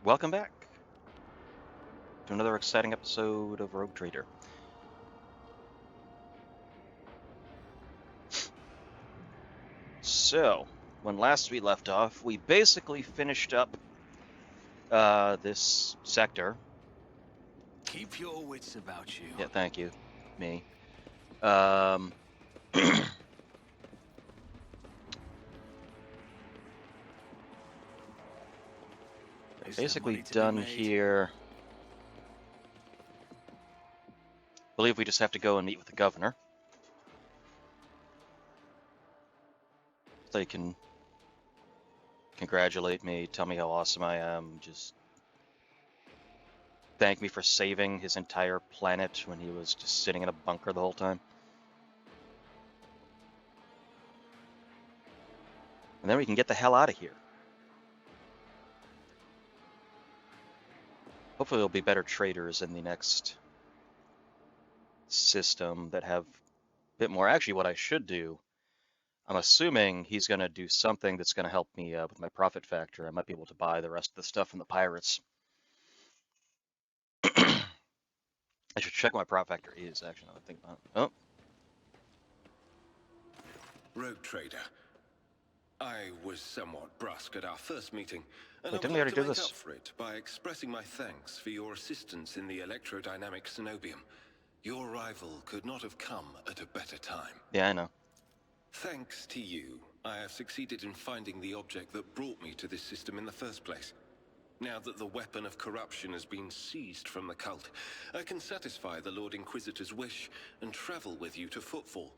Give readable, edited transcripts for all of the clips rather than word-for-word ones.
Welcome back to another exciting episode of Rogue Trader. So, when last we left off, we basically finished up this sector. Keep your wits about you. Yeah, thank you. Me. Um, basically done here. I believe we just have to go and meet with the governor. So they can congratulate me, tell me how awesome I am, just thank me for saving his entire planet when he was just sitting in a bunker the whole time. And then we can get the hell out of here. Hopefully there'll be better traders in the next system that have a bit more. Actually, what I should do, I'm assuming he's going to do something that's going to help me with my profit factor. I might be able to buy the rest of the stuff from the pirates. I should check what my profit factor is, actually, now that I think about it. Oh. Rogue Trader. I was somewhat brusque at our first meeting, and Wait, I didn't would we like already to do make this? up for it by expressing my thanks for your assistance in the electrodynamic Cenobium. Your arrival could not have come at a better time. Yeah, I know. Thanks to you, I have succeeded in finding the object that brought me to this system in the first place. Now that the weapon of corruption has been seized from the cult, I can satisfy the Lord Inquisitor's wish and travel with you to Footfall,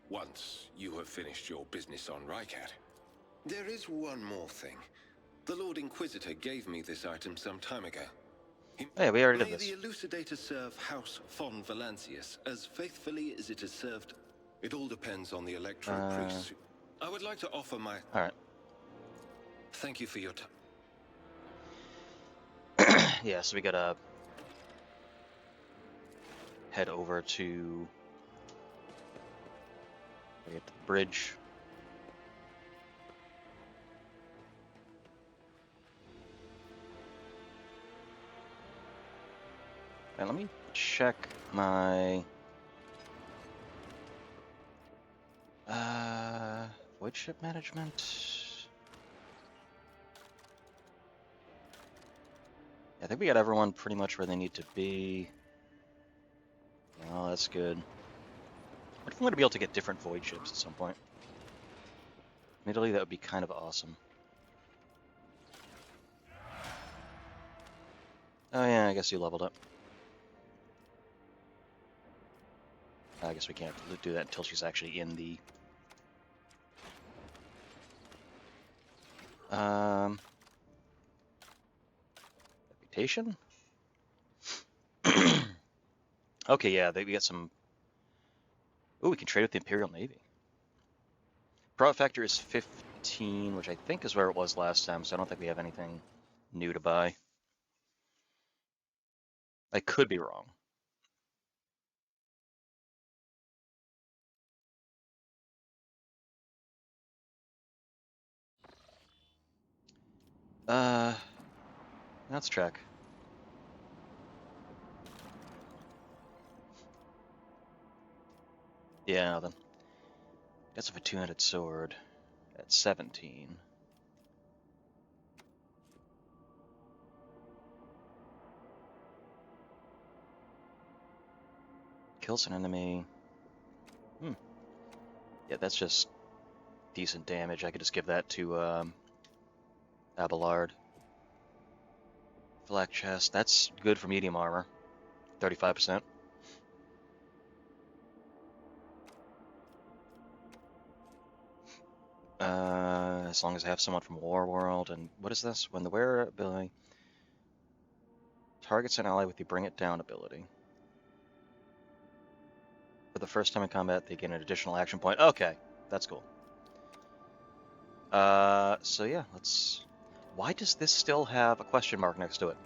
once you have finished your business on Rycat. There is one more thing. The Lord Inquisitor gave me this item some time ago. Hey, we already did May this. the Elucidator serve House von Valancius as faithfully as it has served. It all depends on the Electro Priest. I would like to offer my... Alright. Thank you for your time. Yeah, so we gotta head over to the bridge. And let me check my void ship management. I think we got everyone pretty much where they need to be. Oh, that's good. What if I'm going to be able to get different void ships at some point? In Italy, that would be kind of awesome. Oh yeah, I guess you leveled up. I guess we can't do that until she's actually in the... Reputation? Okay, yeah, we got some... Ooh, we can trade with the Imperial Navy. Profit factor is 15, which I think is where it was last time, so I don't think we have anything new to buy. I could be wrong. Let's check. Yeah, then. That's a 2-handed sword at 17. Kills an enemy. Yeah, that's just decent damage. I could just give that to Abelard. Black chest. That's good for medium armor. 35%. As long as I have someone from War World. And what is this? When the wearer ability targets an ally with the Bring It Down ability. For the first time in combat, they gain an additional action point. Okay, that's cool. So yeah, let's... Why does this still have a question mark next to it?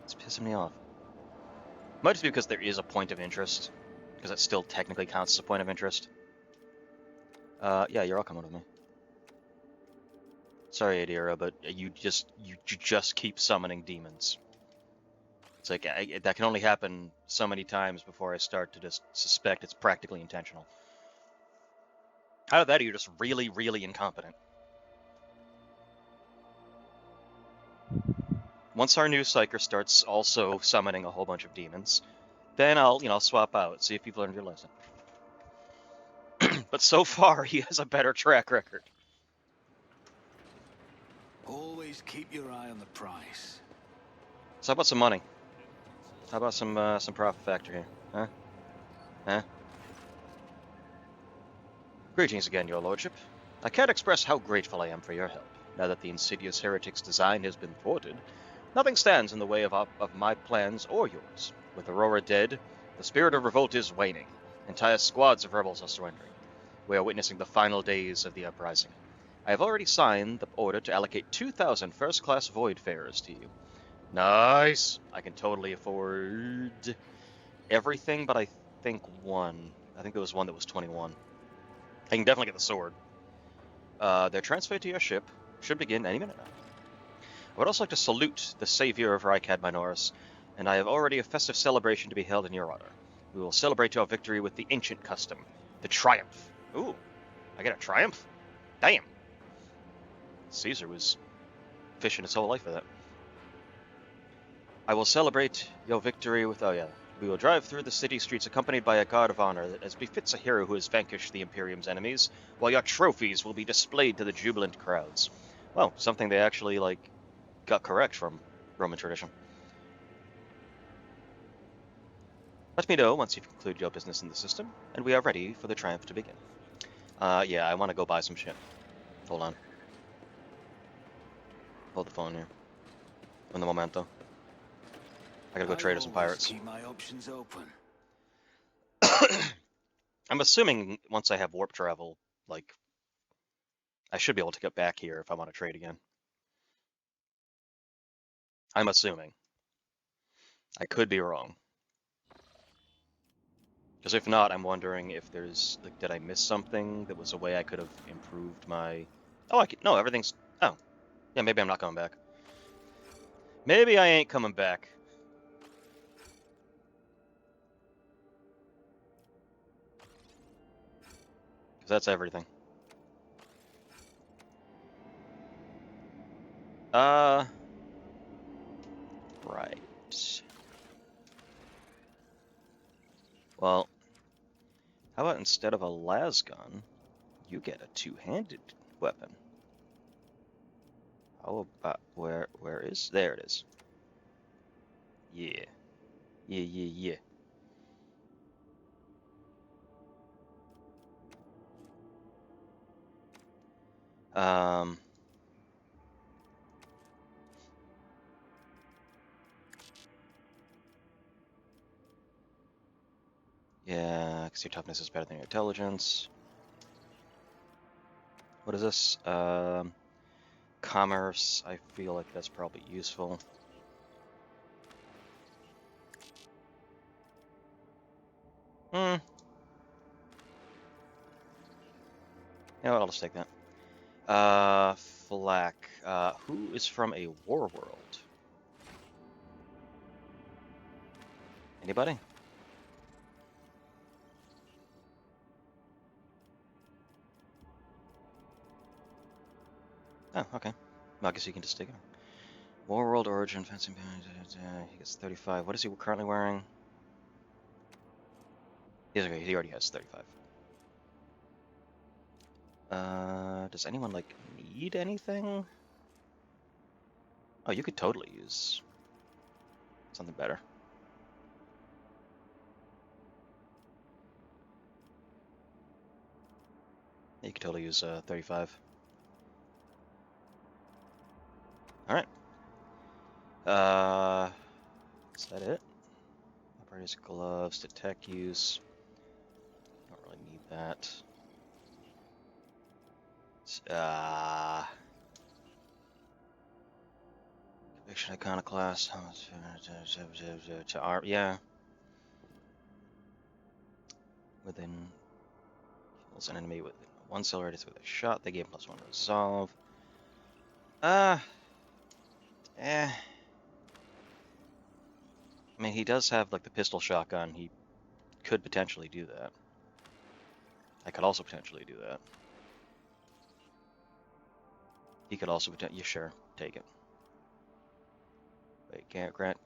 It's pissing me off. Might just be because there is a point of interest, because it still technically counts as a point of interest. Yeah, you're all coming with me. Sorry, Adira, but you just keep summoning demons. It's like that can only happen so many times before I start to just suspect it's practically intentional. Either that or you're just really, really incompetent. Once our new psyker starts also summoning a whole bunch of demons, then I'll swap out, see if you've learned your lesson. But so far, he has a better track record. Always keep your eye on the price. So how about some money? How about some profit factor here? Huh? Huh? Greetings again, your lordship. I can't express how grateful I am for your help. Now that the insidious heretic's design has been thwarted, nothing stands in the way of my plans or yours. With Aurora dead, the spirit of revolt is waning. Entire squads of rebels are surrendering. We are witnessing the final days of the uprising. I have already signed the order to allocate 2,000 first-class Voidfarers to you. Nice! I can totally afford everything, but I think one. I think there was one that was 21. I can definitely get the sword. Their transfer to your ship should begin any minute now. I would also like to salute the savior of Rykad Minoris, and I have already a festive celebration to be held in your honor. We will celebrate your victory with the ancient custom, the Triumph. Ooh, I get a Triumph? Damn. Caesar was fishing his whole life for that. I will celebrate your victory with... Oh, yeah. We will drive through the city streets accompanied by a guard of honor, as befits a hero who has vanquished the Imperium's enemies, while your trophies will be displayed to the jubilant crowds. Well, something they actually, got correct from Roman tradition. Let me know once you've concluded your business in the system, and we are ready for the triumph to begin. Yeah, I want to go buy some shit. Hold on. Hold the phone here. Un momento. I gotta go trade with some pirates. Keep my options open. I'm assuming once I have warp travel, I should be able to get back here if I want to trade again. I'm assuming. I could be wrong. Because if not, I'm wondering if there's, did I miss something that was a way I could have improved my... Oh, no, everything's... Oh. Yeah, maybe I'm not coming back. Maybe I ain't coming back. Because that's everything. Right. Well, how about instead of a las gun, you get a two-handed weapon? How about where is? There it is. Yeah. Yeah. Yeah, because your toughness is better than your intelligence. What is this? Commerce. I feel like that's probably useful. You know what, I'll just take that. Flack. Who is from a war world? Anybody? Oh, okay. Well, I guess you can just take it. War world origin, fencing. He gets 35. What is he currently wearing? He's okay. He already has 35. Does anyone need anything? Oh, you could totally use something better. You could totally use 35. All right. Is that it? Operator's gloves to tech use. Don't really need that. Conviction iconoclast. To art, yeah. Within Was an enemy with 1 accelerated with a shot. They gave him +1 resolve. I mean, he does have like the pistol shotgun. He could potentially do that. I could also potentially do that. He could also potentially. Yeah, sure, take it. Wait, grant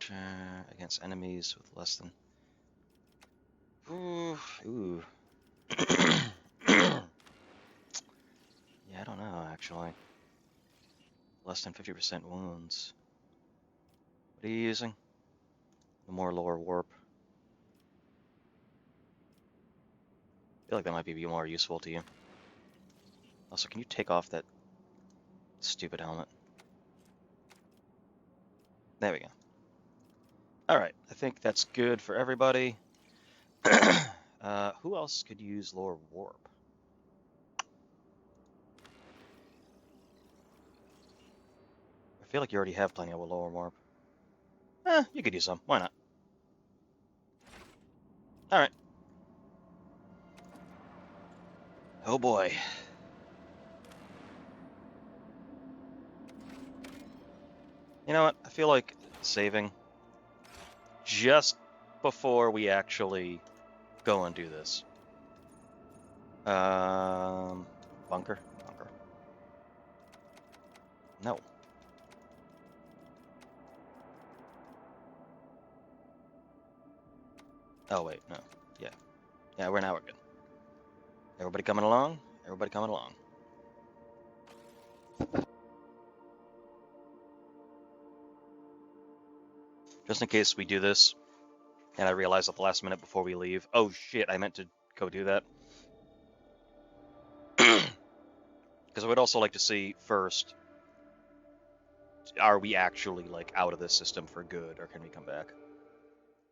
against enemies with less than. Ooh. Yeah, I don't know actually. Less than 50% wounds. What are you using? The more lower warp. I feel like that might be more useful to you. Also, can you take off that stupid helmet? There we go. Alright, I think that's good for everybody. Who else could use lower warp? I feel like you already have plenty of lower warp. You could use some. Why not? Alright. Oh boy. You know what? I feel like saving just before we actually go and do this. Bunker? Bunker. No. Oh, wait, no. Yeah. Yeah, now we're good. Everybody coming along? Everybody coming along. Just in case we do this, and I realize at the last minute before we leave, oh shit, I meant to go do that. Because I would also like to see first, are we actually like out of this system for good, or can we come back?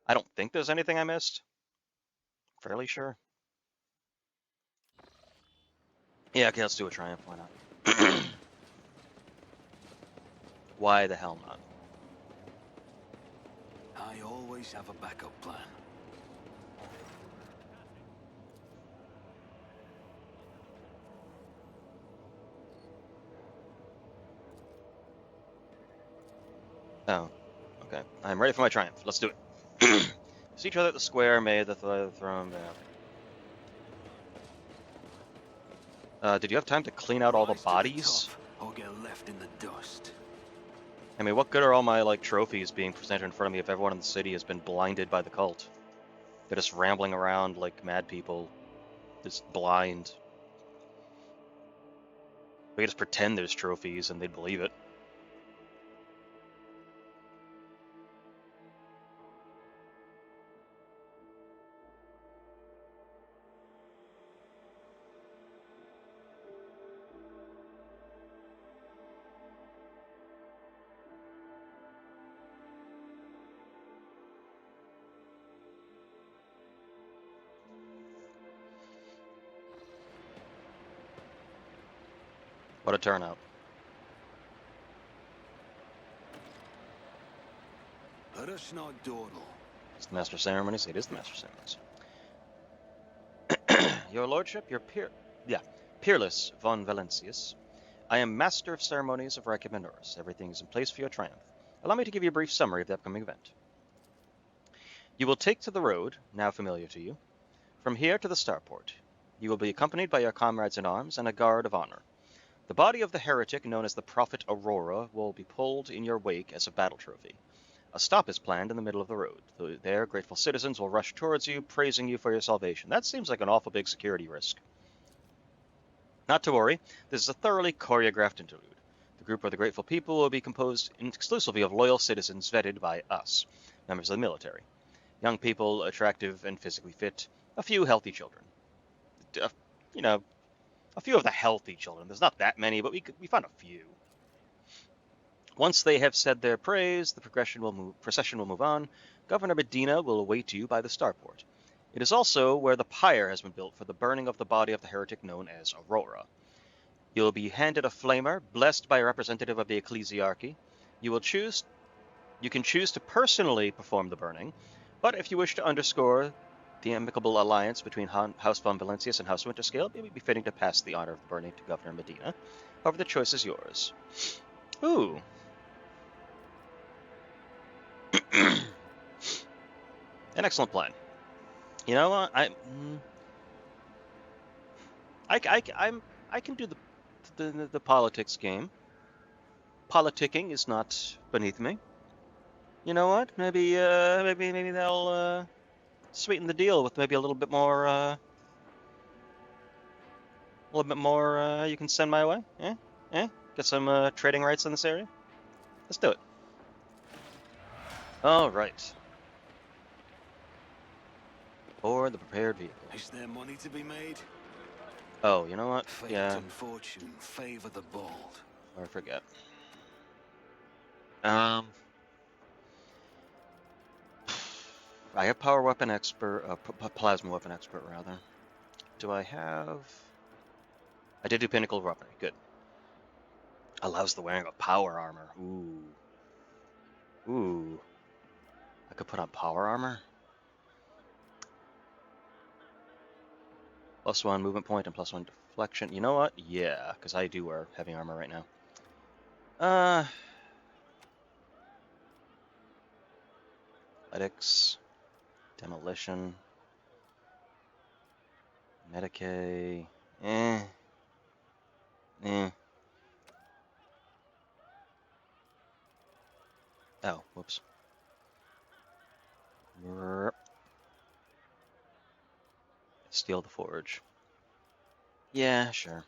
I don't think there's anything I missed. Fairly sure. Yeah, okay, let's do a triumph. Why not? Why the hell not? I always have a backup plan. Oh, okay. I'm ready for my triumph. Let's do it. See each other at the square, may the throne down. Did you have time to clean out all the Rise to bodies? top, or get left in the dust. I mean, what good are all my like trophies being presented in front of me if everyone in the city has been blinded by the cult? They're just rambling around like mad people, just blind. We could just pretend there's trophies and they'd believe it. What a turnout. Let us not dawdle. It's the Master of Ceremonies. It is the Master of Ceremonies. Your Lordship, Peerless von Valencius. I am Master of Ceremonies of Reichenbach. Everything is in place for your triumph. Allow me to give you a brief summary of the upcoming event. You will take to the road, now familiar to you, from here to the starport. You will be accompanied by your comrades in arms and a guard of honor. The body of the heretic known as the Prophet Aurora will be pulled in your wake as a battle trophy. A stop is planned in the middle of the road. There, grateful citizens will rush towards you, praising you for your salvation. That seems like an awful big security risk. Not to worry, this is a thoroughly choreographed interlude. The group of the grateful people will be composed exclusively of loyal citizens vetted by us, members of the military. Young people, attractive and physically fit, a few healthy children. A few of the healthy children. There's not that many, but we found a few. Once they have said their praise, the procession will move on. Governor Medina will await you by the starport. It is also where the pyre has been built for the burning of the body of the heretic known as Aurora. You will be handed a flamer, blessed by a representative of the ecclesiarchy. You can choose to personally perform the burning, but if you wish to underscore The amicable alliance between House von Valencius and House Winterscale may be fitting to pass the honor of burning to Governor Medina. However, the choice is yours. Ooh. An excellent plan. You know what? I can do the politics game. Politicking is not beneath me. You know what? Maybe they'll sweeten the deal with maybe a little bit more you can send my way. Get some trading rights in this area. Let's do it. All right. Or the prepared vehicle. Is there money to be made? Oh, you know what? Fate Yeah, and fortune favor the bold. or I forget. Um, I have power weapon expert, plasma weapon expert rather. Do I have? I did do pinnacle weaponry. Good. Allows the wearing of power armor. Ooh. I could put on power armor. +1 movement point and +1 deflection. You know what? Yeah, because I do wear heavy armor right now. Athletics, demolition, Medicaid. Oh, whoops. Steal the forge. Yeah, sure.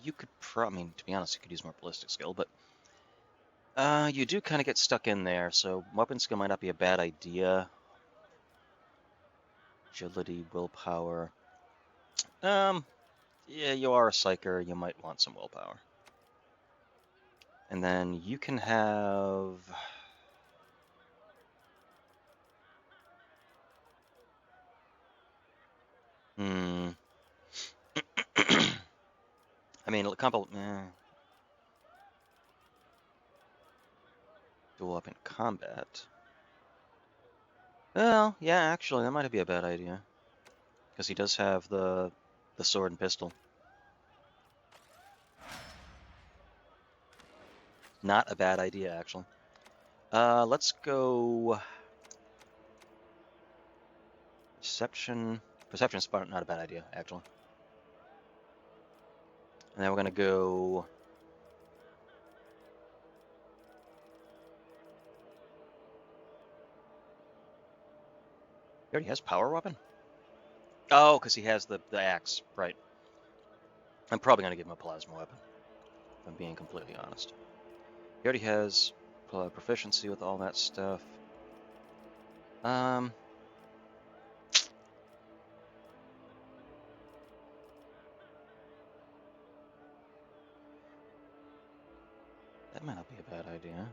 You could I mean, to be honest, you could use more ballistic skill, but you do kind of get stuck in there, so weapon skill might not be a bad idea. Agility, willpower. Yeah, you are a psyker, you might want some willpower. And then you can have... I mean, duel up in combat. Well, yeah, actually, that might be a bad idea. Because he does have the sword and pistol. Not a bad idea, actually. Let's go... Perception. Perception is not a bad idea, actually. And then we're going to go... He already has power weapon? Oh, because he has the axe, right. I'm probably going to give him a plasma weapon, if I'm being completely honest. He already has proficiency with all that stuff. That might not be a bad idea.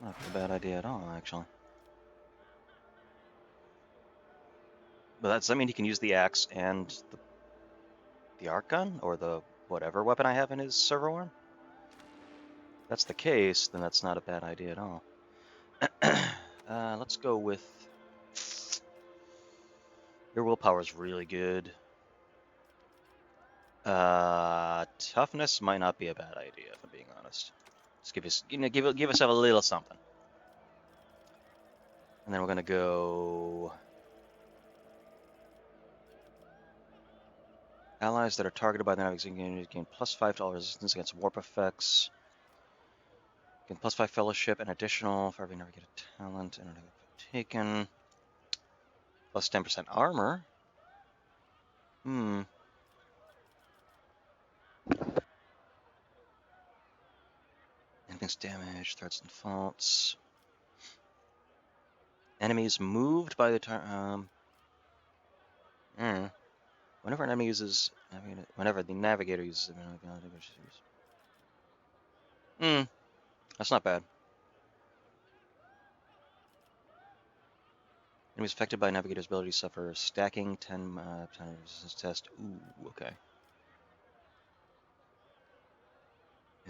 Not a bad idea at all, actually. But does that mean he can use the axe and the arc gun? Or the whatever weapon I have in his server arm? If that's the case, then that's not a bad idea at all. Let's go with... Your willpower is really good. Toughness might not be a bad idea, if I'm being honest. Just give yourself a little something. And then we're gonna go... Allies that are targeted by the navigating unit gain +5 to all resistance against warp effects. Gain +5 fellowship and additional for every navigated talent and taken. Plus 10% armor. Enemies damage, threats and faults. Enemies moved by the time. Whenever an enemy uses, whenever the navigator uses, that's not bad. Enemies affected by navigator's ability suffer stacking 10 resistance test. Ooh, okay.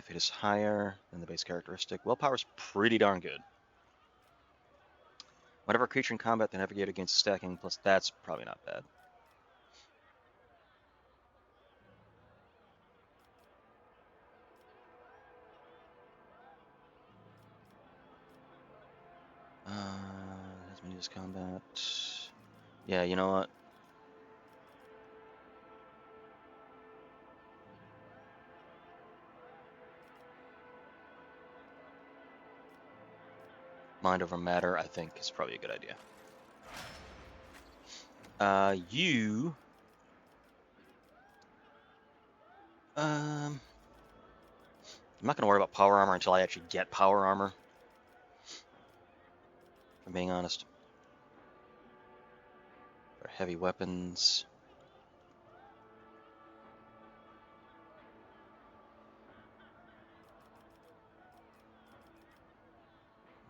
If it is higher than the base characteristic, willpower's pretty darn good. Whenever a creature in combat, the navigator gains stacking, plus that's probably not bad. Has been used combat. Yeah, you know what? Mind over matter, I think, is probably a good idea. You... I'm not going to worry about power armor until I actually get power armor. If I'm being honest. For heavy weapons...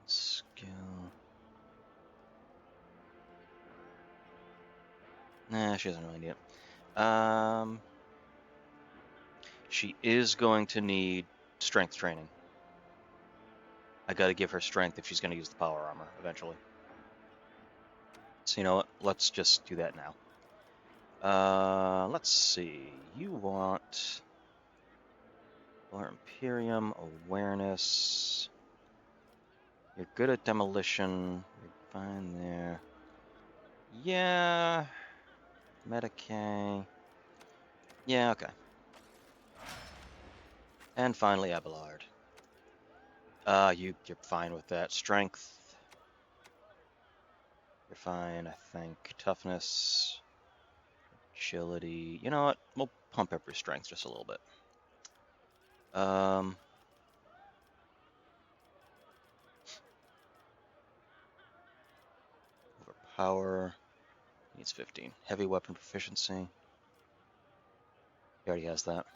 Skill... Nah, she doesn't really need it. She is going to need strength training. I gotta give her strength if she's gonna use the power armor eventually. So you know what? Let's just do that now. Let's see. You want... Or Imperium, awareness. You're good at demolition. You're fine there. Yeah. Medicae. Yeah, okay. And finally, Abelard. You're fine with that. Strength. You're fine, I think. Toughness. Agility. You know what? We'll pump up your strength just a little bit. Overpower. Needs 15. Heavy weapon proficiency. He already has that.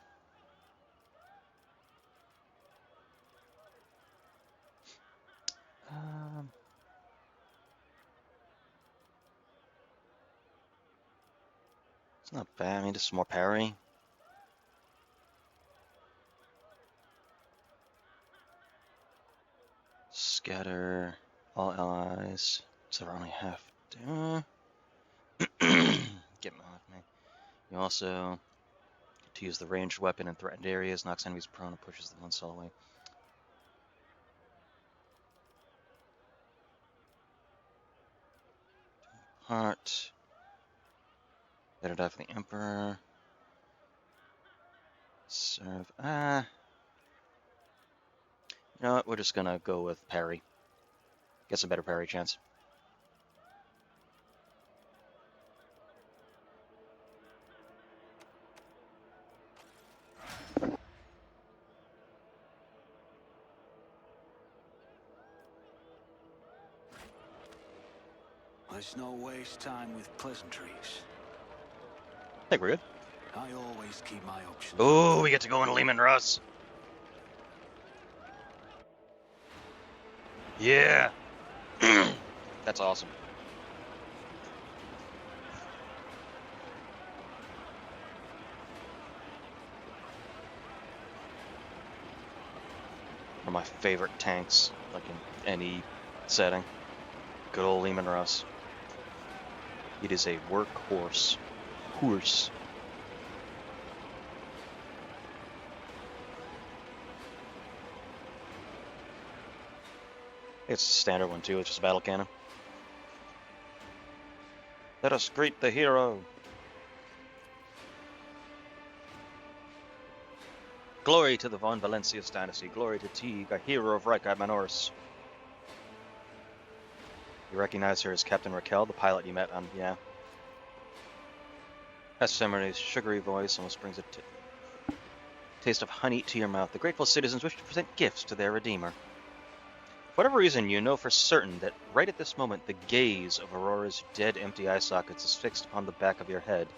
It's not bad. I mean, just some more parry. Scatter all allies. So we're only half. Get off me. You also get to use the ranged weapon in threatened areas, knocks enemies prone, and pushes them one cell away. Heart. Better die for the Emperor. Serve. You know what? We're just gonna go with parry. Gets a better parry chance. Let's not waste time with pleasantries. I think we're good. I always keep my options. Oh, we get to go in Lehman Russ. Yeah. That's awesome. One of my favorite tanks, like in any setting. Good old Lehman Russ. It is a workhorse. Horse. It's a standard one too, it's just a battle cannon. Let us greet the hero. Glory to the Von Valencius dynasty. Glory to Teague, a hero of Reichard Manoris. You recognize her as Captain Raquel, the pilot you met on, yeah. Semiramis' sugary voice almost brings a taste of honey to your mouth. The grateful citizens wish to present gifts to their redeemer. For whatever reason, you know for certain that right at this moment, the gaze of Aurora's dead, empty eye sockets is fixed upon the back of your head.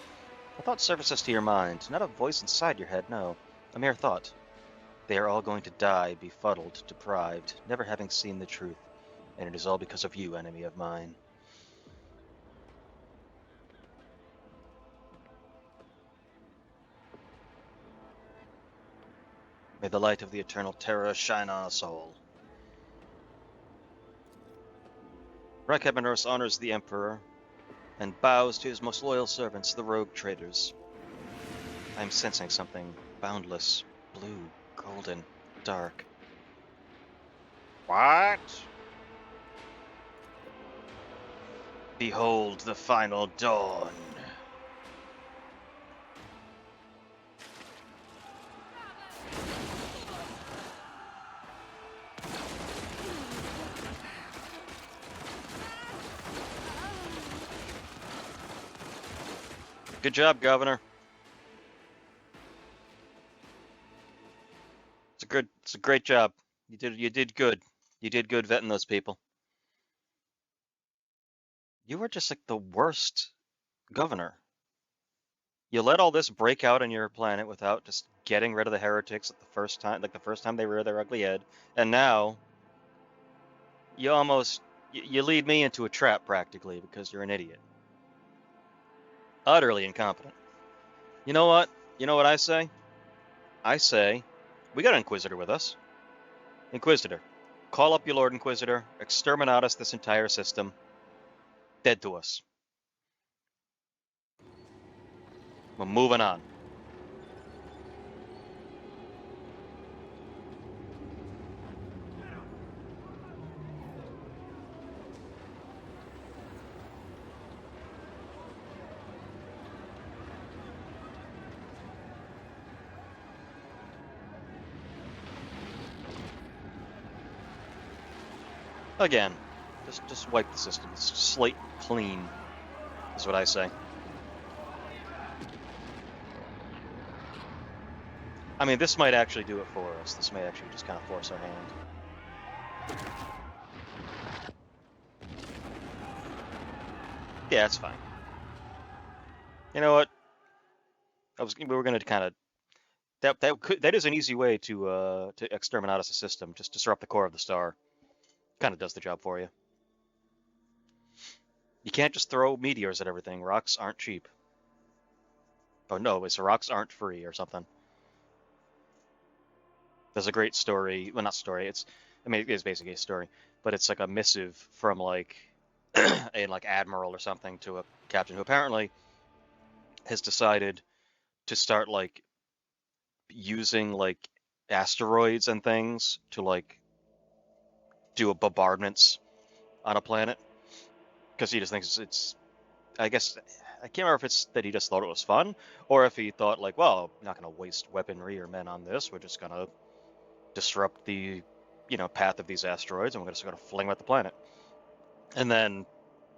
A thought surfaces to your mind, not a voice inside your head, no, a mere thought. They are all going to die, befuddled, deprived, never having seen the truth, and it is all because of you, enemy of mine. May the light of the eternal terror shine on us all. Recabanos honors the Emperor and bows to his most loyal servants, the rogue traders. I am sensing something boundless, blue, golden, dark. What? Behold the final dawn. Good job, Governor. It's a great job. You did good. You did good vetting those people. You were just like the worst governor. You let all this break out on your planet without just getting rid of the heretics at the first time, like the first time they rear their ugly head, and now you lead me into a trap practically because you're an idiot. Utterly incompetent. You know what? You know what I say? I say, we got an Inquisitor with us. Inquisitor, call up your Lord Inquisitor, exterminate us this entire system. Dead to us. We're moving on. Again, just wipe the system. Slate clean, is what I say. I mean, this might actually do it for us. This may actually just kind of force our hand. Yeah, that's fine. You know what? We were gonna kind of that is an easy way to exterminate us a system. Just disrupt the core of the star. Kind of does the job for you. You can't just throw meteors at everything. Rocks aren't cheap. Oh no, it's rocks aren't free or something. There's a great story. Well, not story. I mean, it is basically a story, but it's like a missive from like a like admiral or something to a captain who apparently has decided to start like using like asteroids and things to like do a bombardments on a planet because he just thinks it's I guess I can't remember if it's that he just thought it was fun or if he thought like, well, we're not going to waste weaponry or men on this. We're just going to disrupt the path of these asteroids and we're just going to fling them at the planet. And then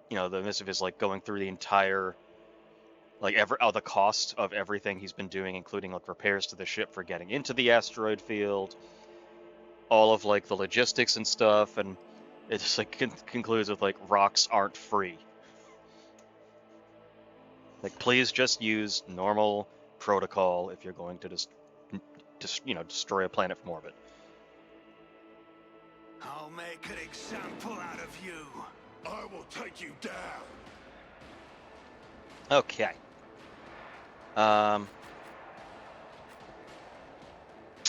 the missive is like going through the entire like the cost of everything he's been doing, including like repairs to the ship for getting into the asteroid field, all of like the logistics and stuff, and it just like concludes with like rocks aren't free. Like, please just use normal protocol if you're going to just destroy a planet from orbit. I'll make an example out of you. I will take you down. Okay.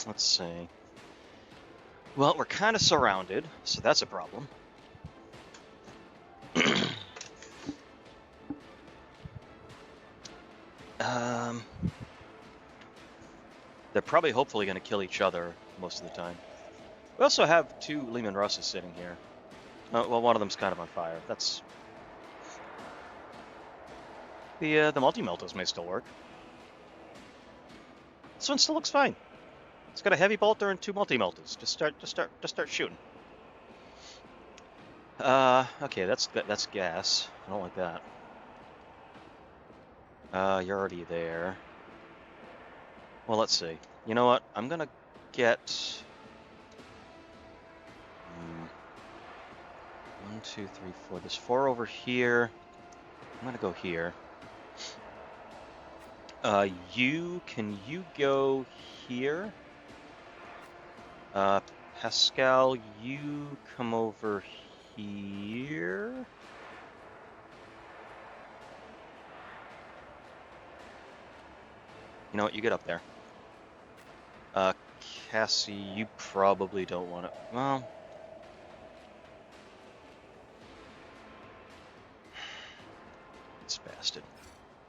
Let's see. Well, we're kind of surrounded, so that's a problem. They're probably hopefully going to kill each other most of the time. We also have two Lehman Russes sitting here. Well, one of them's kind of on fire. That's the multi-meltas may still work. This one still looks fine. It's got a heavy bolter and two multi-meltas. Just start shooting. Okay, that's gas. I don't like that. You're already there. Well, let's see. You know what? I'm gonna get 1, 2, 3, 4. There's 4 over here. I'm gonna go here. Can you go here? Pascal, you come over here. You know what? You get up there. Cassie, you probably don't want to. Well, it's bastard.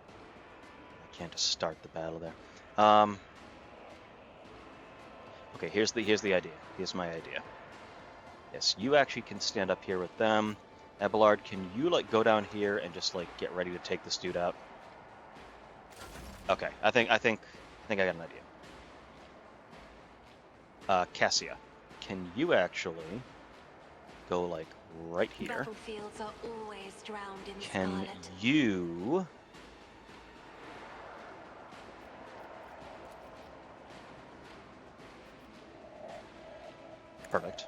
I can't just start the battle there. Okay, here's the idea. Here's my idea. Yes, you actually can stand up here with them. Abelard, can you like go down here and just like get ready to take this dude out? Okay, I think I got an idea. Cassia, can you actually go like right here? Battlefields are always drowned in Can scarlet. you perfect.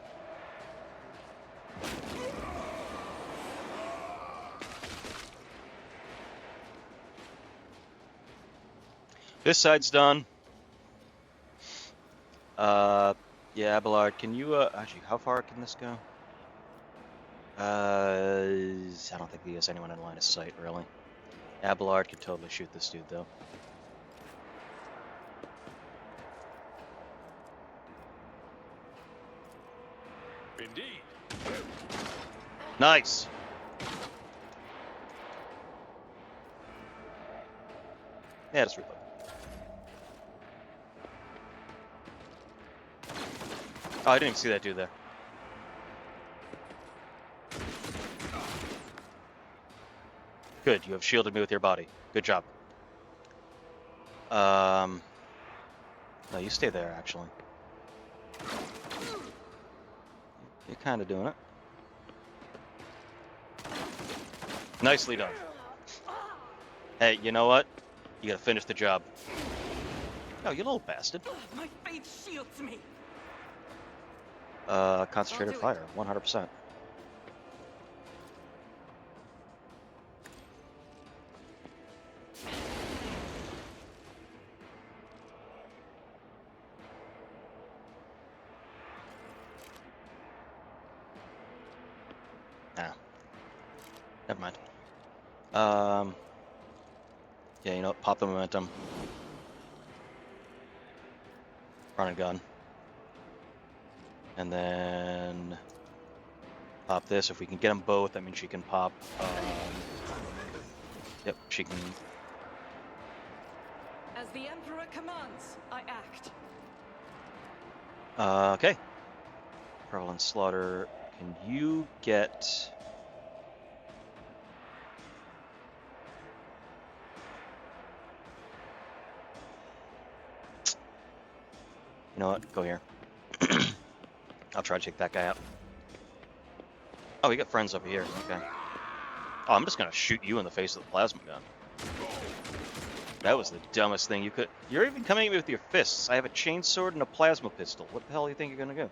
This side's done. Yeah, Abelard, can you, actually, how far can this go? I don't think there's anyone in line of sight, really. Abelard could totally shoot this dude, though. Indeed. Nice! Yeah, just reload. Oh, I didn't even see that dude there. Good, you have shielded me with your body. Good job. No, you stay there, actually. You're kind of doing it. Nicely done. Hey, you know what? You gotta finish the job. Oh, you little bastard. My faith shields me. Concentrated fire, 100%. Ah. Never mind. Yeah, you know what? Pop the momentum. Run and gun. And then pop this. If we can get them both, I mean, she can pop. Yep, she can. As the Emperor commands, I act. Okay. Prevalent slaughter. Can you get? You know what? Go here. I'll try to take that guy out. Oh, we got friends over here. Okay. Oh, I'm just gonna shoot you in the face with a plasma gun. That was the dumbest thing you could. You're even coming at me with your fists. I have a chainsword and a plasma pistol. What the hell do you think you're gonna do?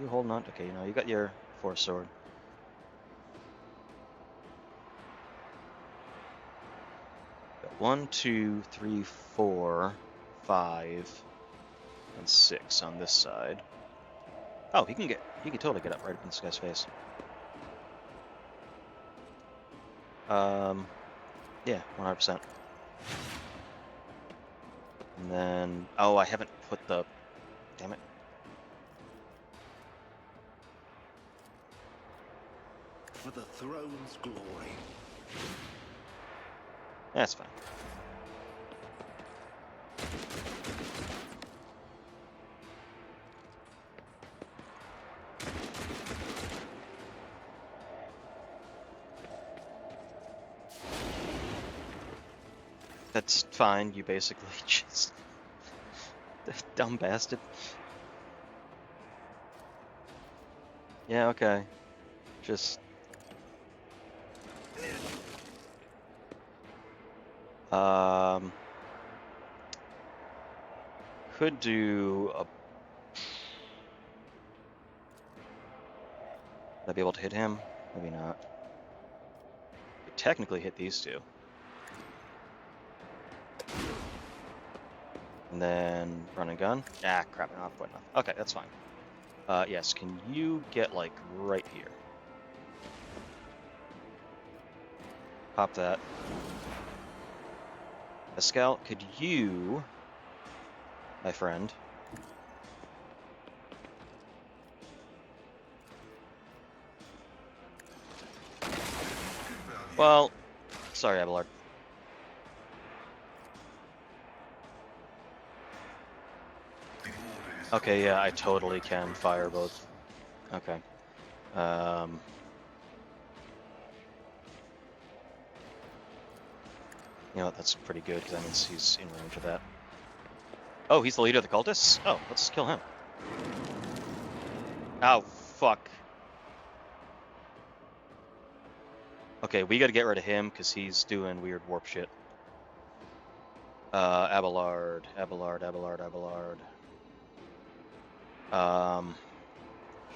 You holding on? Okay, you know you got your force sword. Got 1, 2, 3, 4, 5, and 6 on this side. Oh, he can totally get up right up in this guy's face. Yeah, 100%. And then, oh, I haven't put the, damn it. For the throne's glory. That's fine. That's fine, you basically just... dumb bastard. Yeah, okay. Just... Could do a... Would I be able to hit him? Maybe not. Could technically hit these two. And then run and gun. Ah, crap, not quite enough. Okay, that's fine. Yes, can you get like right here? Pop that. Pascal, could you, my friend, well, sorry, Abelard. Okay, yeah, I totally can fire both. Okay. You know what, that's pretty good, because that means he's in range of that. Oh, he's the leader of the cultists? Oh, let's kill him. Oh, fuck. Okay, we gotta get rid of him, because he's doing weird warp shit. Abelard.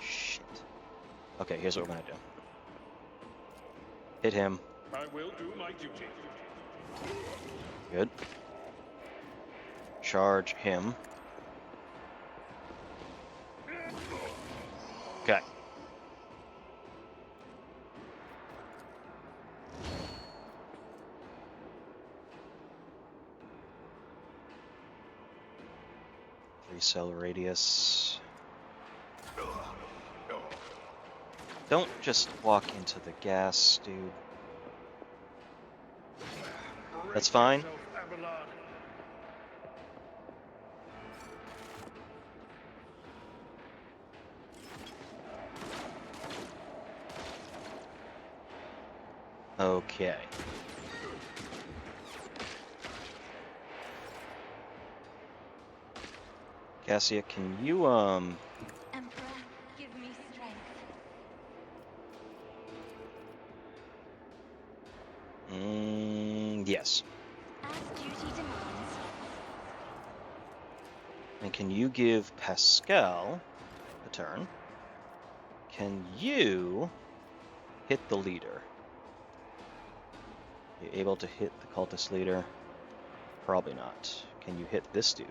Shit. Okay, here's what we're gonna do. Hit him. I will do my duty. Good. Charge him. Okay. Cell radius. Don't just walk into the gas, dude. That's fine. Okay. Cassia, can you, Emperor, give me strength. yes. As duty demands. And can you give Pascal a turn? Can you hit the leader? You able to hit the cultist leader? Probably not. Can you hit this dude?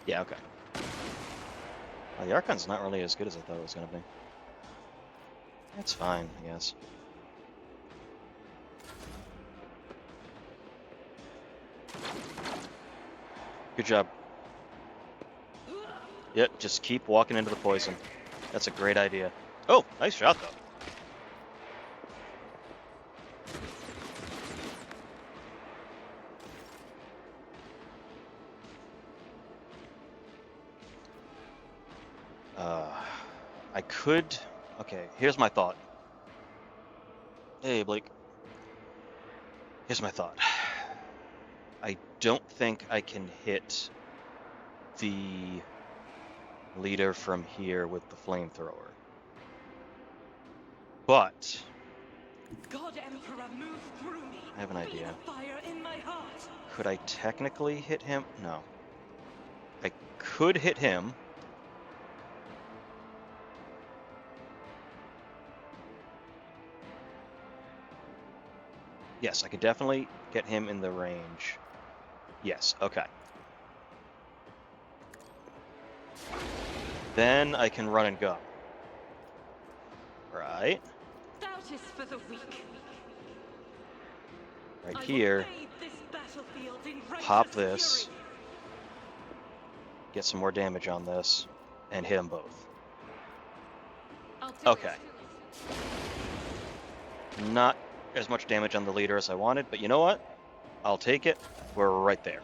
Yeah, okay. Well, the Archon's not really as good as I thought it was going to be. That's fine, I guess. Good job. Yep, just keep walking into the poison. That's a great idea. Oh, nice shot, though. I could... Okay, here's my thought. Hey, Blake. Here's my thought. I don't think I can hit the leader from here with the flamethrower. But... God Emperor, move through me. I have an idea. Fire in my heart. Could I technically hit him? No. I could hit him. Yes, I could definitely get him in the range. Yes, okay. Then I can run and go. Right? Doubt is for the weak. Right I will here. bathe this battlefield in Pop righteous this. fury. Get some more damage on this. And hit them both. I'll do Okay. Not as much damage on the leader as I wanted, but you know what? I'll take it. We're right there.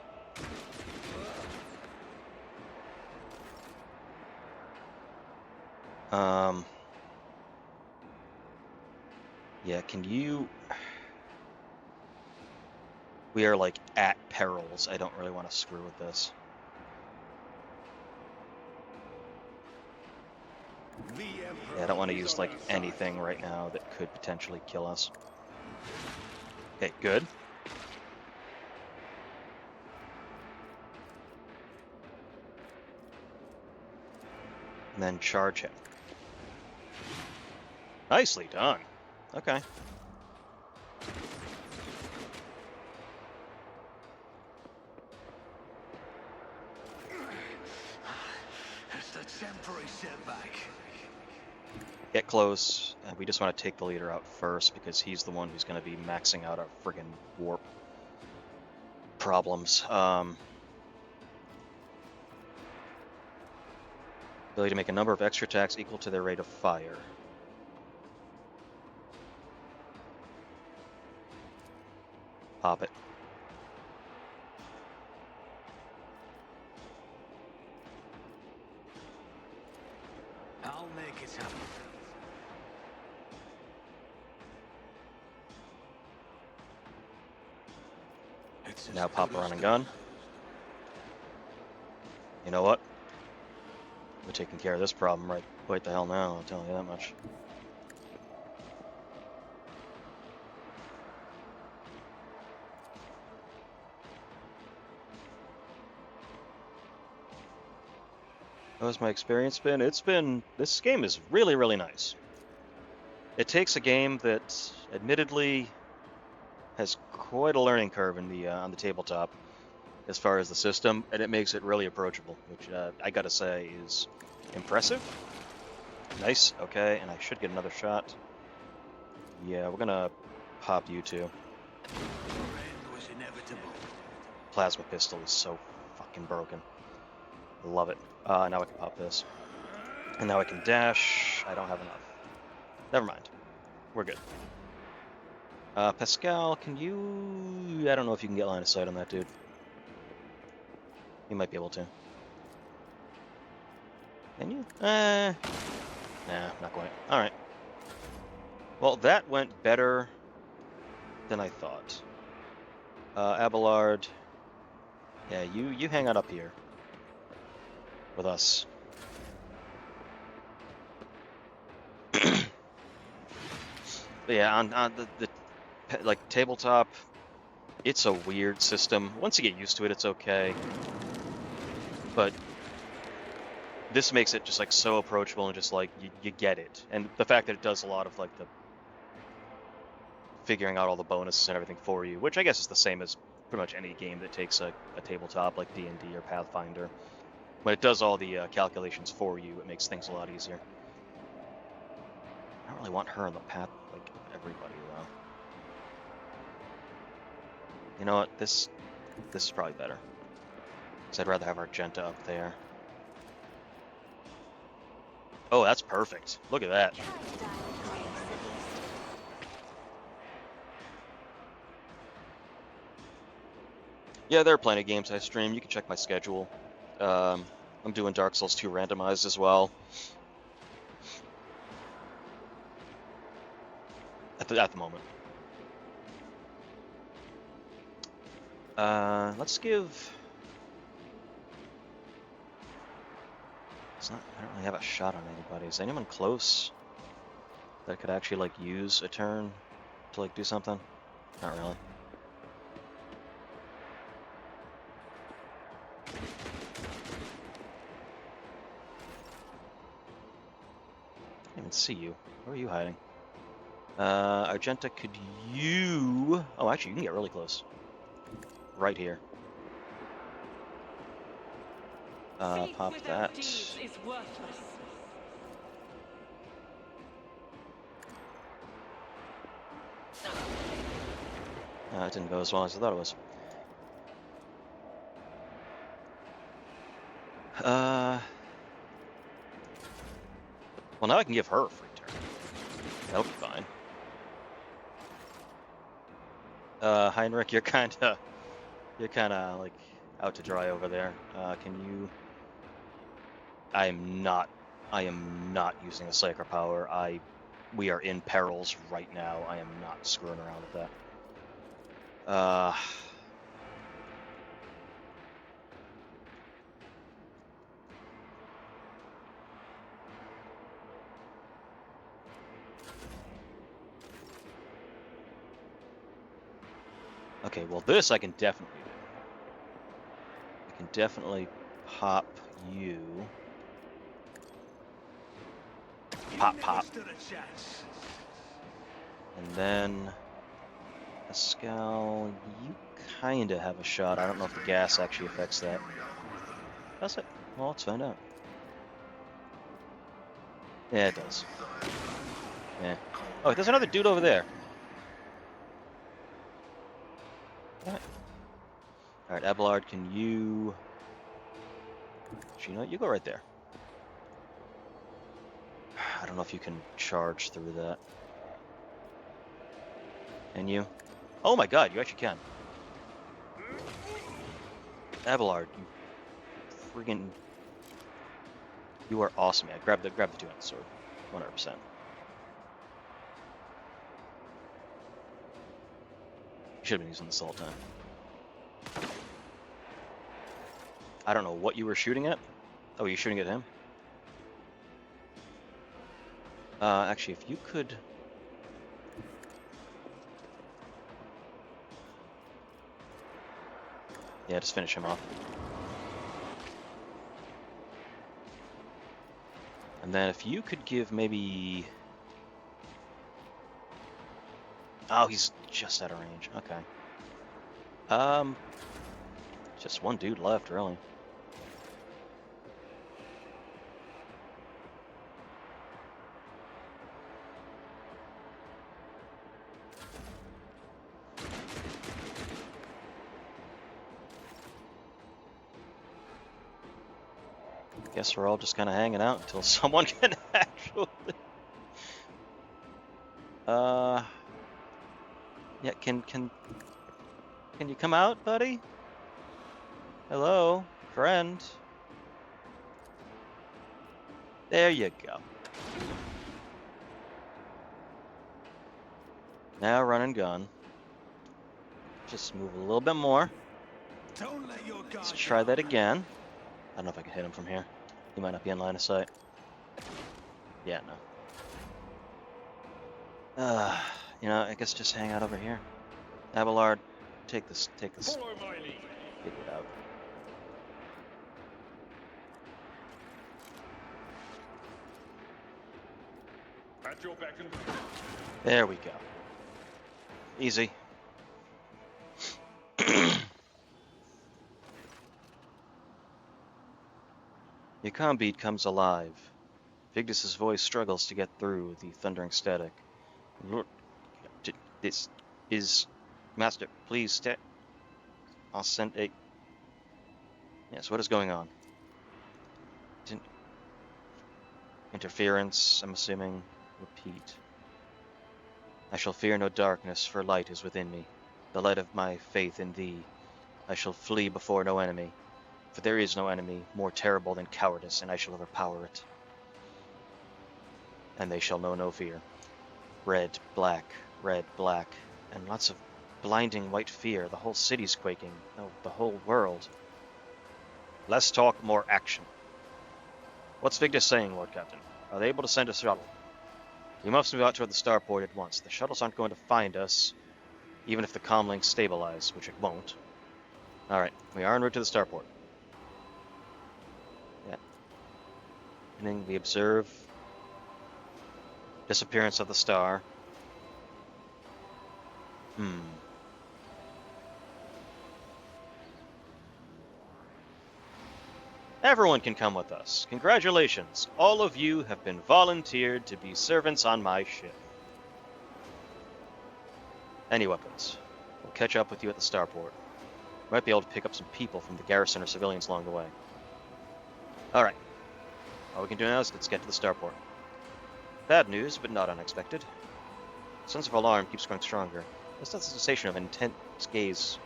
Yeah, can you... We are, like, at perils. I don't really want to screw with this. Yeah, I don't want to use, like, anything right now that could potentially kill us. Okay, good. And then charge him. Nicely done. Okay. It's the temporary setback. get close, and we just want to take the leader out first because he's the one who's going to be maxing out our friggin' warp problems. Ability to make a number of extra attacks equal to their rate of fire. Pop it. I'll make it happen. Now pop a running gun. You know what? We're taking care of this problem right the hell now, I'll tell you that much. How's my experience been? This game is really, really nice. It takes a game that admittedly has quite a learning curve in the on the tabletop as far as the system, and it makes it really approachable, which I gotta say is impressive. Nice, okay, and I should get another shot. Yeah, we're gonna pop you two. Was inevitable. Plasma pistol is so fucking broken. Love it. Now I can pop this. And now I can dash. I don't have enough. Never mind. We're good. Pascal, can you... I don't know if you can get line of sight on that dude. You might be able to. Can you? Nah, not quite. Alright. Well, that went better than I thought. Abelard. Yeah, you hang out up here. With us. But yeah, on the like tabletop, it's a weird system. Once you get used to it, it's okay. But this makes it just like so approachable and just like you get it. And the fact that it does a lot of like the figuring out all the bonuses and everything for you, which I guess is the same as pretty much any game that takes a tabletop like D&D or Pathfinder. When it does all the calculations for you, it makes things a lot easier. I don't really want her in the path like everybody though. You know what? This is probably better. Because I'd rather have Argenta up there. Oh, that's perfect. Look at that. Yeah, there are plenty of games I stream. You can check my schedule. I'm doing Dark Souls 2 randomized as well. At the moment. Let's give... I don't really have a shot on anybody. Is anyone close that could actually like use a turn to like do something? Not really. I didn't even see you. Where are you hiding? Argenta, could you... Oh, actually, you can get really close. Right here. Pop that. Is worthless. It didn't go as well as I thought it was. Well, now I can give her a free turn. That'll be fine. Heinrich, you're kinda like out to dry over there. Can you? I am not using a Psyker Power. We are in perils right now. I am not screwing around with that. Okay, well this I can definitely do. I can definitely pop you. Pop. And then Pascal, you kinda have a shot. I don't know if the gas actually affects that. Does it? Well, let's find out. Yeah, it does. Yeah. Oh, there's another dude over there. Alright, Abelard, can you... Actually, you know what? You go right there. I don't know if you can charge through that. Can you? Oh my god, you actually can. Abelard, you friggin'... You are awesome. Yeah, grab the two-handed sword. 100%. Should have been using this all the time. I don't know what you were shooting at. Oh, you're shooting at him? Actually, if you could... Yeah, just finish him off. And then if you could give maybe... Oh, he's just out of range. Okay. Just one dude left, really. Guess we're all just kind of hanging out until someone can actually... Yeah, can you come out, buddy? Hello, friend. There you go. Now run and gun. Just move a little bit more. Don't let your Let's guard try down. that again. I don't know if I can hit him from here. He might not be in line of sight. Yeah, no. You know, I guess just hang out over here. Abelard, take this, Follow my lead. figure it out. At your beck and call. There we go. Easy. Yakambeat comes alive. Vigdis's voice struggles to get through the thundering static. Lord, this is... Master, please stay. I'll send a... Yes, what is going on? Interference, I'm assuming. Repeat. I shall fear no darkness, for light is within me. The light of my faith in thee. I shall flee before no enemy. For there is no enemy more terrible than cowardice, and I shall overpower it. And they shall know no fear. Red, black, and lots of blinding white fear. The whole city's quaking. No, the whole world. Less talk, more action. What's Vigdis saying, Lord Captain? Are they able to send a shuttle? We must move out toward the starport at once. The shuttles aren't going to find us, even if the comlinks stabilize, which it won't. Alright, we are en route to the starport. Yeah. And then we observe disappearance of the star. Everyone can come with us. Congratulations. All of you have been volunteered to be servants on my ship. Any weapons? We'll catch up with you at the starport. Might be able to pick up some people from the garrison or civilians along the way. Alright. All we can do now is let's get to the starport. Bad news, but not unexpected. The sense of alarm keeps growing stronger. There's not the sensation of an intense gaze.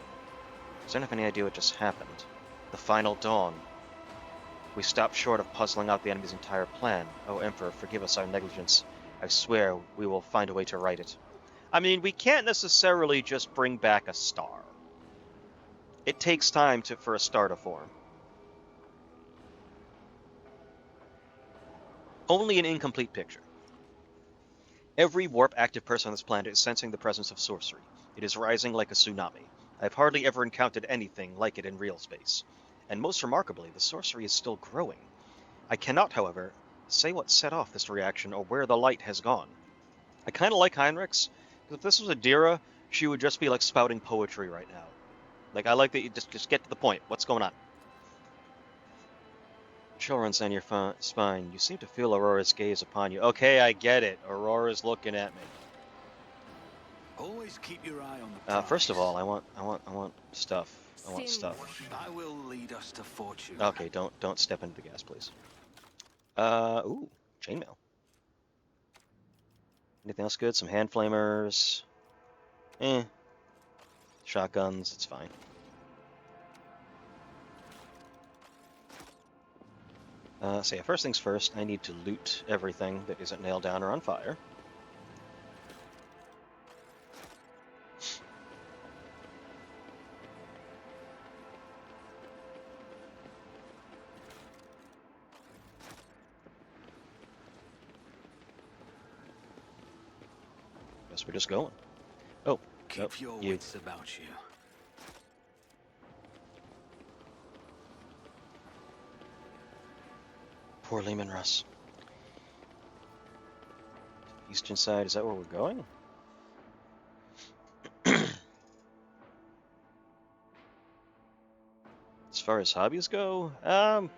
I don't have any idea what just happened. The final dawn. We stopped short of puzzling out the enemy's entire plan. Oh, Emperor, forgive us our negligence. I swear we will find a way to right it. I mean, we can't necessarily just bring back a star. It takes time for a star to form. Only an incomplete picture. Every warp-active person on this planet is sensing the presence of sorcery. It is rising like a tsunami. I have hardly ever encountered anything like it in real space. And most remarkably, the sorcery is still growing. I cannot, however, say what set off this reaction or where the light has gone. I kind of like Heinrichs, because if this was Adira, she would just be like spouting poetry right now. Like, I like that you just get to the point. What's going on? Chill runs down your spine. You seem to feel Aurora's gaze upon you. Okay, I get it. Aurora's looking at me. Always keep your eye on the prize. First of all, I want stuff. I want Sin. stuff. I will lead us to fortune. Okay, don't step into the gas, please. Ooh, chainmail. Anything else good? Some hand flamers. Shotguns, it's fine. So yeah, first things first, I need to loot everything that isn't nailed down or on fire. Guess we're just going. Oh, Keep nope, your you. wits about you. Poor Lehman Russ. Eastern side, is that where we're going? As far as hobbies go, I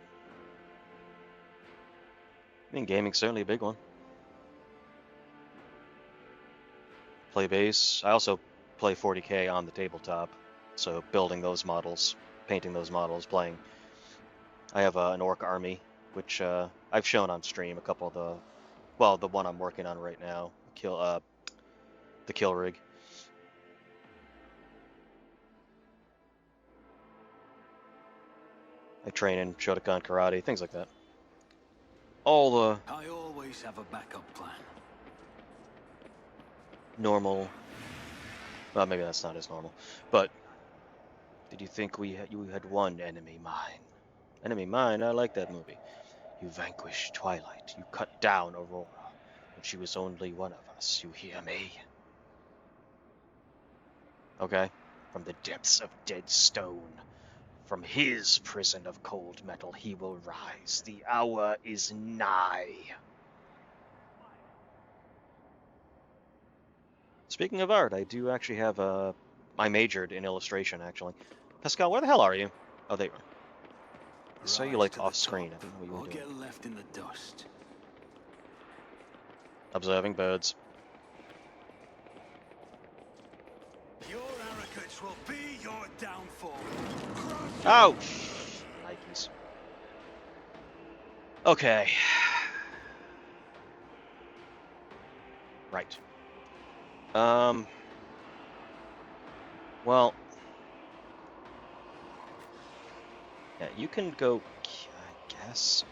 mean, gaming's certainly a big one. Play bass. I also play 40K on the tabletop, so building those models, painting those models, playing. I have an orc army, which I've shown on stream a couple of the, well, the one I'm working on right now, the kill rig. I train in Shotokan karate, things like that. All the I always have a backup plan. normal. Well, maybe that's not as normal, but did you think you had one enemy mine? Enemy mine? I like that movie. You vanquished Twilight. You cut down Aurora when she was only one of us. You hear me? Okay. From the depths of dead stone, from his prison of cold metal, he will rise. The hour is nigh. Speaking of art, I do actually have I majored in illustration, actually. Pascal, where the hell are you? Oh, there you are. I saw you, Rise like, to the off screen. top, I didn't know what you or were doing. get left in the dust. Observing birds. Your arrogance will be your downfall. Oh! Nikes. Okay. Right. Well... Yeah, you can go, I guess.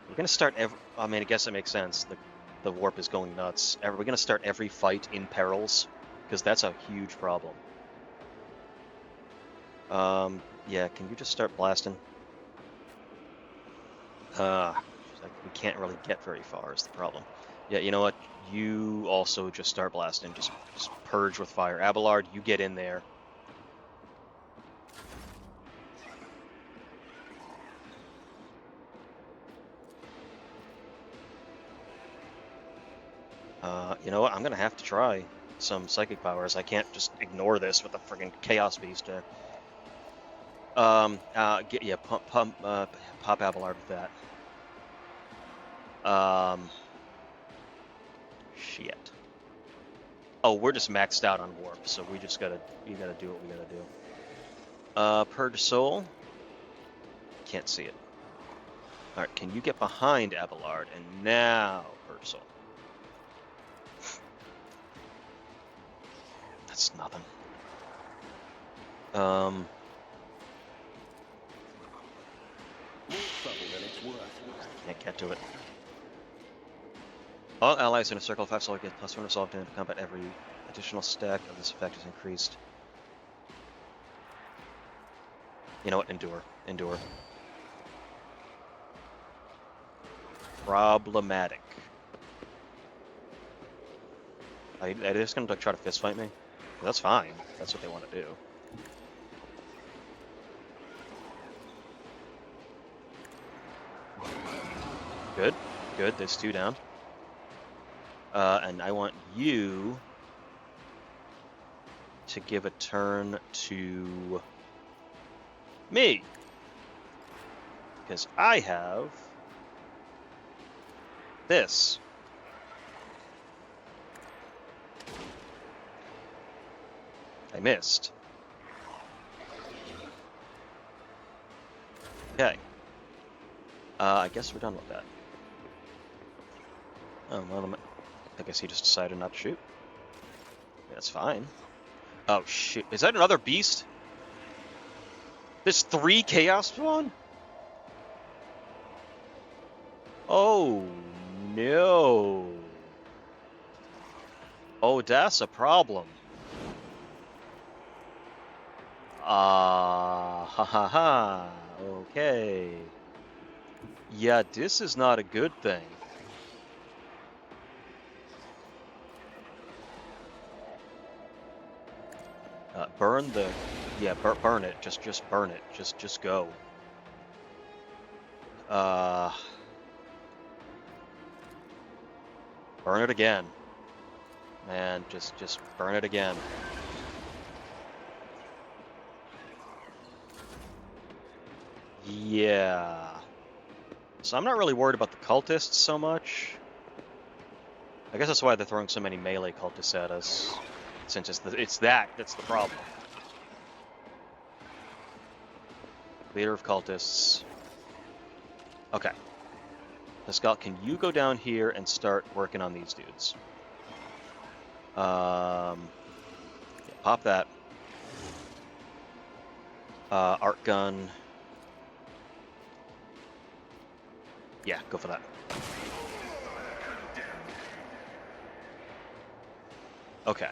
We're gonna start every... I mean, I guess it makes sense. The warp is going nuts. We're gonna start every fight in perils, because that's a huge problem. Yeah, can you just start blasting? We can't really get very far is the problem. Yeah, you know what? You also just start blasting. Just purge with fire. Abelard, you get in there. You know what? I'm gonna have to try some psychic powers. I can't just ignore this with the friggin' Chaos Beast. Pop Abelard with that. Shit. Oh, we're just maxed out on warp, so we gotta do what we gotta do. Purge Soul. Can't see it. All right, can you get behind Abelard and now Purge Soul? That's nothing. More trouble than it's worth. Can't get to it. All allies in a circle of 5 soul get +1 resolved into combat. Every additional stack of this effect is increased. You know what? Endure. Endure. Problematic. Are they just gonna try to fist fight me? That's fine. That's what they want to do. Good. Good. There's 2 down. And I want you to give a turn to Me. Because I have this. I missed. Okay. I guess we're done with that. Oh, well, I guess he just decided not to shoot. That's fine. Oh, shit. Is that another beast? There's 3 chaos spawn? Oh, no. Oh, that's a problem. Ha ha ha. Okay. Yeah, this is not a good thing. Burn the... Yeah, burn it. Just burn it. Just go. Burn it again. Man, just burn it again. Yeah. So I'm not really worried about the cultists so much. I guess that's why they're throwing so many melee cultists at us. Since it's that's the problem. Leader of cultists. Okay. Pascal, can you go down here and start working on these dudes? Yeah, pop that. Art gun. Yeah, go for that. Okay.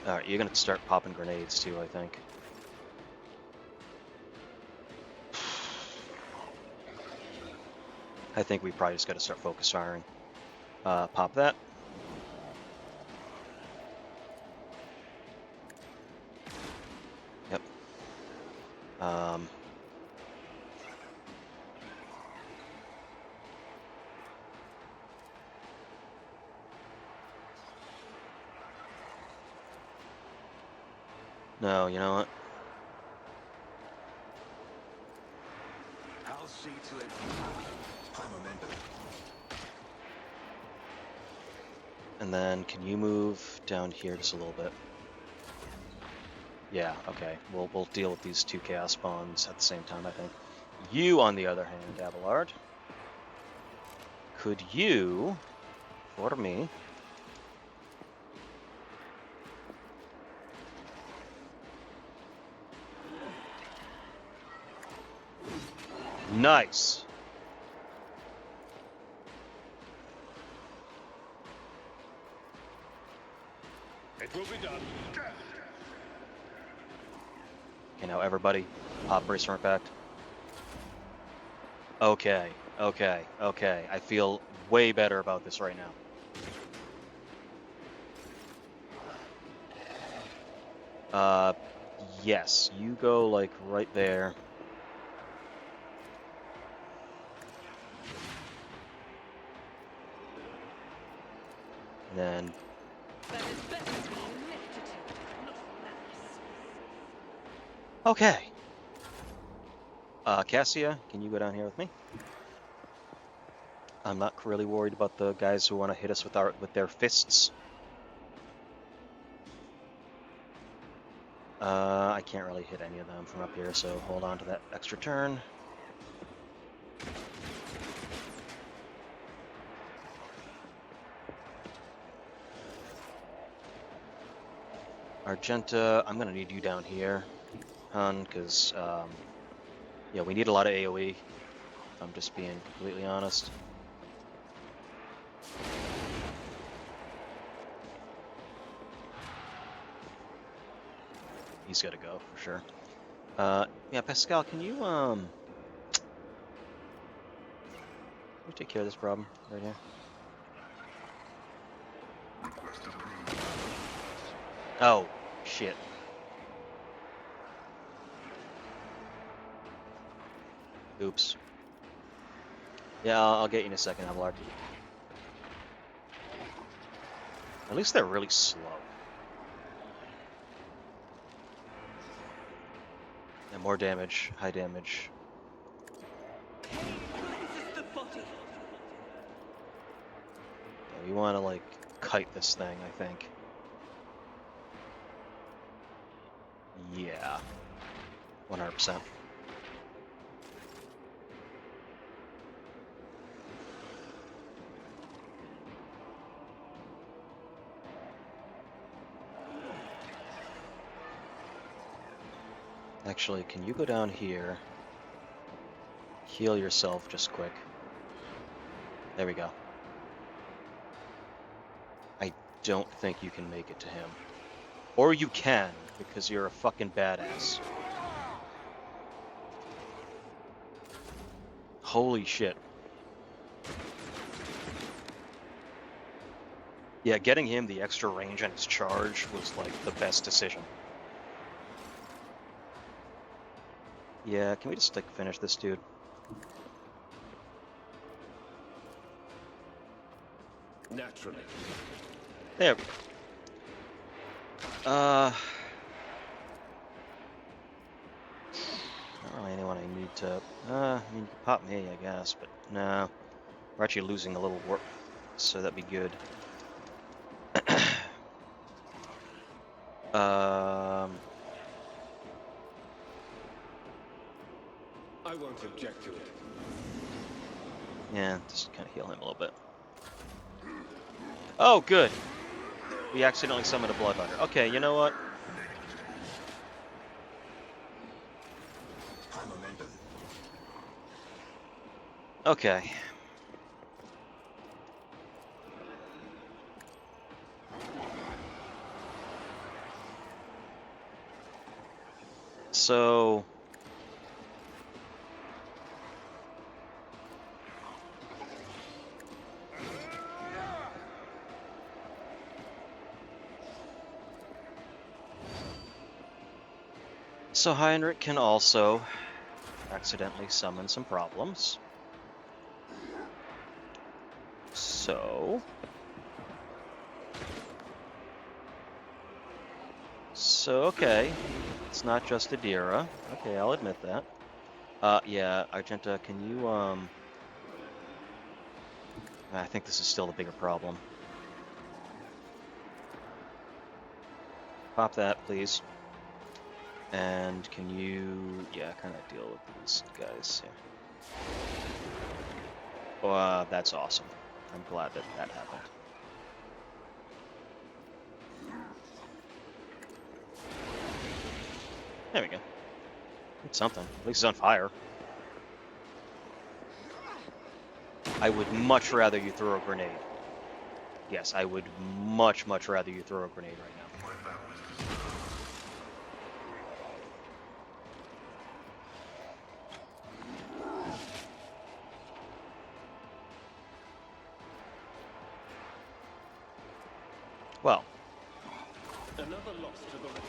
Alright, you're gonna start popping grenades too, I think. I think we probably just gotta start focus firing. Pop that. Yep. No, you know what? I'll see to it. High momentum. And then, can you move down here just a little bit? Yeah, okay. We'll deal with these 2 chaos spawns at the same time, I think. You, on the other hand, Abelard, could you, for me, nice. It will be done. Okay, now everybody, pop bracer impact. Okay, okay, okay. I feel way better about this right now. Yes, you go like right there. And then That is better to be ineptitude, not malice. okay. Cassia, can you go down here with me? I'm not really worried about the guys who want to hit us with their fists. I can't really hit any of them from up here, so hold on to that extra turn. Argenta, I'm gonna need you down here, hon, because yeah, we need a lot of AoE. If I'm just being completely honest. He's got to go for sure. Yeah, Pascal, can you take care of this problem right here? Oh, shit. Oops. Yeah, I'll get you in a second, Abelard. At least they're really slow. more damage, high damage. Cleanses the body. Yeah, we want to like kite this thing, I think. Yeah, 100%. Actually, can you go down here? Heal yourself just quick. There we go. I don't think you can make it to him. Or you can, because you're a fucking badass. Holy shit. Yeah, getting him the extra range on his charge was like the best decision. Yeah, can we just like finish this dude? Naturally. There. Not really anyone I need to. I mean, you can pop me, I guess, but no. We're actually losing a little work, so that'd be good. I won't object to it. Yeah, just kind of heal him a little bit. Oh, good. We accidentally summoned a Bloodhunter. Okay, you know what? Okay. So... So Heinrich can also accidentally summon some problems. So... okay. It's not just Adira. Okay, I'll admit that. Yeah, Argenta, can you, I think this is still the bigger problem. Pop that, please. And can you, yeah, kind of deal with these guys here. That's awesome. I'm glad that that happened. There we go. It's something. At least it's on fire. I would much rather you throw a grenade. Yes, I would much rather you throw a grenade right now. Well. Another loss to the right.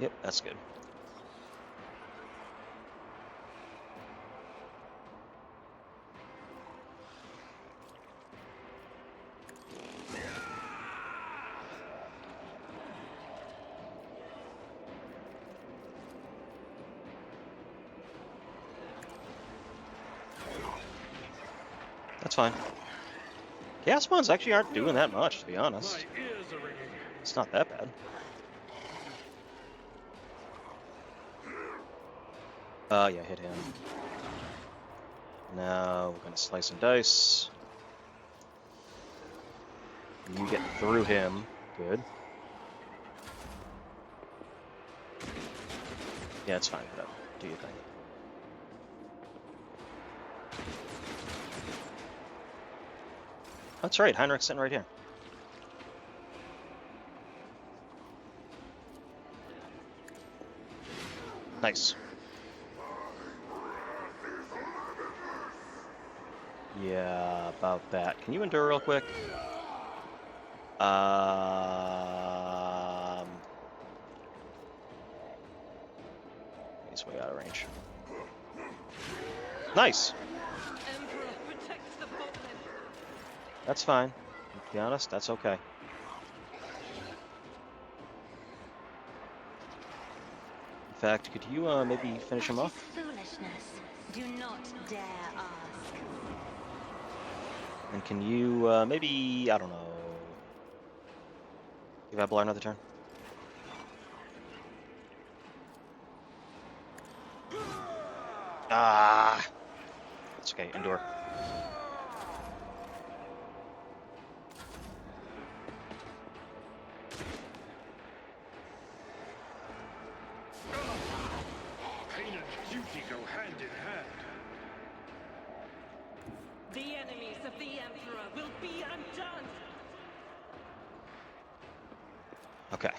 Yep, that's good. That's fine. Chaos Mons actually aren't doing that much, to be honest. My ears are ringing. It's not that bad. Yeah, hit him. Now we're gonna slice and dice. You get through him. Good. Yeah, it's fine. Whatever. Do your thing. That's right. Heinrich's sitting right here. Nice. Yeah, about that. Can you endure real quick? it's way out of range. Nice. Emperor protects the boatman. That's fine. To be honest, that's okay. In fact, could you maybe finish him That off? is foolishness. Do not dare ask. And can you maybe, I don't know, give Abelard another turn? Ah, it's okay. Endure. Pain and duty go hand in hand. The enemies of the Emperor will be undone. Okay.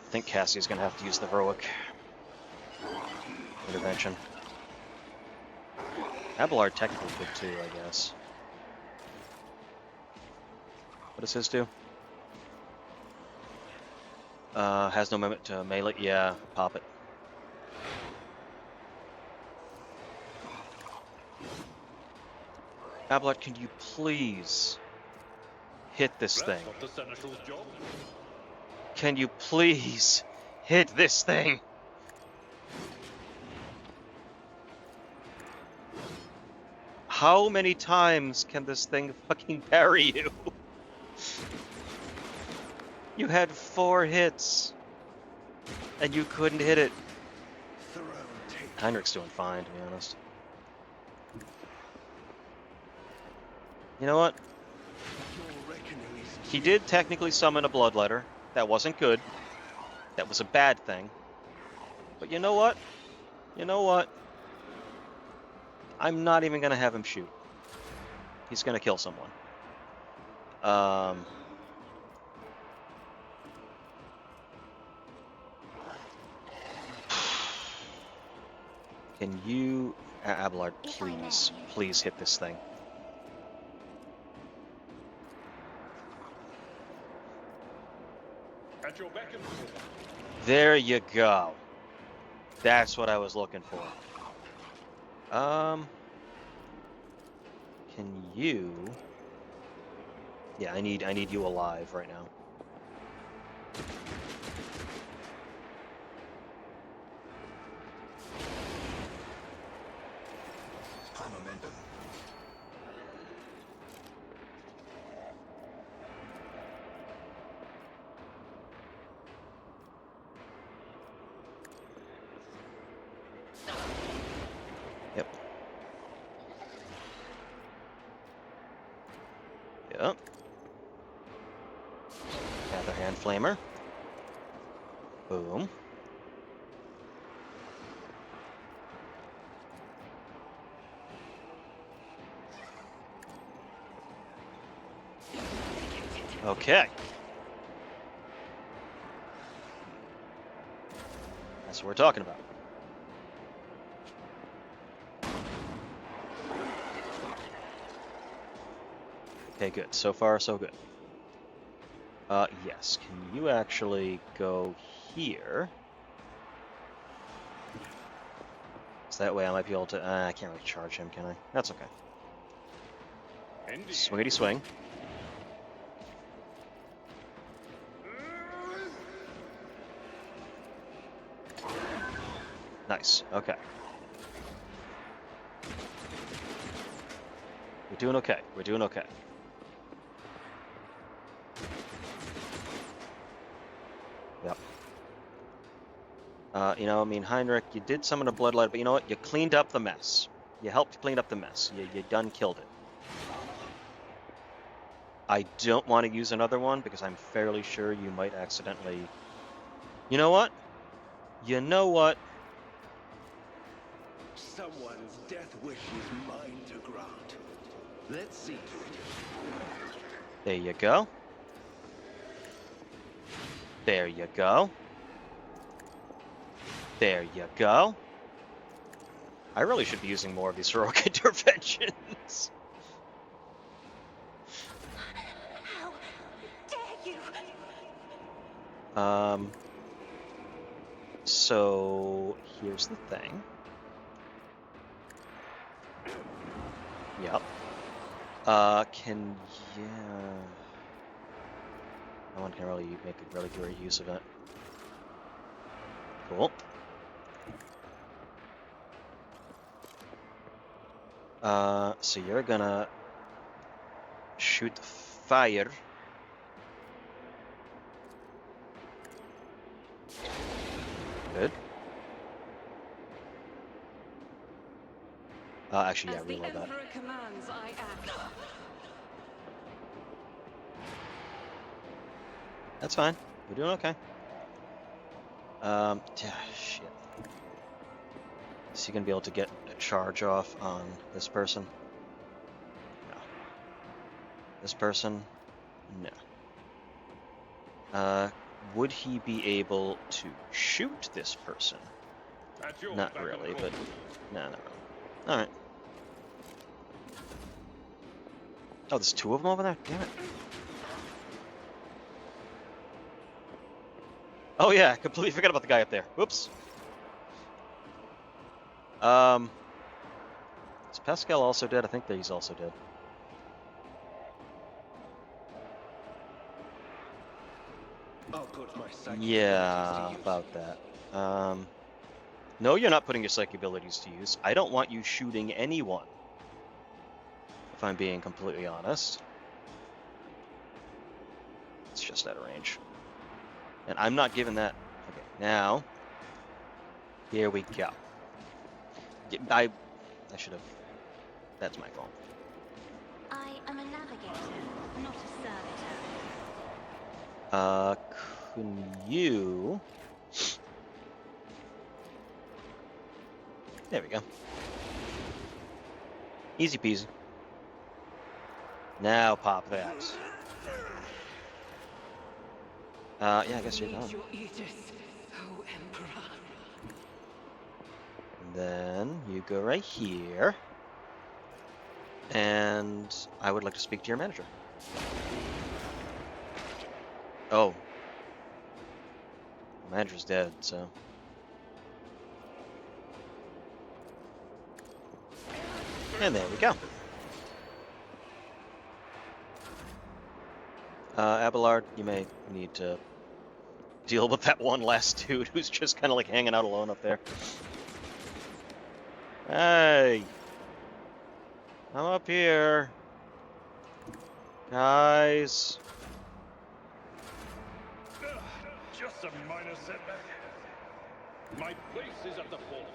I think Cassie's gonna have to use the heroic intervention. Abelard technically could too, I guess. What does his do? Has no movement to melee. Yeah, pop it. Abelard, can you please hit this thing? That's not the Seneschal's job. Can you please hit this thing? How many times can this thing fucking parry you? You had 4 hits, and you couldn't hit it. Throne take. Heinrich's doing fine, to be honest. You know what? Your reckoning is He did technically summon a Bloodletter. That wasn't good. That was a bad thing. But you know what? You know what? I'm not even going to have him shoot. He's going to kill someone. Can you, Abelard, please hit this thing? At your beck and call. There you go. That's what I was looking for. Can you? Yeah, I need you alive right now. high momentum. Yep. Yep. Gather hand flamer. Boom. Okay. That's what we're talking about. Okay, good. So far, so good. Yes. Can you actually go here? So that way I might be able to... I can't really charge him, can I? That's okay. Indeed. Swingity swing. Nice. Okay. We're doing okay. We're doing okay. Yep. You know, I mean, Heinrich, you did summon a Bloodlight, but you know what? You cleaned up the mess. You helped clean up the mess. You done killed it. I don't want to use another one because I'm fairly sure you might accidentally... You know what? You know what? Someone's death wish is mine to grant. Let's see to it. There you go. There you go. There you go. I really should be using more of these heroic interventions. How dare you? So here's the thing. Yep. Yeah. No one can really make a really great use of it. Cool. So you're gonna shoot the fire. Good. Actually, yeah, As the reload that. Emperor commands, I act. That's fine. We're doing okay. Shit. Is he gonna be able to get a charge off on this person? No. This person? No. Would he be able to shoot this person? At your Not beck and really, call. but no, not really. All right. Oh, there's two of them over there. Damn it. Oh yeah, completely forgot about the guy up there. Whoops. Is Pascal also dead? I think that he's also dead. I'll put my psychic Yeah, abilities to use. about that. No, you're not putting your psychic abilities to use. I don't want you shooting anyone. If I'm being completely honest. It's just out of range. And I'm not giving that... Okay, now... Here we go. I should have... That's my fault. I am a navigator, not a servitor. Can you... There we go. Easy peasy. Now pop that. Yeah, I guess you're done. Your Aegis, O Emperor. And then you go right here. And I would like to speak to your manager. Oh. The manager's dead, so... And there we go. Abelard, you may need to deal with that one last dude who's just kind of like hanging out alone up there. Hey! I'm up here. Guys. Just a minor setback. My place is at the fort.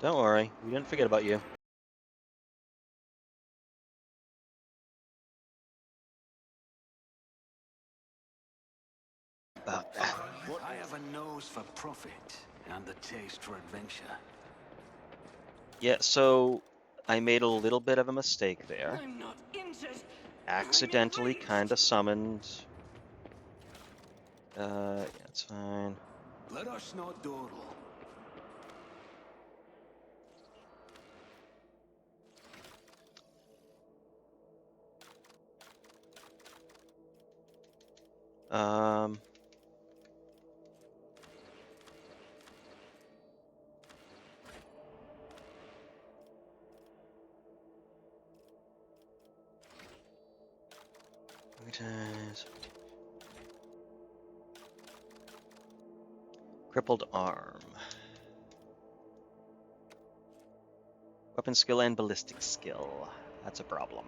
Don't worry. We didn't forget about you. About that. I have a nose for profit and a taste for adventure. Yeah, so I made a little bit of a mistake there. I'm not injured. Accidentally kind of summoned... yeah, it's fine. Let us not dawdle. Um... Crippled arm. Weapon skill and ballistic skill. That's a problem.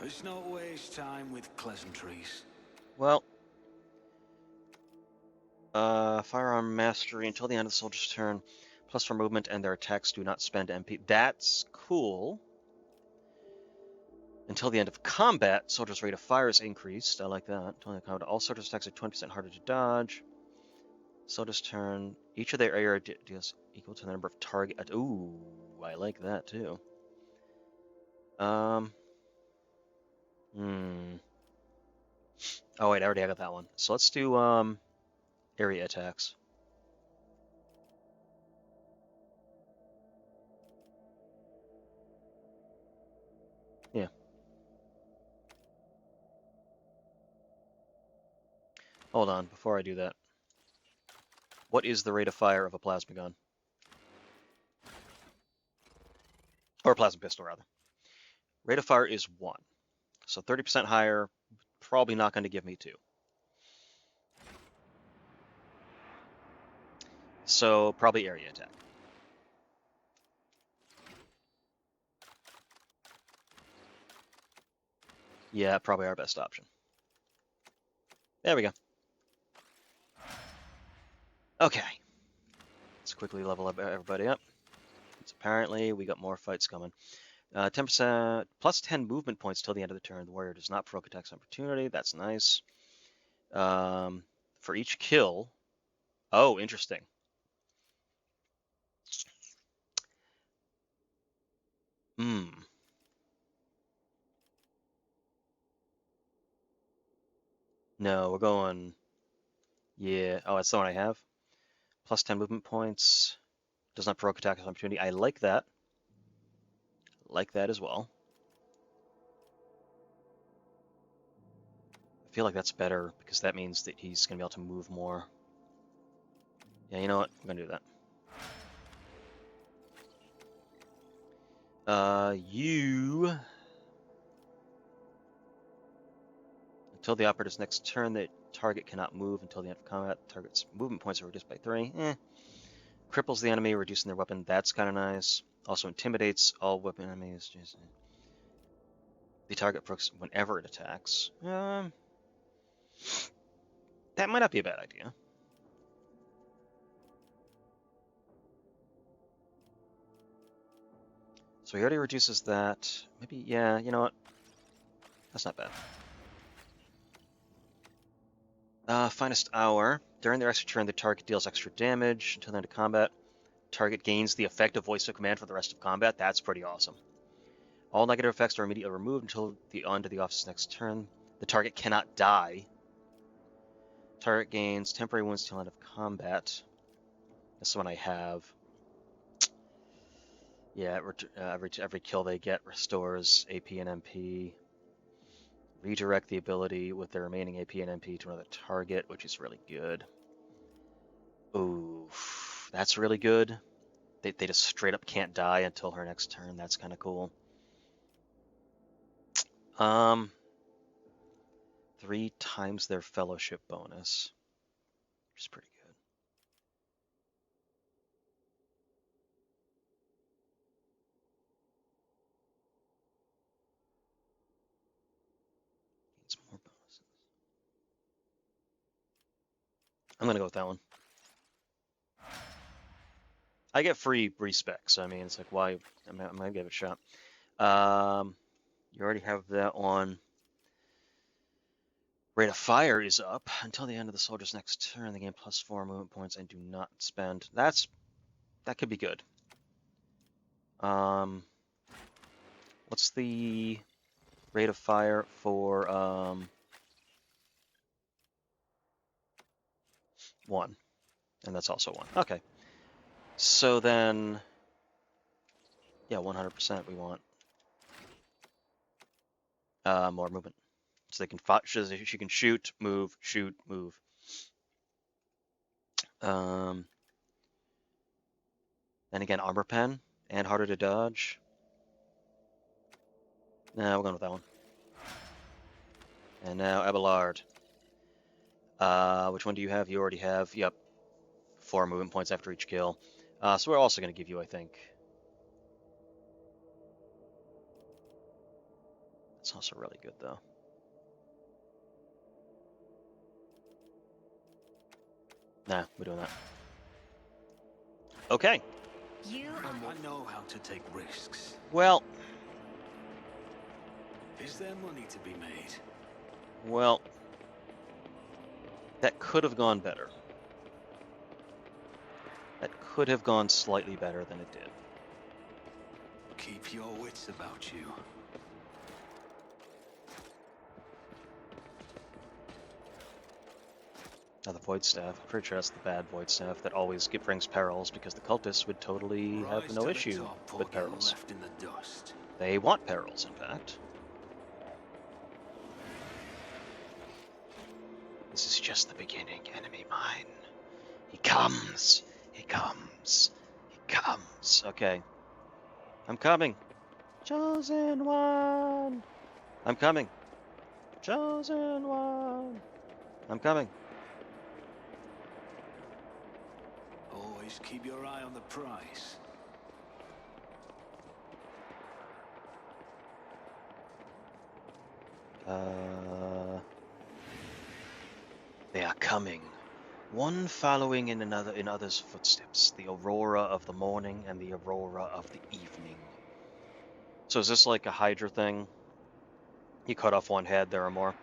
Let's not waste time with pleasantries. Well, firearm mastery until the end of the soldier's turn. Plus for movement and their attacks do not spend MP. That's cool. Until the end of combat, soldiers' rate of fire is increased. I like that. Until the end of combat, all soldiers' attacks are 20% harder to dodge. Soldier's turn. Each of their area deals equal to the number of target. Ooh, I like that too. Hmm. Oh wait, I already got that one. So let's do area attacks. Yeah. Hold on, before I do that. What is the rate of fire of a plasma gun? Or a plasma pistol, rather. Rate of fire is 1. So 30% higher, probably not going to give me 2. So probably area attack. Yeah, probably our best option. There we go. Okay. Let's quickly level up everybody up. So apparently we got more fights coming. 10% plus 10 movement points till the end of the turn. The warrior does not provoke attacks opportunity. That's nice. For each kill. Oh, interesting. Hmm. No, we're going. Yeah. Oh, that's the one I have. Plus 10 movement points. Does not provoke attacks opportunity. I like that. Like that as well. I feel like that's better because that means that he's going to be able to move more. Yeah, you know what? We're going to do that. You... Until the operator's next turn, the target cannot move until the end of combat. The target's movement points are reduced by 3. Cripples the enemy, reducing their weapon. That's kind of nice. Also intimidates all weapon enemies. Jeez. The target provokes whenever it attacks. That might not be a bad idea. So he already reduces that. Maybe, yeah, you know what? That's not bad. Finest hour. During their extra turn, the target deals extra damage until the end of combat. Target gains the effective voice of command for the rest of combat. That's pretty awesome. All negative effects are immediately removed until the end of the officer's next turn. The target cannot die. Target gains temporary wounds till end of combat. That's the one I have. Yeah, every kill they get restores AP and MP. Redirect the ability with their remaining AP and MP to another target, which is really good. Ooh, that's really good. They just straight up can't die until her next turn. That's kind of cool. 3 times their fellowship bonus, which is pretty good. Needs more bonuses. I'm gonna go with that one. I get free respec, so I mean, it's like, why? I'm gonna give it a shot. You already have that one. Rate of fire is up until the end of the soldier's next turn. They gain +4 movement points and do not spend. That could be good. What's the rate of fire for 1? And that's also 1. Okay. So then, yeah, 100% we want more movement. So they can she can shoot, move, shoot, move. And again, armor pen and harder to dodge. Nah, we're going with that one. And now Abelard. Which one do you have? You already have. Yep. 4 movement points after each kill. So we're also going to give you, I think. That's also really good, though. Nah, we're doing that. Okay. I know how to take risks. Well. Is there money to be made? Well. That could have gone better. That could have gone slightly better than it did. Keep your wits about you. Oh, the Void Staff. I'm pretty sure that's the bad Void Staff that always brings perils, because the cultists would totally have Rise no to the issue top or with get perils. left in the dust. They want perils, in fact. This is just the beginning, enemy mine. He comes! He comes! He comes! Okay. I'm coming! Chosen one! I'm coming! Chosen one! I'm coming! Always keep your eye on the prize. They are coming. One following in others' footsteps. The aurora of the morning and the aurora of the evening. So is this like a Hydra thing? You cut off one head, there are more.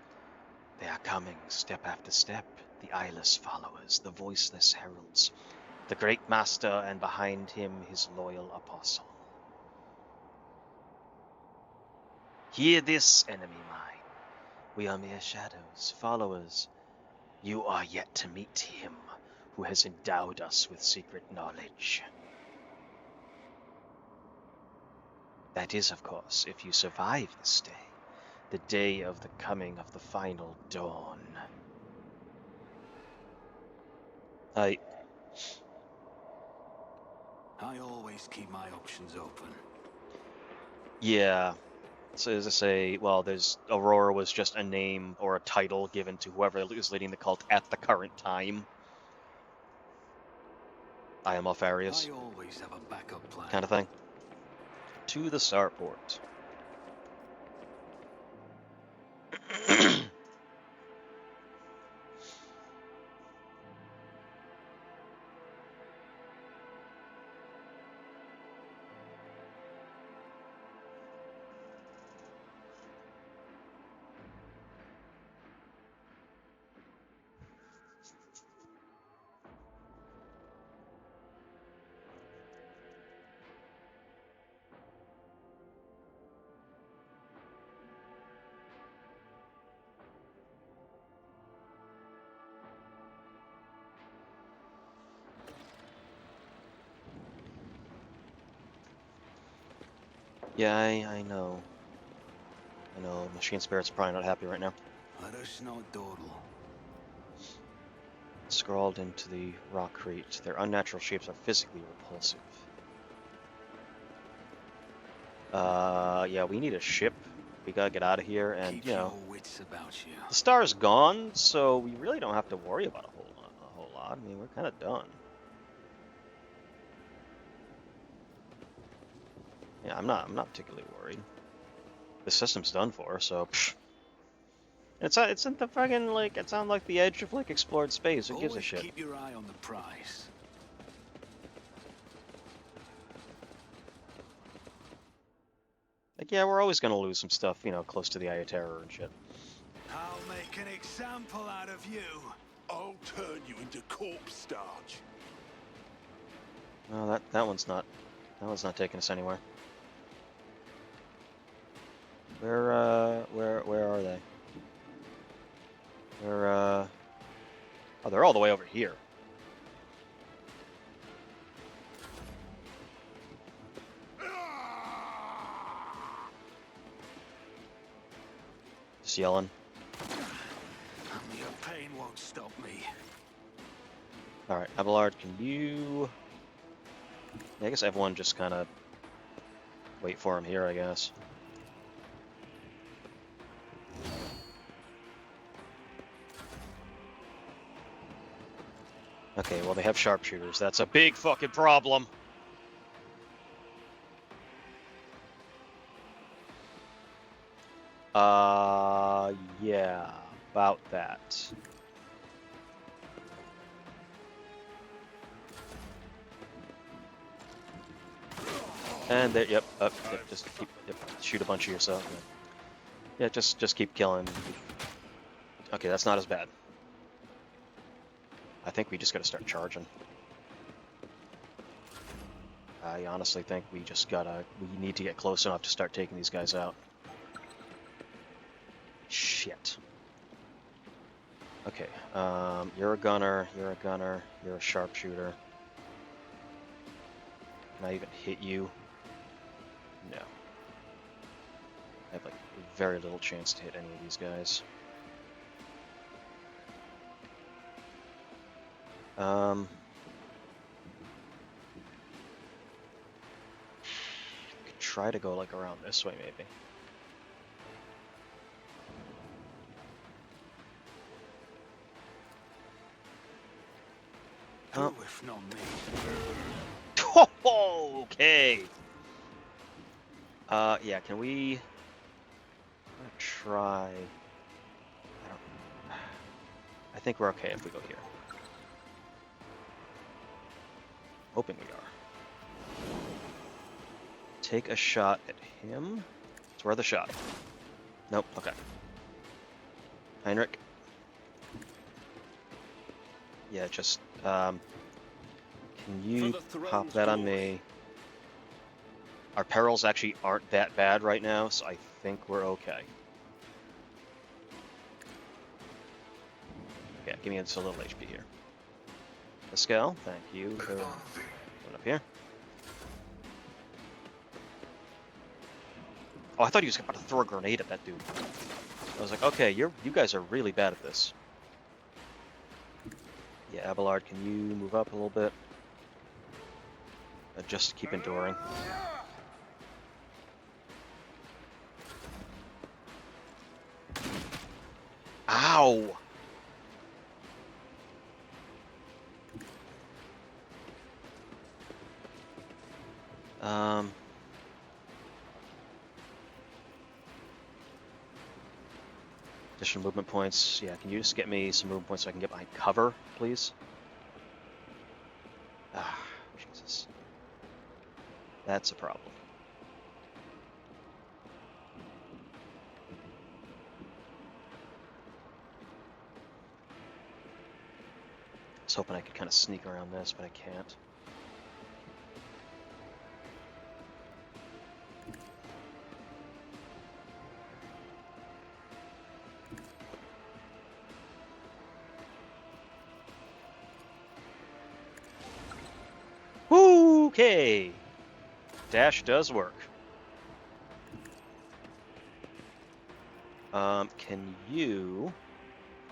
They are coming, step after step. The eyeless followers, the voiceless heralds. The great master, and behind him his loyal apostle. Hear this, enemy mine. We are mere shadows, followers. You are yet to meet him who has endowed us with secret knowledge. That is, of course, if you survive this day, the day of the coming of the final dawn. I always keep my options open. Yeah. So as I say, well, there's Aurora was just a name or a title given to whoever is leading the cult at the current time. I am Alfarius. I always have a backup plan. Kind of thing. To the starport. Yeah, I know. I know, Machine Spirit's probably not happy right now. Let us not dawdle. Scrawled into the rockcrete. Their unnatural shapes are physically repulsive. Yeah, we need a ship. We gotta get out of here, and Keep you know, your wits about you. the star's gone, so we really don't have to worry about a whole lot. I mean, we're kind of done. Yeah, I'm not particularly worried. The system's done for, so. Psh. It's in the fucking like it's on like the edge of like explored space. Who gives a Always shit? keep your eye on the prize. Like, yeah, we're always gonna lose some stuff, you know, close to the Eye of Terror and shit. I'll make an example out of you. I'll turn you into corpse starch. No, that one's not taking us anywhere. Where are they? Oh, they're all the way over here. Just yelling. Your pain won't stop me. Alright, Abelard, can you... Yeah, I guess everyone just kind of wait for him here, I guess. Okay, well, they have sharpshooters. That's a big fucking problem. Yeah, about that. And there, yep, just keep, shoot a bunch of yourself. Yeah, just keep killing. Okay, that's not as bad. I think we just gotta start charging. I honestly think we need to get close enough to start taking these guys out. Shit. Okay, you're a gunner, you're a gunner, you're a sharpshooter. Can I even hit you? No. I have, like, very little chance to hit any of these guys. Could try to go, like, around this way, maybe. Who if not me? Okay. Yeah, can we... I'm gonna try... I think we're okay if we go here. Hoping we are. Take a shot at him. It's worth a shot. Nope, okay. Heinrich. Yeah, just, can you pop that on me? Our perils actually aren't that bad right now, so I think we're okay. Yeah, give me just a little HP here. Pascal, thank you for coming up here. Oh, I thought he was about to throw a grenade at that dude. I was like, okay, you guys are really bad at this. Yeah, Abelard, can you move up a little bit? Just keep enduring. Ow! Additional movement points. Yeah, can you just get me some movement points so I can get behind cover, please? Ah, Jesus. That's a problem. I was hoping I could kind of sneak around this, but I can't. Okay. Dash does work. Can you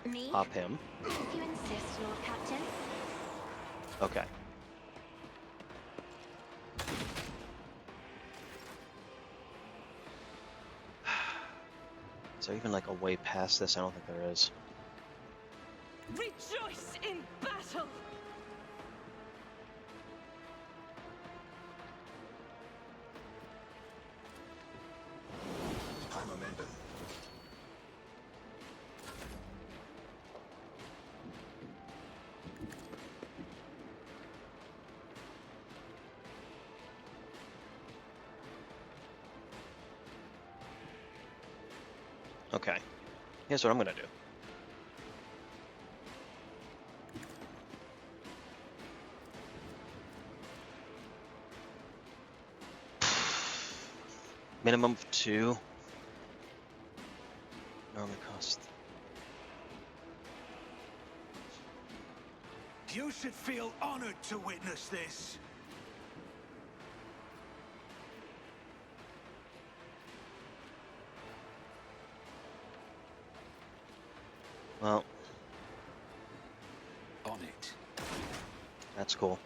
Me? pop him? If you insist, Lord Captain. Okay. Is there even like a way past this? I don't think there is. Rejoice in battle! High momentum. Okay. Here's what I'm gonna do. Minimum of 2. Normally cost. You should feel honored to witness this. Well, On it. that's cool.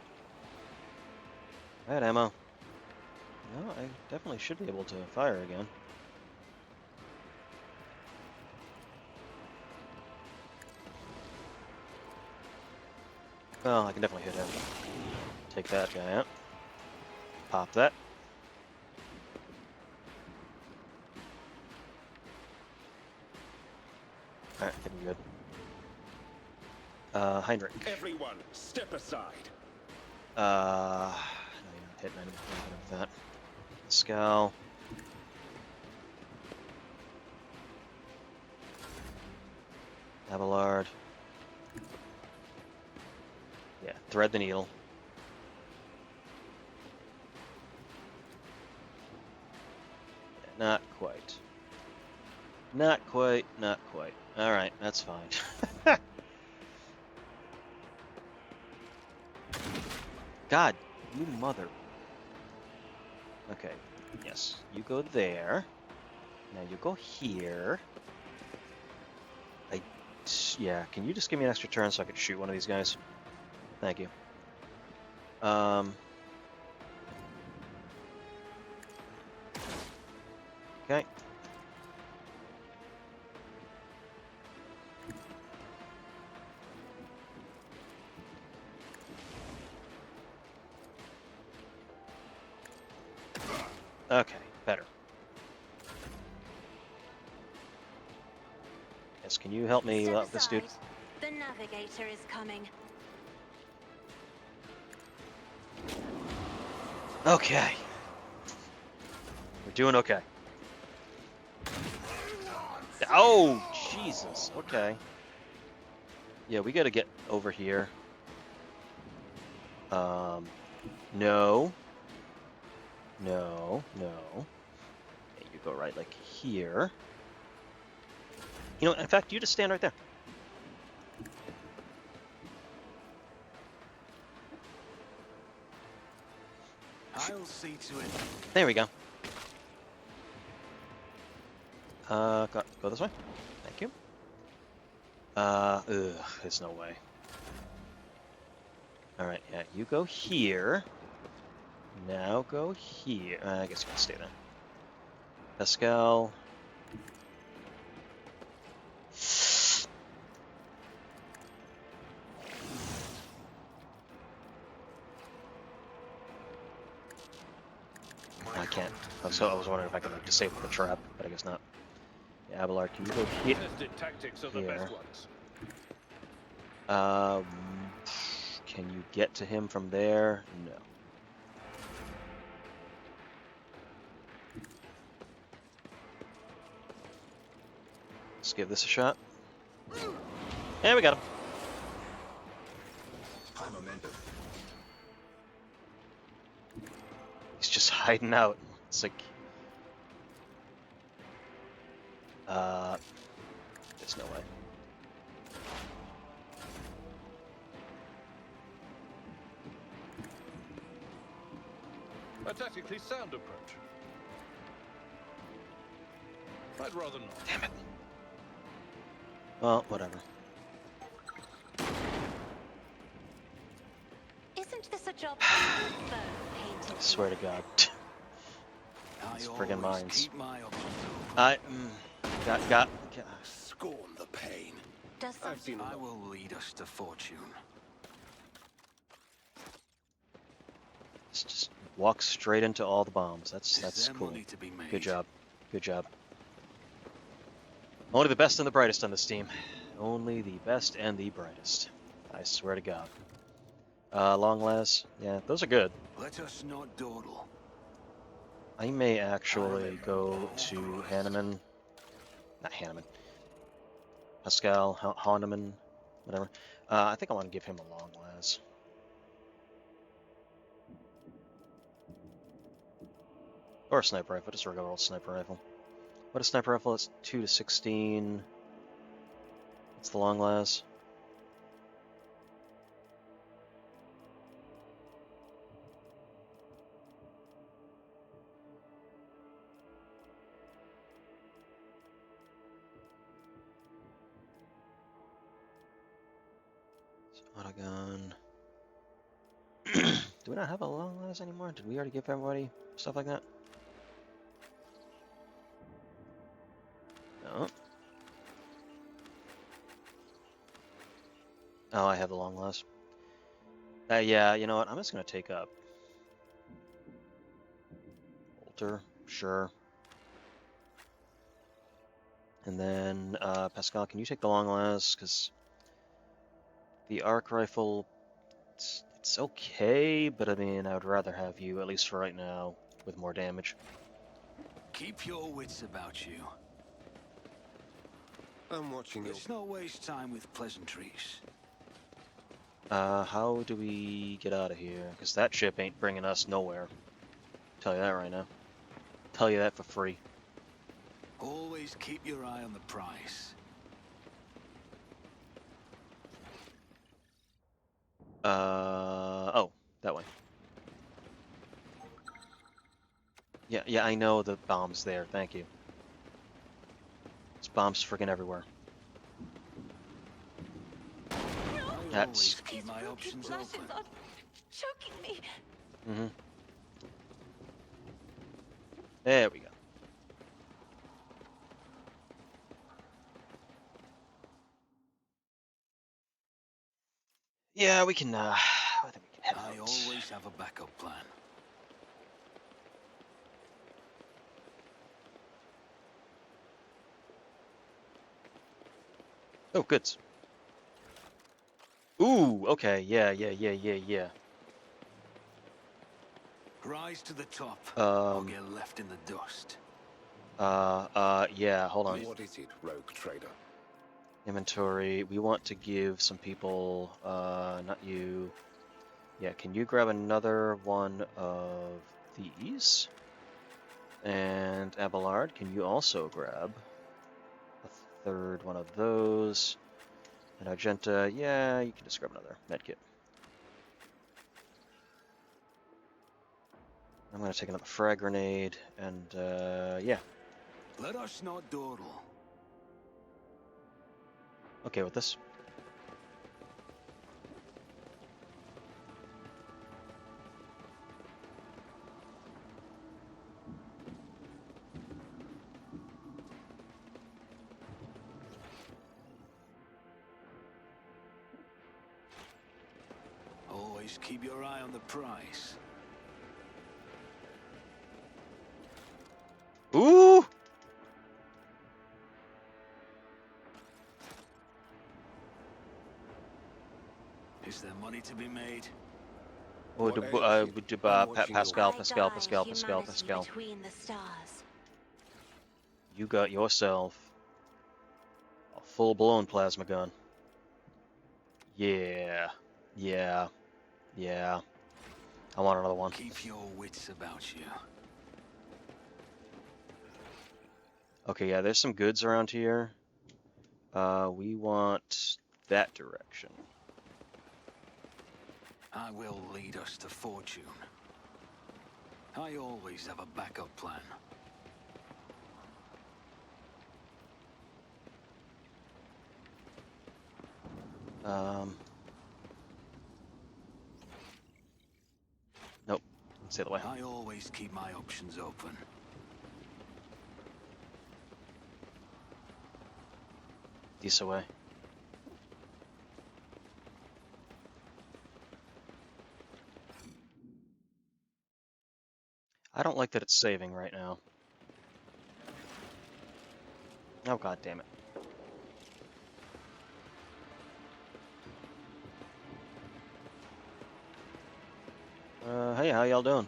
Alright, ammo. No, I definitely should be able to fire again. Well, I can definitely hit him. Take that guy out. Pop that. Alright, getting good. Heinrich. Everyone, step aside. No, you're not hitting anything with that. Pascal. Abelard. Yeah, thread the needle. Yeah, not quite. Not quite, not quite. Alright, that's fine. God, you mother. Okay, yes, you go there. Now you go here. Yeah, can you just give me an extra turn so I can shoot one of these guys? Thank you. Okay. Okay, better. Yes, can you help me Step with this dude? aside. The navigator is coming. Okay. We're doing okay. Oh, Jesus. Okay. Yeah, we gotta get over here. No. No. No. Okay, you go right like here. You know, in fact, you just stand right there. I'll see to it. There we go. Go this way. Thank you. There's no way. Alright, yeah, you go here. Now go here. I guess you can stay there. Pascal. I can't. I was wondering if I could like disable the trap, but I guess not. Yeah, Abelard, can you go here? Tested tactics are the best ones. Can you get to him from there? No. Let's give this a shot. Yeah, we got him. He's just hiding out. It's like, there's no way. A tactically sound approach. I'd rather not. Damn it. Well, whatever. Isn't this a job for the painted? I swear to God. It's friggin' mines. Keep my options open. Got. Scorn the pain. Does I've seen I will lead us to fortune. Just walk straight into all the bombs. That's Is there cool. money to be made? Good job. Good job. Only the best and the brightest on this team. Only the best and the brightest. I swear to God. Long las. Yeah, those are good. Let us not dawdle. I may actually go to Hanneman. Not Hanneman. Pascal, Hahnemann, whatever. I think I want to give him a long las. Or a sniper rifle, just a regular old sniper rifle. What a sniper rifle? It's 2 to 16. What's the long las? Autogun. Do we not have a long las anymore? Did we already give everybody stuff like that? No. Oh, I have the long las. Yeah, you know what? I'm just gonna take up Bolter, sure. And then Pascal, can you take the long las? Because the arc rifle, it's okay, but I mean, I would rather have you, at least for right now, with more damage. Keep your wits about you. I'm watching your... Let's not waste time with pleasantries. How do we get out of here? Because that ship ain't bringing us nowhere. Tell you that right now. Tell you that for free. Always keep your eye on the prize. Oh, that way. Yeah, I know the bomb's there. Thank you. There's bombs friggin' everywhere. I That's... always keep my These options flashes open. are choking me. Mm-hmm. There we go. Yeah, we can, I think we can head I out. always have a backup plan. Oh, goods. Ooh, okay, yeah. Rise to the top, or get left in the dust. Yeah, hold on. What is it, rogue trader? Inventory. We want to give some people, not you. Yeah, can you grab another one of these? And Abelard, can you also grab a third one of those? And Argenta, yeah, you can just grab another medkit. I'm gonna take another frag grenade, and yeah, Let us not dawdle. okay with this. Always keep your eye on the prize. Ooh! Is there money to be made? Oh, What ails you? I'm watching your Pascal, I Pascal, guide Pascal, humanity Pascal. between the stars. You got yourself a full-blown plasma gun. Yeah. I want another one. Keep your wits about you. Okay, yeah, there's some goods around here. We want that direction. I will lead us to fortune. I always have a backup plan. Nope. Let's the other way. I always keep my options open. This away. I don't like that it's saving right now. Oh, god damn it. Hey, how y'all doing?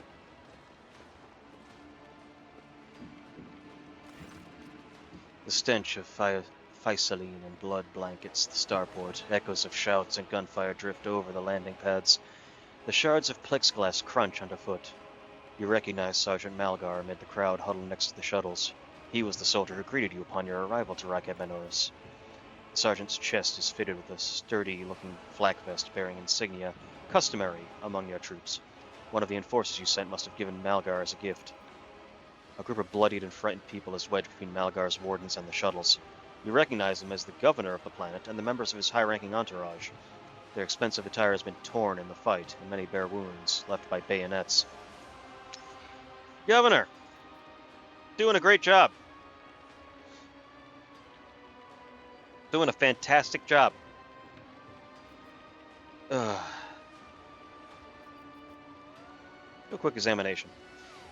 The stench of Physaline and blood blankets the starport. Echoes of shouts and gunfire drift over the landing pads. The shards of plexiglass crunch underfoot. You recognize Sergeant Malgar amid the crowd huddled next to the shuttles. He was the soldier who greeted you upon your arrival to Rakat Menoris. The sergeant's chest is fitted with a sturdy-looking flak vest bearing insignia customary among your troops. One of the enforcers you sent must have given Malgar as a gift. A group of bloodied and frightened people is wedged between Malgar's wardens and the shuttles. You recognize him as the governor of the planet and the members of his high-ranking entourage. Their expensive attire has been torn in the fight, and many bear wounds left by bayonets. Governor! Doing a great job. Doing a fantastic job. Ugh. Do a quick examination.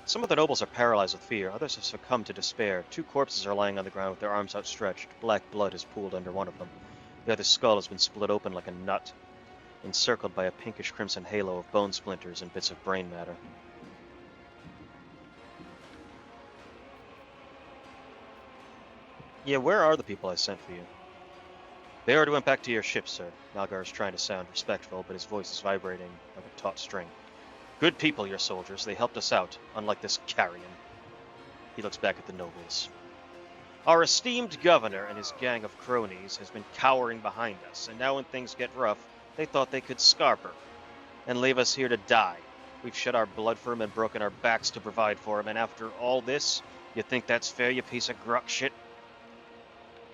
Some of the nobles are paralyzed with fear, others have succumbed to despair. 2 corpses are lying on the ground with their arms outstretched. Black blood has pooled under one of them. The other's skull has been split open like a nut, encircled by a pinkish-crimson halo of bone splinters and bits of brain matter. Yeah, where are the people I sent for you? They already went back to your ship, sir. Malgar is trying to sound respectful, but his voice is vibrating like a taut string. Good people, your soldiers. They helped us out, unlike this carrion. He looks back at the nobles. Our esteemed governor and his gang of cronies has been cowering behind us, and now when things get rough, they thought they could scarper and leave us here to die. We've shed our blood for him and broken our backs to provide for him, and after all this, you think that's fair, you piece of grok shit?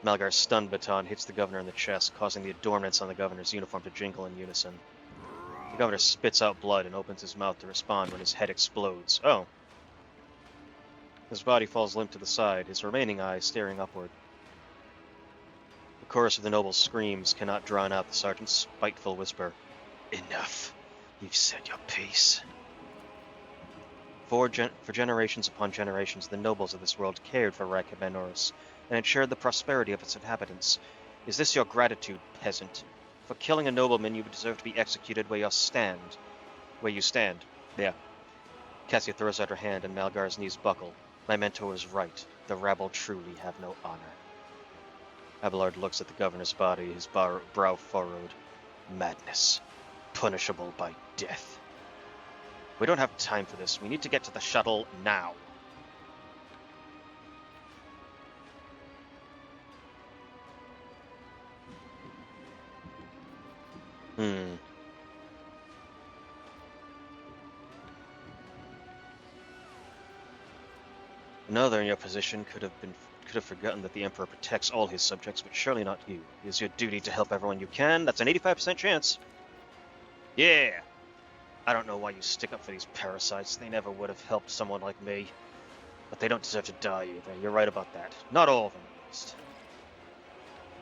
Malgar's stun baton hits the governor in the chest, causing the adornments on the governor's uniform to jingle in unison. The governor spits out blood and opens his mouth to respond when his head explodes. Oh. His body falls limp to the side, his remaining eyes staring upward. The chorus of the noble's screams cannot drown out the sergeant's spiteful whisper. Enough. You've said your piece. For generations upon generations, the nobles of this world cared for Rakibanoris and ensured the prosperity of its inhabitants. Is this your gratitude, peasant? For killing a nobleman, you deserve to be executed where you stand. Yeah. Cassia throws out her hand and Malgar's knees buckle. My mentor is right. The rabble truly have no honor. Abelard looks at the governor's body, his brow furrowed. Madness. Punishable by death. We don't have time for this. We need to get to the shuttle now. Another in your position could have forgotten that the Emperor protects all his subjects, but surely not you. It is your duty to help everyone you can. That's an 85% chance. Yeah! I don't know why you stick up for these parasites. They never would have helped someone like me. But they don't deserve to die either. You're right about that. Not all of them, at least.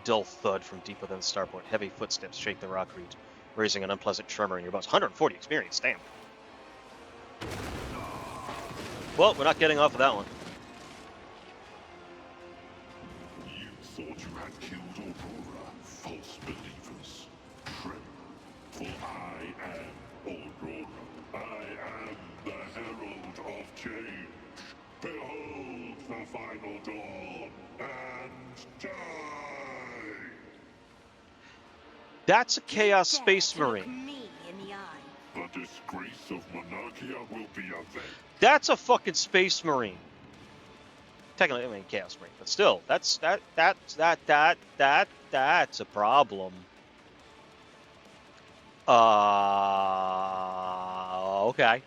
Dull thud from deep within the starport. Heavy footsteps shake the rockreed, raising an unpleasant tremor in your bones. 140 experience, damn. Well, we're not getting off of that one. You thought you had killed Aurora, false believers. Tremor, for I am Aurora. I am the herald of change. Behold the final dawn, and die! That's a Chaos Dare Space to look Marine. me in the eye. The disgrace of Monarchia will be avenged. That's a fucking Space Marine. Technically, I mean Chaos Marine, but still, that's a problem. Okay.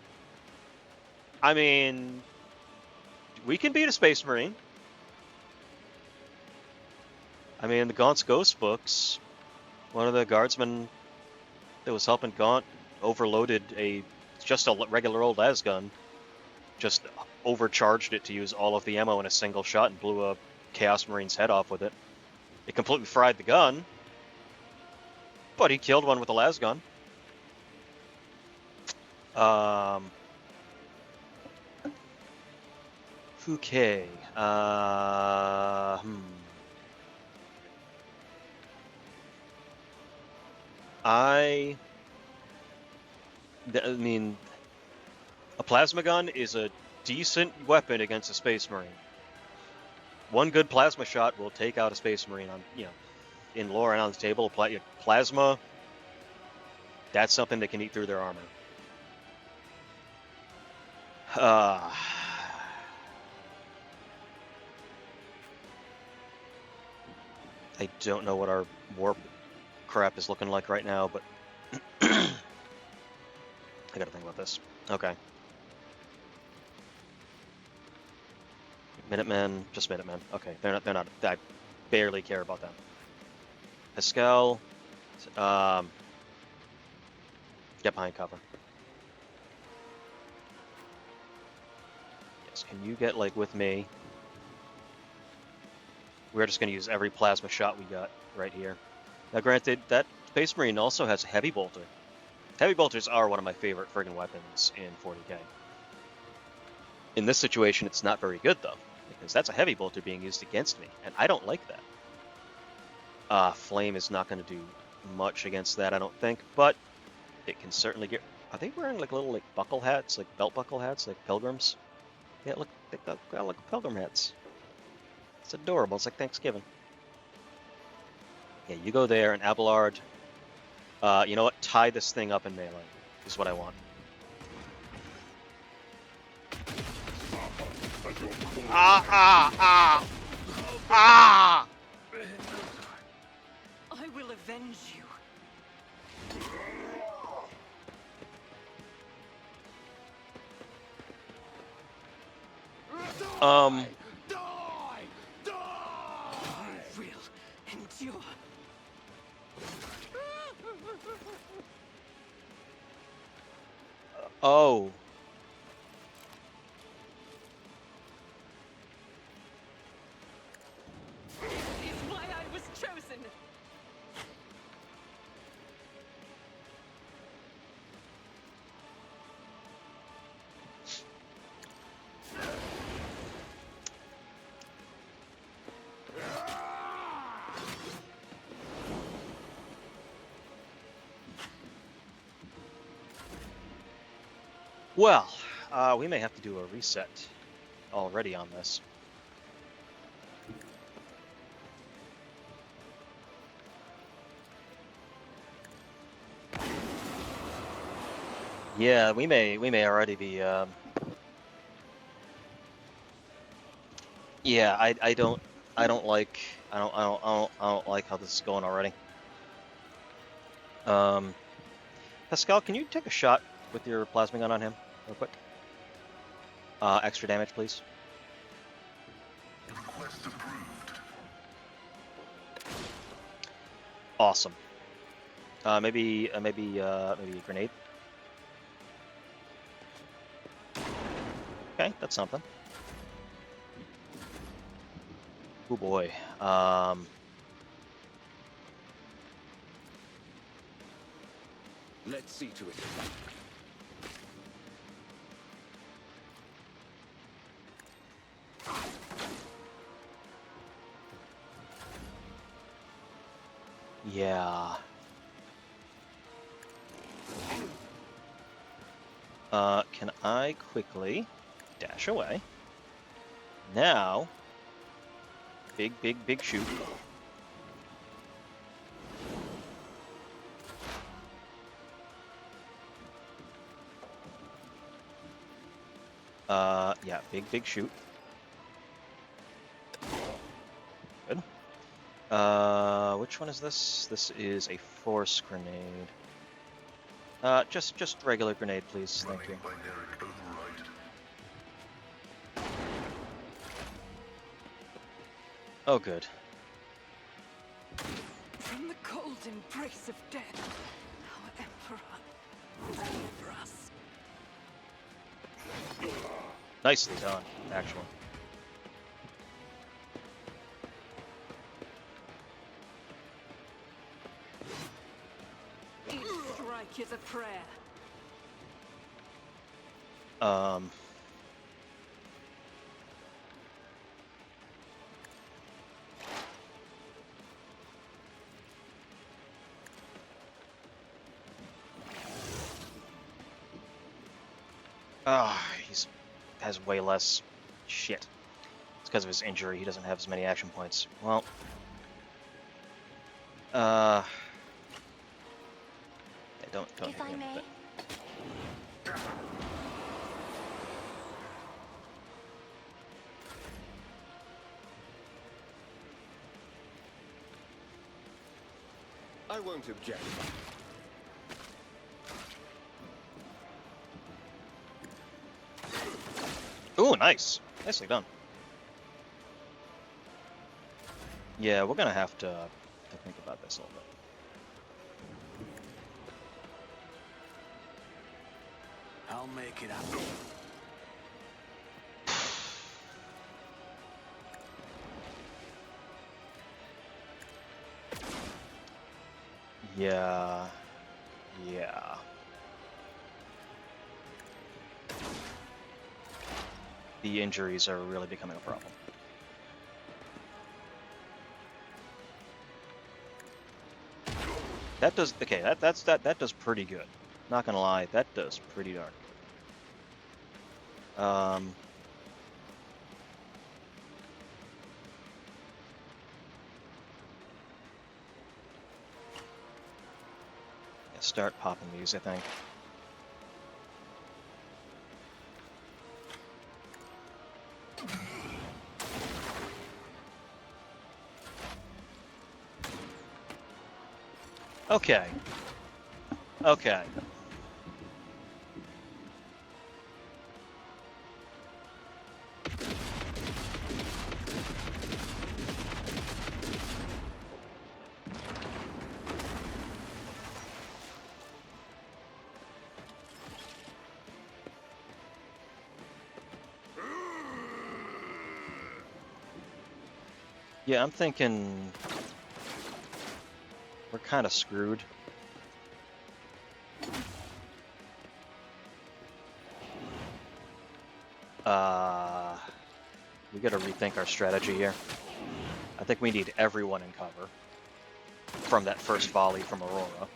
I mean, we can beat a Space Marine. I mean, the Gaunt's Ghost books, one of the guardsmen that was helping Gaunt overloaded just a regular old las gun, just overcharged it to use all of the ammo in a single shot and blew a Chaos Marine's head off with it. It completely fried the gun, but he killed one with a las gun. Okay. I mean, a plasma gun is a decent weapon against a Space Marine. One good plasma shot will take out a Space Marine on, in lore and on the table. Plasma, that's something that can eat through their armor. I don't know what our warp crap is looking like right now, but I gotta think about this. Okay. Minutemen, just Minutemen. Okay, they're not. I barely care about them. Pascal, get behind cover. Yes, can you get with me? We're just gonna use every plasma shot we got right here. Now, granted, that Space Marine also has a heavy bolter. Heavy bolters are one of my favorite friggin' weapons in 40k. In this situation, it's not very good though, because that's a heavy bolter being used against me, and I don't like that. Flame is not going to do much against that, I don't think, but it can certainly get... Are they wearing little buckle hats, belt buckle hats, like pilgrims? Yeah, look, they got like pilgrim hats. It's adorable. It's like Thanksgiving. Yeah, you go there, and Abelard, you know what? Tie this thing up in melee is what I want. Ah! I will avenge you. Um, Die! Die! You will endure. oh. Is why I was chosen. Well, we may have to do a reset already on this. Yeah, we may already be. Yeah, I don't like I don't like how this is going already. Pascal, can you take a shot with your plasma gun on him real quick? Extra damage, please. Request approved. Awesome. Maybe a grenade. Okay, that's something. Oh boy. Let's see to it. Yeah. Can I quickly dash away? Now, big shoot. Yeah, big shoot. Good. Which one is this? This is a force grenade. Just regular grenade, please. Thank you. Running binaric override. Oh, good. From the cold embrace of death, our Emperor is over us. Nicely done, actually. Each strike is a prayer. He's has way less shit. It's because of his injury. He doesn't have as many action points. Well, yeah, don't If hit I him may. with it. I won't object. Ooh, nice. Nicely done. Yeah, we're gonna have to think about this a little bit. I'll make it happen. Yeah. Yeah. The injuries are really becoming a problem. That does okay. That does pretty good. Not gonna lie, that does pretty darn good. Yeah, start popping these, I think. Okay. Okay. Yeah, I'm thinking we're kind of screwed. We gotta rethink our strategy here. I think we need everyone in cover from that first volley from Aurora.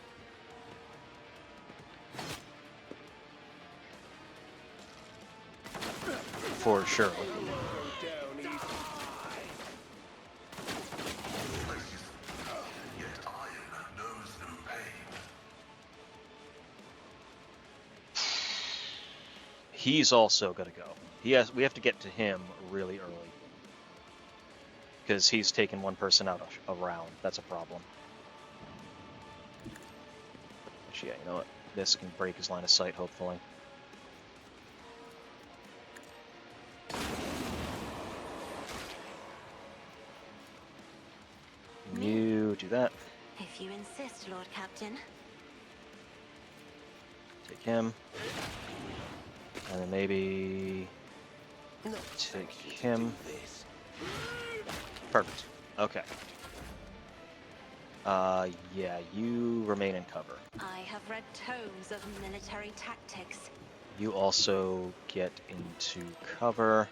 For sure. He's also gonna go. We have to get to him really early. Because he's taken one person out a round. That's a problem. But yeah, you know what? This can break his line of sight, hopefully. You do that. If you insist, Lord Captain. Take him. And then maybe take him. Perfect. Okay. Yeah, you remain in cover. I have read tomes of military tactics. You also get into cover.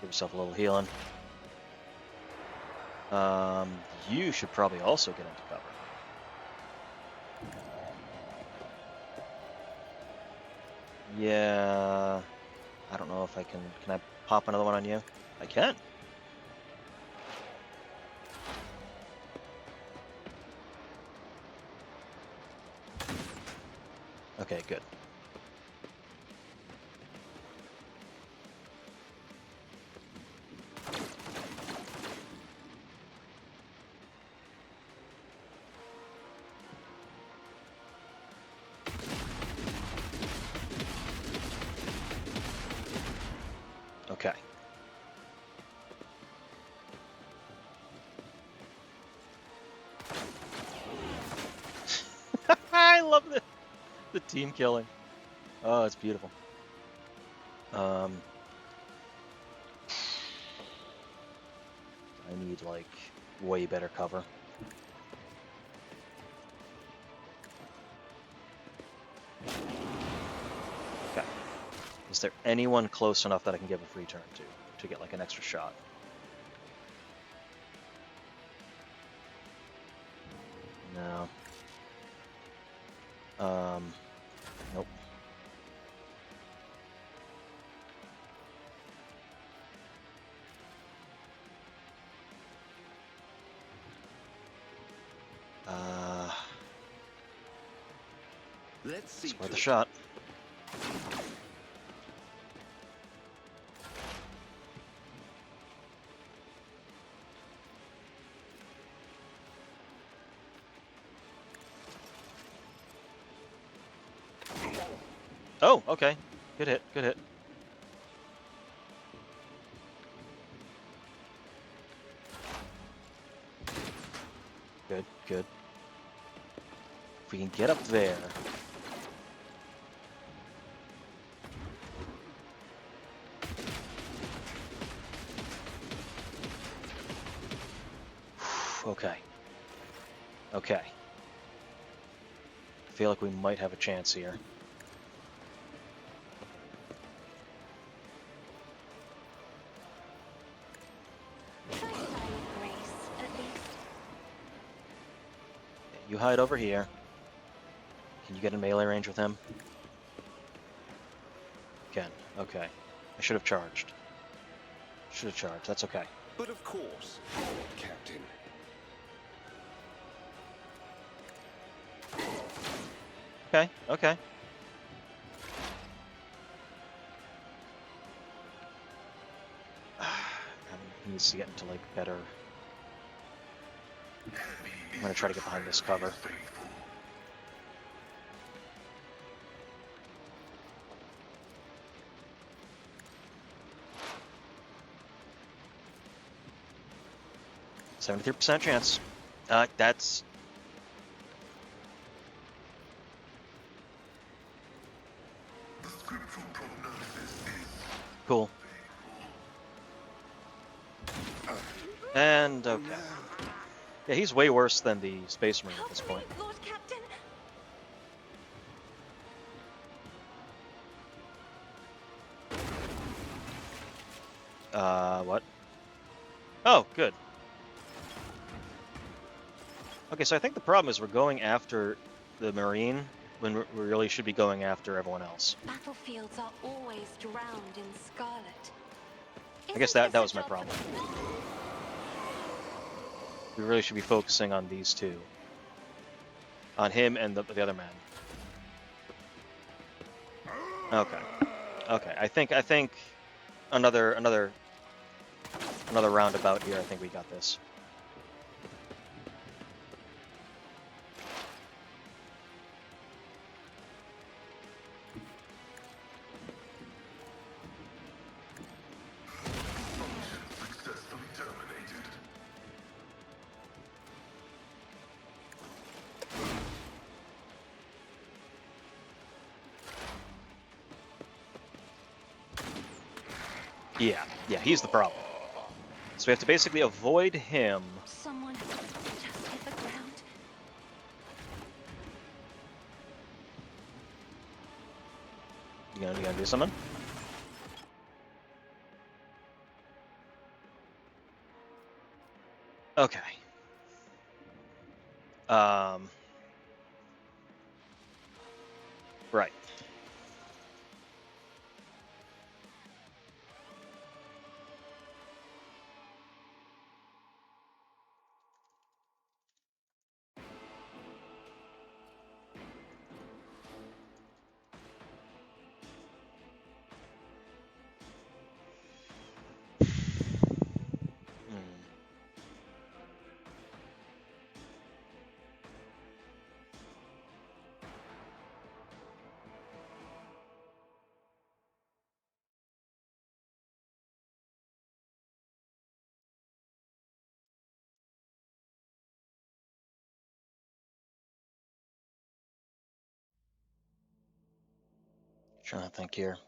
Give yourself a little healing. You should probably also get into cover. Yeah, I don't know if I can I pop another one on you? I can. Okay, good. Okay. I love the team killing. Oh, it's beautiful. I need like way better cover. Okay. Is there anyone close enough that I can give a free turn to get like an extra shot? No. Nope. Let's see. It's worth a shot. Oh, okay. Good hit, good hit. Good, good. If we can get up there. Okay. Okay. I feel like we might have a chance here. Try to die with grace, at least. You hide over here. Can you get in melee range with him? Can. Okay. I should have charged. Should have charged. That's okay. But of course, Lord Captain. Okay. Okay. He needs to get into like better. I'm gonna try to get behind this cover. %73% chance. That's. The scriptural prognosis is Cool. And okay. Yeah, he's way worse than the Space Marine at this Help me, point. Lord Captain. What? Oh, good. Okay, so I think the problem is we're going after the Marine when we really should be going after everyone else. Battlefields are always drowned in scarlet. I guess Isn't that this was a my job problem. for- We really should be focusing on these two. On him and the other man. Okay. Okay. I think another roundabout here. I think we got this. Successfully terminated. Yeah, he's the problem. So we have to basically avoid him. Someone just hit the ground. You gonna do something? Okay. Right. Hmm. Trying to think here.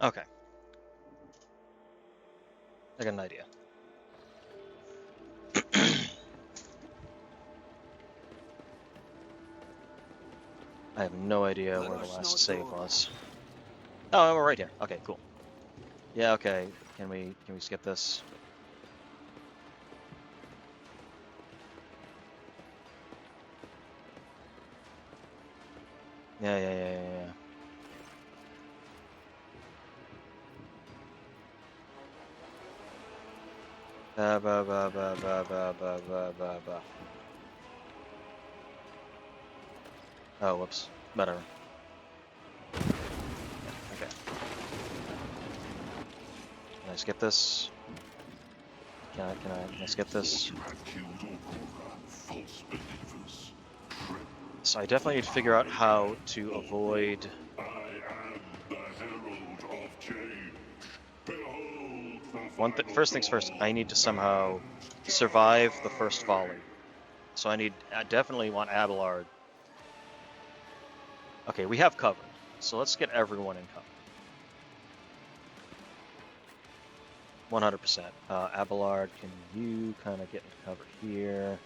Okay. I got an idea. I have no idea Let where the us last not save go. was. Oh, we're right here. Okay, cool. Yeah, okay. Can we skip this? Yeah. Ba. Oh, whoops. Better. Okay. Can I skip this? Can I skip this? Thought you had killed Aurora, false believers. Tremble, So I definitely need to figure out how to avoid. I am the herald of change. Behold the final First things first. dawn. I need to somehow survive the first volley. So I definitely want Abelard. Okay, we have cover. So let's get everyone in cover. 100%. Abelard, can you kind of get into cover here?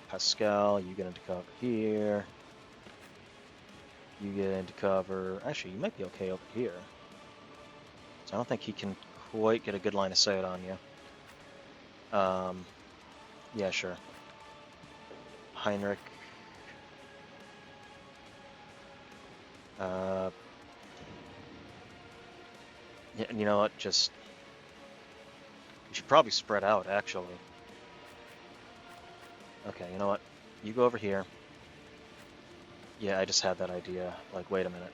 Pascal, you get into cover here. You get into cover. Actually, you might be okay over here. So I don't think he can quite get a good line of sight on you. Yeah, sure. Heinrich. Yeah, and you know what? Just you should probably spread out, actually. Okay, you know what? You go over here. Yeah, I just had that idea. Like, wait a minute.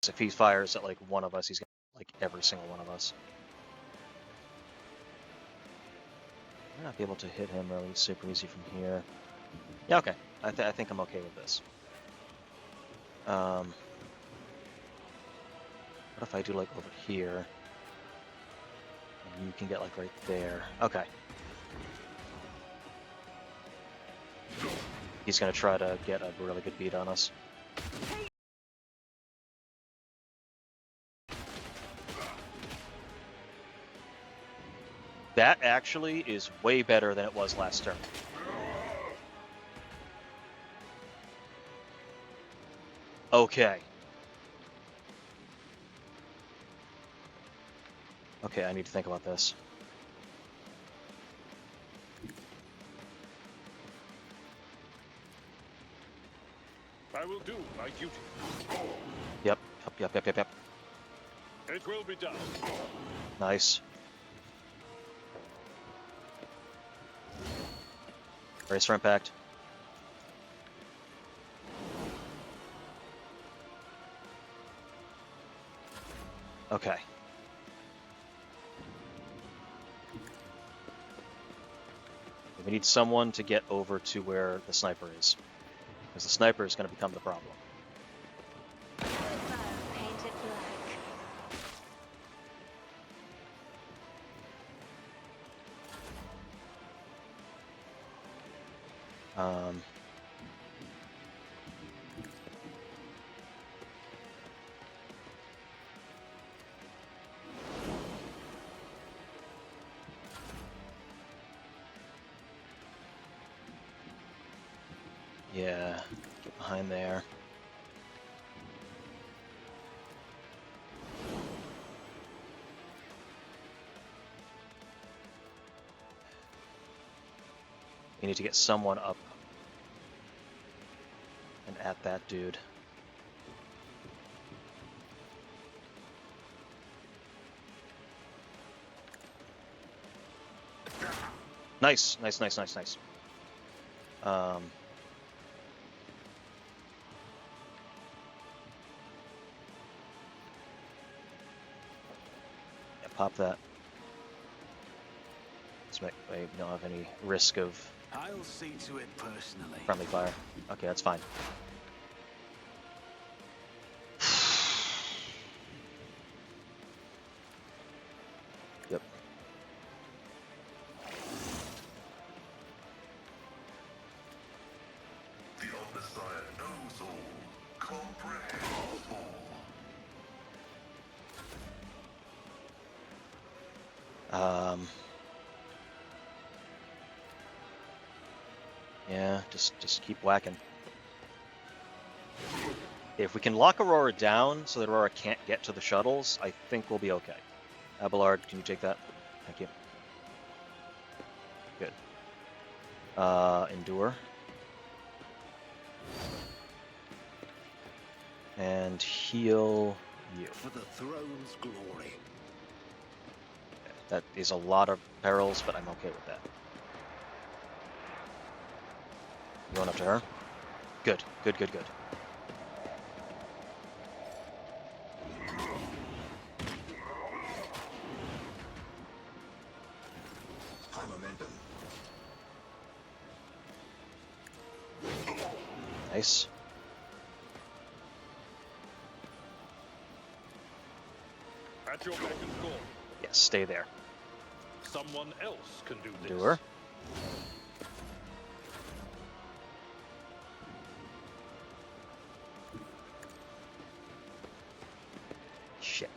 So if he fires at like one of us, he's gonna like every single one of us. Might not be able to hit him really super easy from here. Yeah, okay. I think I'm okay with this. What if I do like over here? And you can get like right there. Okay. He's gonna try to get a really good beat on us. That actually is way better than it was last turn. Okay. Okay, I need to think about this. I will do my duty. Yep. It will be done. Nice. Brace for impact. Okay. We need someone to get over to where the sniper is, because the sniper is going to become the problem. Painted black. Yeah, get behind there. We need to get someone up and at that dude. Nice. Yeah, pop that. Let's make we don't have any risk of I'll see to it personally. friendly fire. Okay, that's fine. Yep. The Omnissiah knows all, comprehends all. Yeah, just keep whacking. If we can lock Aurora down so that Aurora can't get to the shuttles, I think we'll be okay. Abelard, can you take that? Thank you. Good. Endure. And heal you. For the throne's glory. That is a lot of perils, but I'm okay with that. You going up to her? Good. High momentum. Nice. At your beck and call. Yes, stay there. Someone else can do this. Endure. Shit.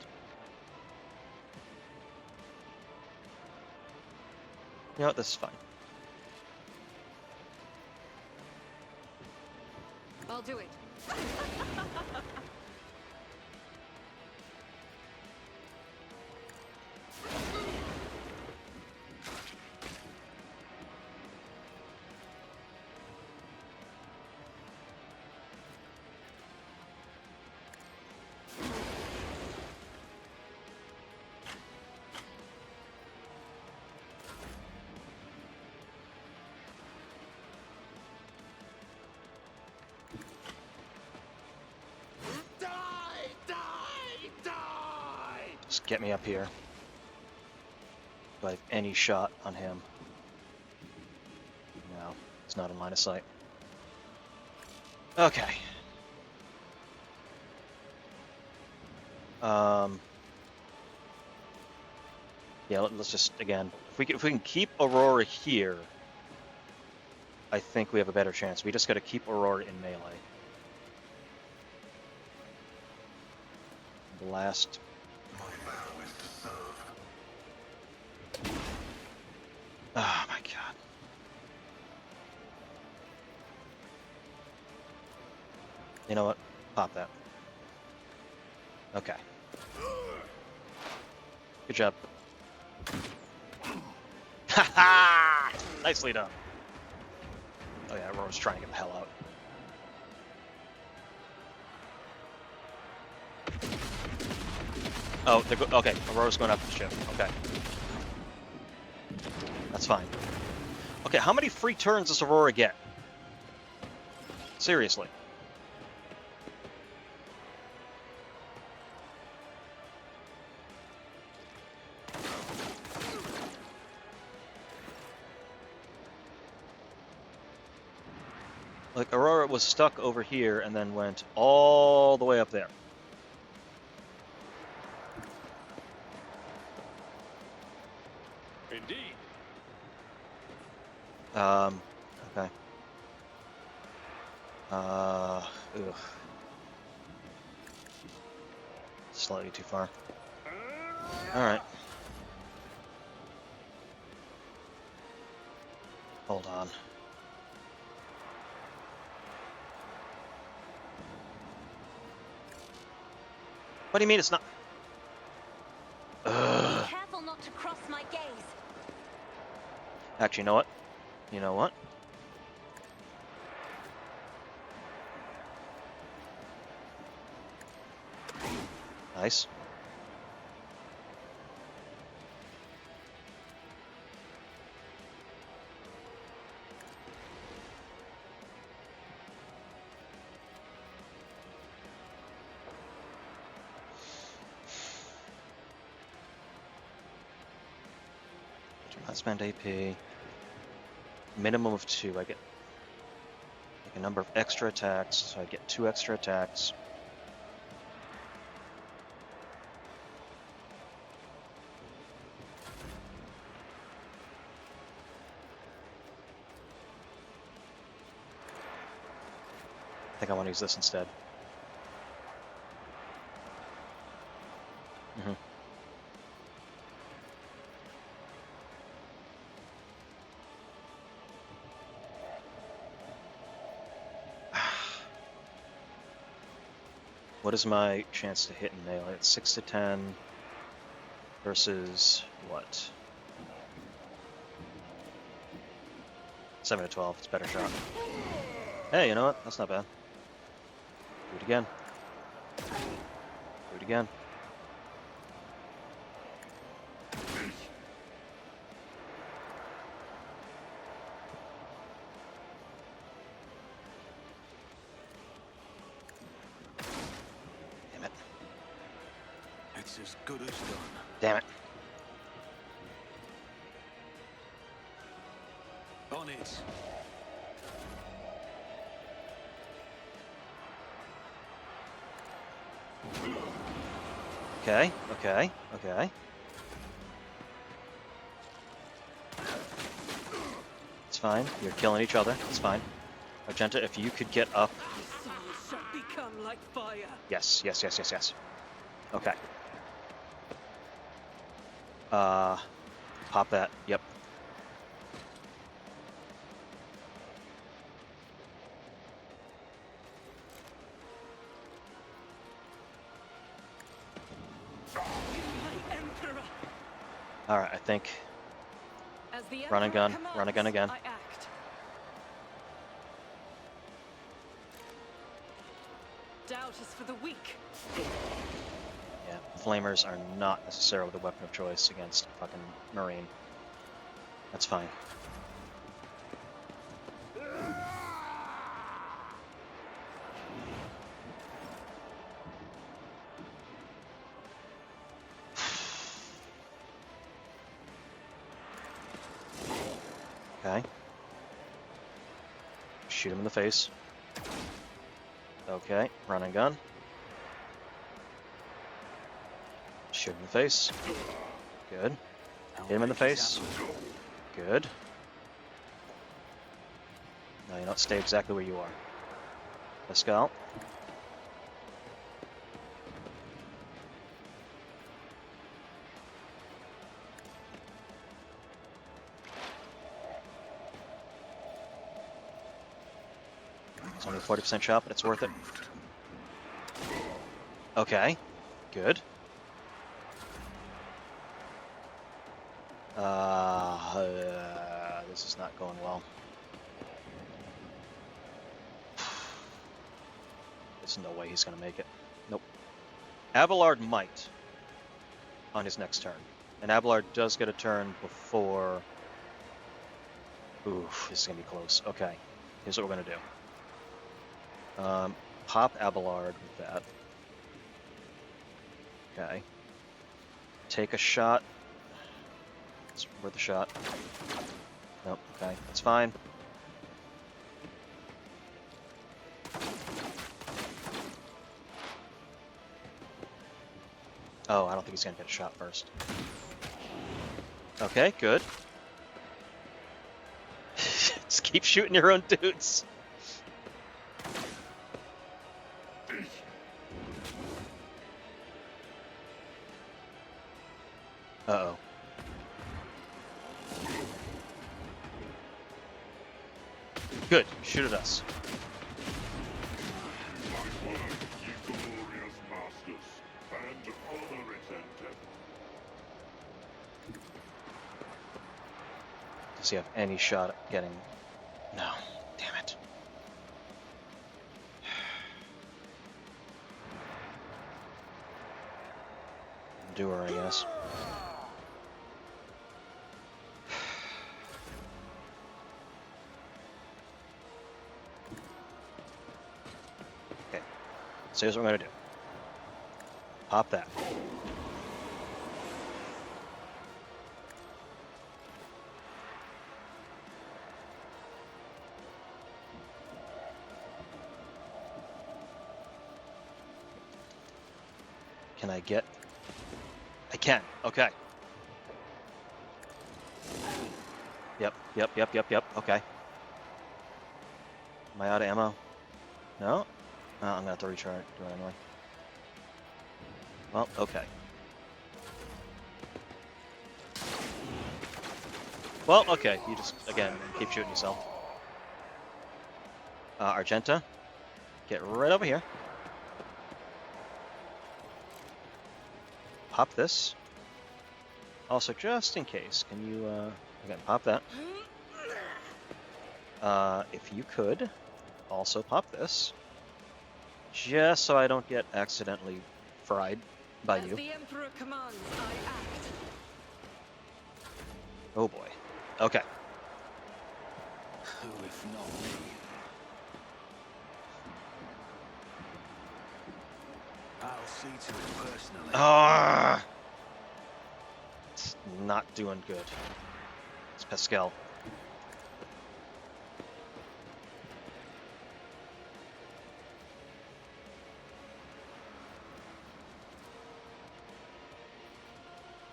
You know what, this is fine. I'll do it. get me up here. Do I have any shot on him? No, it's not in line of sight. Okay. Yeah, let's just, again, if we can keep Aurora here, I think we have a better chance. We just got to keep Aurora in melee. Blast. Oh my god. You know what? Pop that. Okay. Good job. Ha! Nicely done. Oh yeah, Aurora's trying to get the hell out. Oh, okay. Aurora's going up the ship. Okay. That's fine. Okay, how many free turns does Aurora get? Seriously. Like, Aurora was stuck over here and then went all the way up there. Indeed. Okay. Ugh. Slightly too far. Alright. Hold on. What do you mean it's not? Ugh. Be careful not to cross my gaze. Actually, you know what? You know what? Nice. Do not spend AP. Minimum of 2. I get like a number of extra attacks, so I get 2 extra attacks. I think I want to use this instead. Mm-hmm. What is my chance to hit in melee? It's 6 to 10 versus what? 7 to 12. It's a better shot. Hey, you know what? That's not bad. Do it again. Do it again. Damn it. It's as good as done. Damn it. On it. Okay, okay, okay. It's fine. You're killing each other. It's fine. Argenta, if you could get up. Souls shall become like fire. Yes, yes, yes, yes, yes. Okay. Pop that. Yep. My Emperor. Alright, I think. As the Run and Emperor gun, run and gun commands, again. I act. Doubt is for the weak. Yeah, flamers are not necessarily the weapon of choice against a fucking Marine. That's fine. Okay. Shoot him in the face. Okay, run and gun. Shoot him in the face. Good. Hit him in the face. Good. Now you don't stay exactly where you are. Pascal. It's only a 40% shot, but it's worth it. Okay. Good. This is not going well. There's no way he's going to make it. Nope. Abelard might on his next turn. And Abelard does get a turn before... Oof, this is going to be close. Okay, here's what we're going to do. Pop Abelard with that. Okay. Take a shot. It's worth a shot. Nope, okay, that's fine. Oh, I don't think he's gonna get a shot first. Okay, good. Just keep shooting your own dudes. Uh-oh. Good, shoot at us. My word, ye glorious masters, and honor it endeavor. Does he have any shot at getting... No, damn it. Doer, I guess. Okay, so here's what we're gonna do. Pop that. Can I get... I can. Okay. Yep. Okay. Am I out of ammo? No? Oh, I'm gonna have to recharge. Do it anyway. Well, okay. Well, okay. You just, again, keep shooting yourself. Argenta, get right over here. Pop this. Also, just in case, can you, again, pop that. If you could, also pop this. Just so I don't get accidentally fried by you. As the Emperor commands, I act. Oh boy. Okay. Who if not me? I'll see to it personally. Ah! It's not doing good. It's Pascal.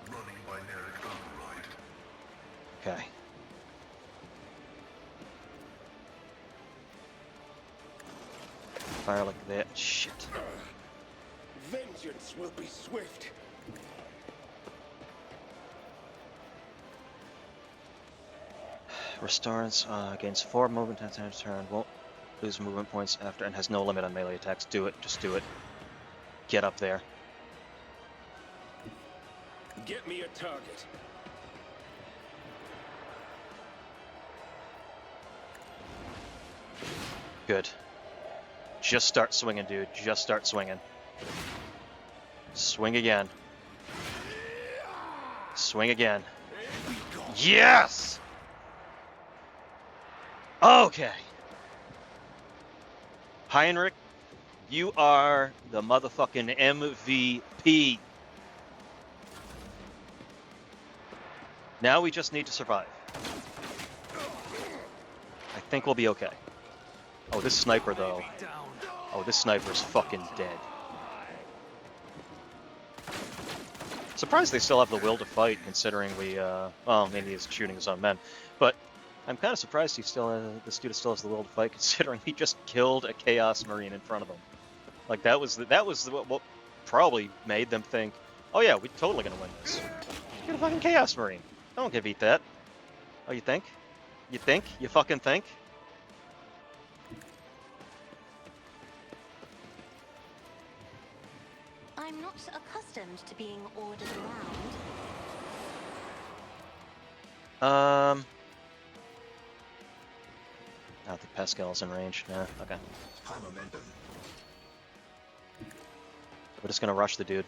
Running my Nerric override. Okay. Fire like that. Shit. Vengeance will be swift. Restores gains 4 movement at the end of turn. Won't lose movement points after and has no limit on melee attacks. Do it. Just do it. Get up there. Get me a target. Good. Just start swinging, dude. Just start swinging. Swing again. Swing again. Yes! Okay. Heinrich, you are the motherfucking MVP. Now we just need to survive. think we'll be okay. Oh, this sniper, though. Down. Oh, this sniper's fucking dead. Surprised they still have the will to fight, considering we, well, maybe he's shooting his own men. But I'm kind of surprised this dude still has the will to fight, considering he just killed a Chaos Marine in front of him. Like, that was what probably made them think, oh yeah, we're totally gonna win this. Get a fucking Chaos Marine. I don't give a beat that. Oh, you think? You think? You fucking think? I'm not accustomed to being ordered around. I don't think Pascal's in range. Nah, okay. High momentum. We're just gonna rush the dude.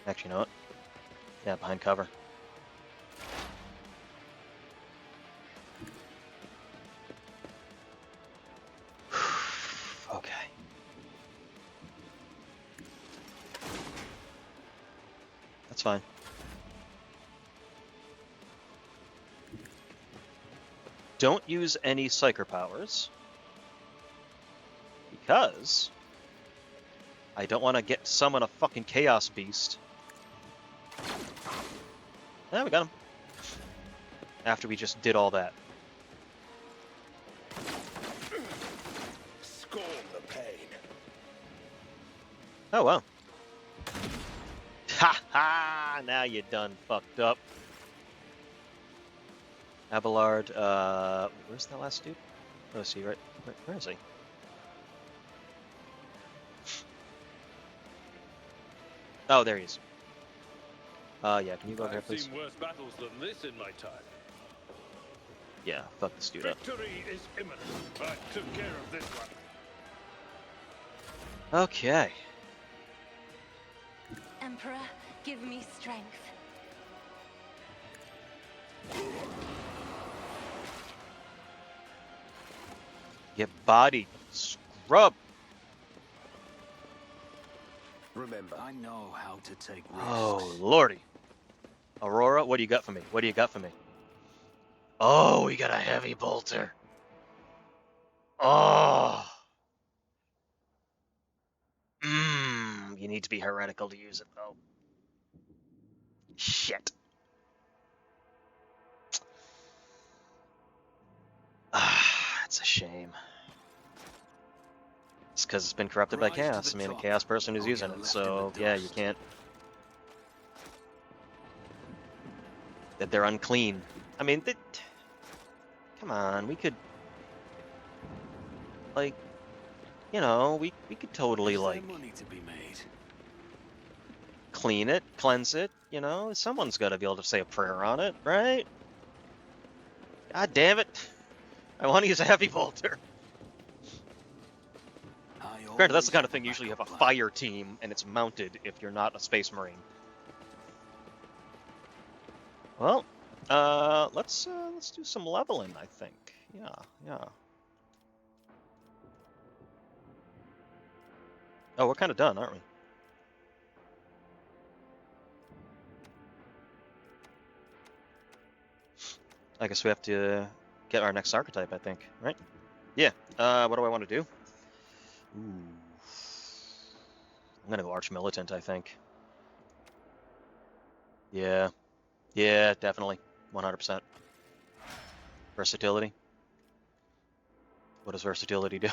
Actually, you know what? Yeah, behind cover. Okay. That's fine. Don't use any Psyker powers, because I don't want to get summon a fucking Chaos Beast. Yeah, we got him. After we just did all that. Scorn the pain. Oh, wow. Ha ha! Now you done fucked up. Abelard, where's that last dude? Oh, is he right? Where is he? Oh, there he is. Yeah, can you go over here, I've please? seen worse battles than this in my time. Yeah, fuck this dude up. Victory is imminent. I took care of this one. Okay. Emperor, give me strength. Get bodied. Scrub. Remember, I know how to take risks. Oh, lordy. Aurora, what do you got for me? What do you got for me? Oh, we got a heavy bolter. Oh. You need to be heretical to use it, though. Shit. It's a shame. It's because it's been corrupted by Rise to chaos. the I mean, a top. chaos person who's Oh, using you're it, left in so the yeah, you dust. can't. That they're unclean. I mean, come on, we could, like, you know, we could totally Is there like money to be made? clean it, cleanse it. You know, someone's got to be able to say a prayer on it, right? God damn it! I want to use a heavy bolter. Granted, that's the kind of thing usually you have a fire team, and it's mounted if you're not a space marine. Well, let's do some leveling, I think. Yeah. Oh, we're kind of done, aren't we? I guess we have to get our next archetype, I think, right? Yeah. What do I want to do? Ooh. I'm gonna go Arch-Militant, I think. Yeah, definitely. 100%. Versatility. What does versatility do?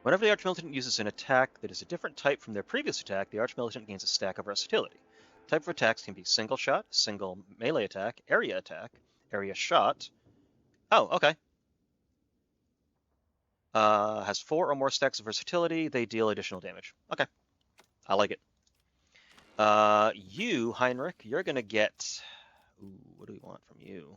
Whenever the Arch-Militant uses an attack that is a different type from their previous attack, the Arch-Militant gains a stack of versatility. Type of attacks can be single shot, single melee attack, area shot. Oh, okay. Has 4 or more stacks of versatility. They deal additional damage. Okay, I like it. You, Heinrich, you're gonna get. Ooh, what do we want from you?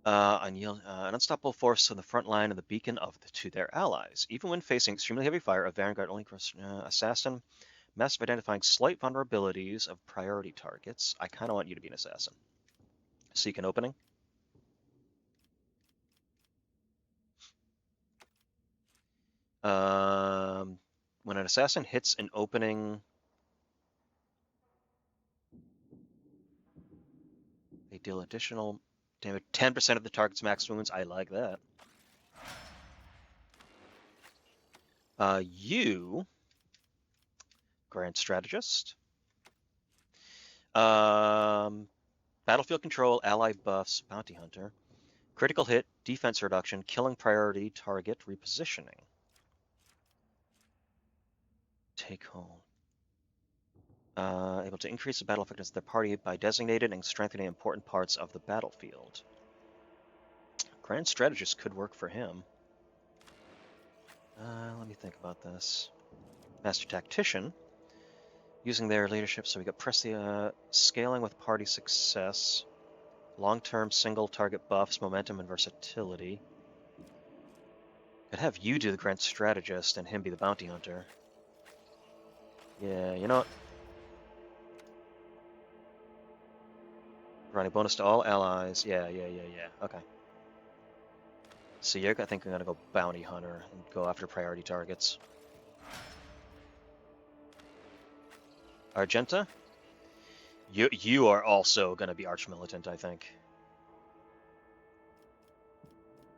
An unstoppable force on the front line and the beacon to their allies. Even when facing extremely heavy fire, a Vanguard only assassin. Massive identifying slight vulnerabilities of priority targets. I kind of want you to be an assassin. Seek an opening. When an assassin hits an opening, they deal additional damage, 10% of the target's max wounds. I like that. You, Grand Strategist. Battlefield control, ally buffs, bounty hunter. Critical hit, defense reduction, killing priority, target repositioning. Take home. Able to increase the battle effectiveness of the party by designating and strengthening important parts of the battlefield. Grand Strategist could work for him. Let me think about this. Master Tactician. Using their leadership, so we got press the scaling with party success. Long-term single target buffs, momentum, and versatility. Could have you do the Grand Strategist and him be the bounty hunter. Yeah, you know what? Running bonus to all allies. Yeah. Okay. So I think I'm gonna go bounty hunter and go after priority targets. Argenta? You are also gonna be arch-militant, I think.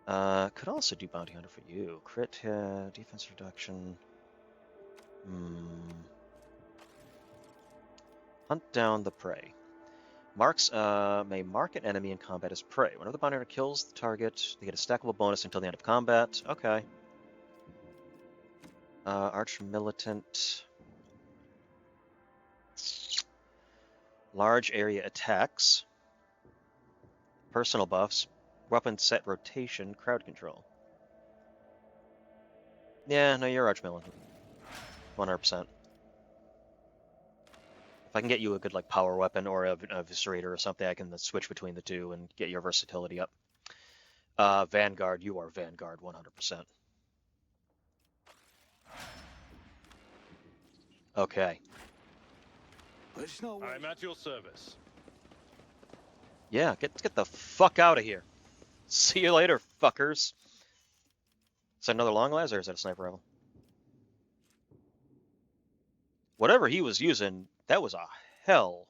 Could also do bounty hunter for you. Crit, defense reduction. Hunt down the prey. Marks may mark an enemy in combat as prey. Whenever the bounty hunter kills the target, they get a stackable bonus until the end of combat. Okay. Arch-militant. Large area attacks. Personal buffs. Weapon set rotation. Crowd control. Yeah, no, you're arch-militant. 100%. If I can get you a good like power weapon or a eviscerator or something, I can switch between the two and get your versatility up. Vanguard, you are Vanguard 100%. Okay. I'm at your service. Yeah, get the fuck out of here. See you later, fuckers. Is that another long las or is that a sniper rifle? Whatever he was using, that was a hell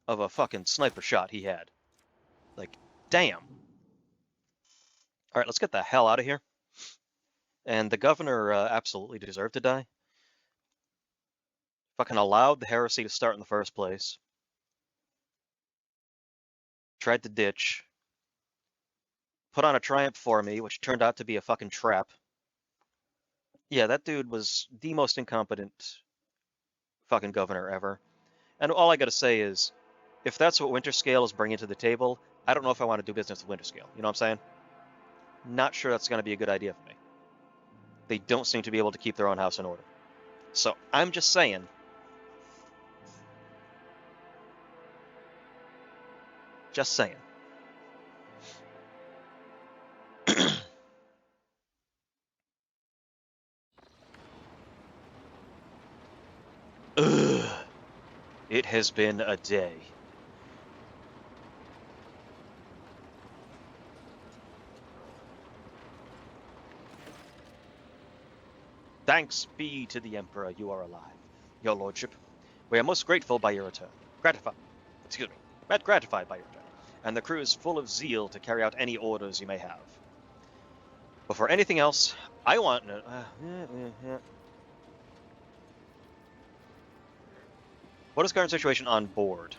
of a fucking sniper shot he had. Like, damn. Alright, let's get the hell out of here. And the governor absolutely deserved to die. Fucking allowed the heresy to start in the first place. Tried to ditch. Put on a triumph for me, which turned out to be a fucking trap. Yeah, that dude was the most incompetent fucking governor ever. And all I gotta say is, if that's what Winterscale is bringing to the table, I don't know if I want to do business with Winterscale. You know what I'm saying? Not sure that's going to be a good idea for me. They don't seem to be able to keep their own house in order. So I'm just saying. Just saying. Ugh. It has been a day. Thanks be to the Emperor you are alive, your lordship. We are most grateful by your return. Gratified by your return. And the crew is full of zeal to carry out any orders you may have. Before anything else, I want to... What is the current situation on board?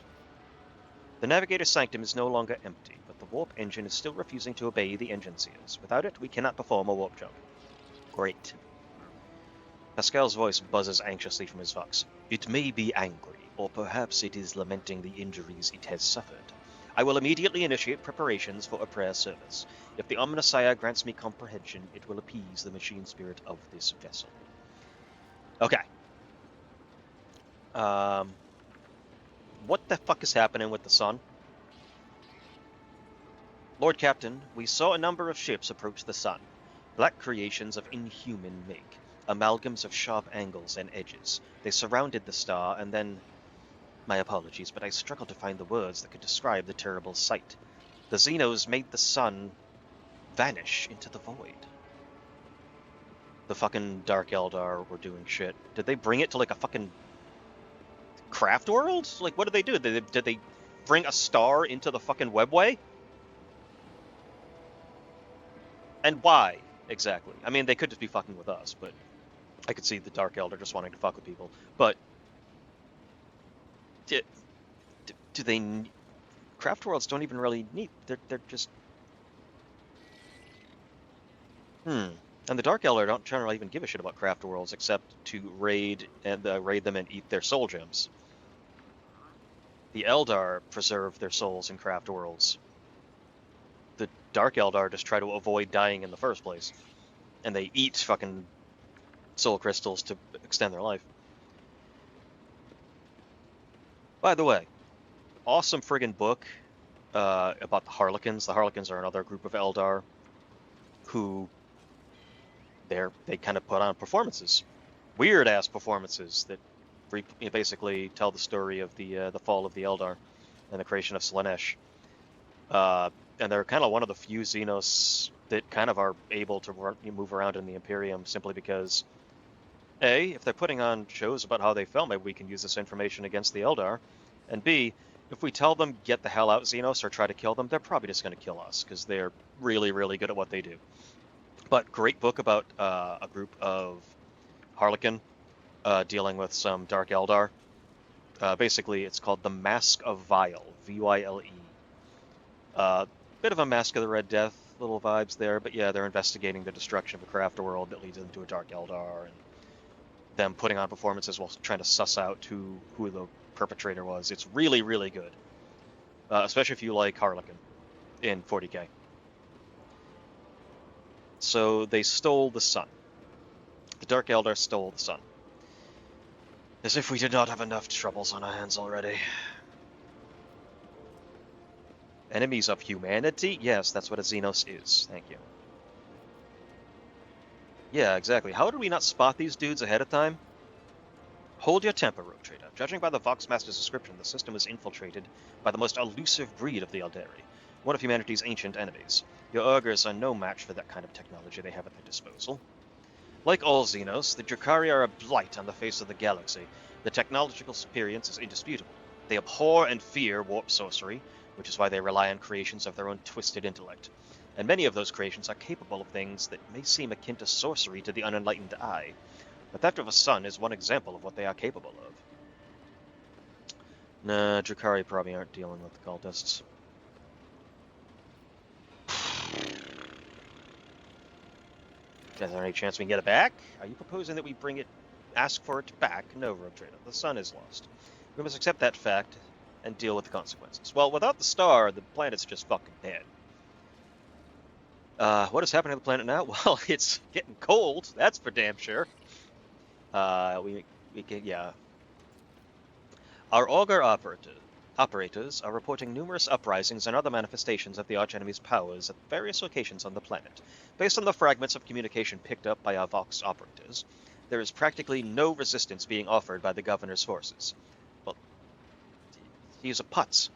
The Navigator's Sanctum is no longer empty, but the warp engine is still refusing to obey the engine seals. Without it, we cannot perform a warp jump. Great. Pascal's voice buzzes anxiously from his vox. It may be angry, or perhaps it is lamenting the injuries it has suffered. I will immediately initiate preparations for a prayer service. If the Omnissiah grants me comprehension, it will appease the machine spirit of this vessel. Okay. What the fuck is happening with the sun? Lord Captain, we saw a number of ships approach the sun. Black creations of inhuman make. Amalgams of sharp angles and edges. They surrounded the star, and then... My apologies, but I struggled to find the words that could describe the terrible sight. The Xenos made the sun vanish into the void. the fucking Dark Eldar were doing shit. Did they bring it to like a fucking craft world? Like, what did they do? Did they bring a star into the fucking webway? And why exactly? I mean, they could just be fucking with us, but I could see the Dark Eldar just wanting to fuck with people. But do they? Craft worlds don't even really need. They're just. And the Dark Eldar don't generally even give a shit about craft worlds except to raid them and eat their soul gems. The Eldar preserve their souls in craft worlds. The Dark Eldar just try to avoid dying in the first place, and they eat fucking soul crystals to extend their life. By the way, awesome friggin' book about the Harlequins. The Harlequins are another group of Eldar who they kind of put on performances, weird ass performances that basically tell the story of the fall of the Eldar and the creation of Slaanesh. And they're kind of one of the few Xenos that kind of are able to move around in the Imperium simply because, A, if they're putting on shows about how they felt, maybe we can use this information against the Eldar, and B, if we tell them get the hell out Xenos or try to kill them, they're probably just going to kill us because they're really, really good at what they do. But great book about a group of Harlequin dealing with some Dark Eldar. Basically, it's called The Mask of Vile, V-Y-L-E. Bit of a Mask of the Red Death, little vibes there, but yeah, they're investigating the destruction of a craft world that leads into a Dark Eldar, and them putting on performances while trying to suss out who the perpetrator was. It's really, really good, especially if you like Harlequin in 40k. So they stole the sun. The Dark Eldar stole the sun. As if we did not have enough troubles on our hands already. Enemies of humanity? Yes, that's what a Xenos is. Thank you. Yeah, exactly. How did we not spot these dudes ahead of time? Hold your temper, Rogue Trader. Judging by the Voxmaster's description, the system is infiltrated by the most elusive breed of the Eldari, one of humanity's ancient enemies. Your Augurs are no match for that kind of technology they have at their disposal. Like all Xenos, the Drukhari are a blight on the face of the galaxy. The technological experience is indisputable. They abhor and fear warp sorcery, which is why they rely on creations of their own twisted intellect. And many of those creations are capable of things that may seem akin to sorcery to the unenlightened eye. The theft of a sun is one example of what they are capable of. Nah, Drukhari probably aren't dealing with the cultists. Is there any chance we can get it back? Are you proposing that we ask for it back? No, Rogue Trader. The sun is lost. We must accept that fact and deal with the consequences. Well, without the star, the planet's just fucking dead. What is happening to the planet now? Well, it's getting cold. That's for damn sure. We can, yeah. Our augur operators are reporting numerous uprisings and other manifestations of the archenemy's powers at various locations on the planet. Based on the fragments of communication picked up by our Vox operators, there is practically no resistance being offered by the governor's forces. Well, these are putz.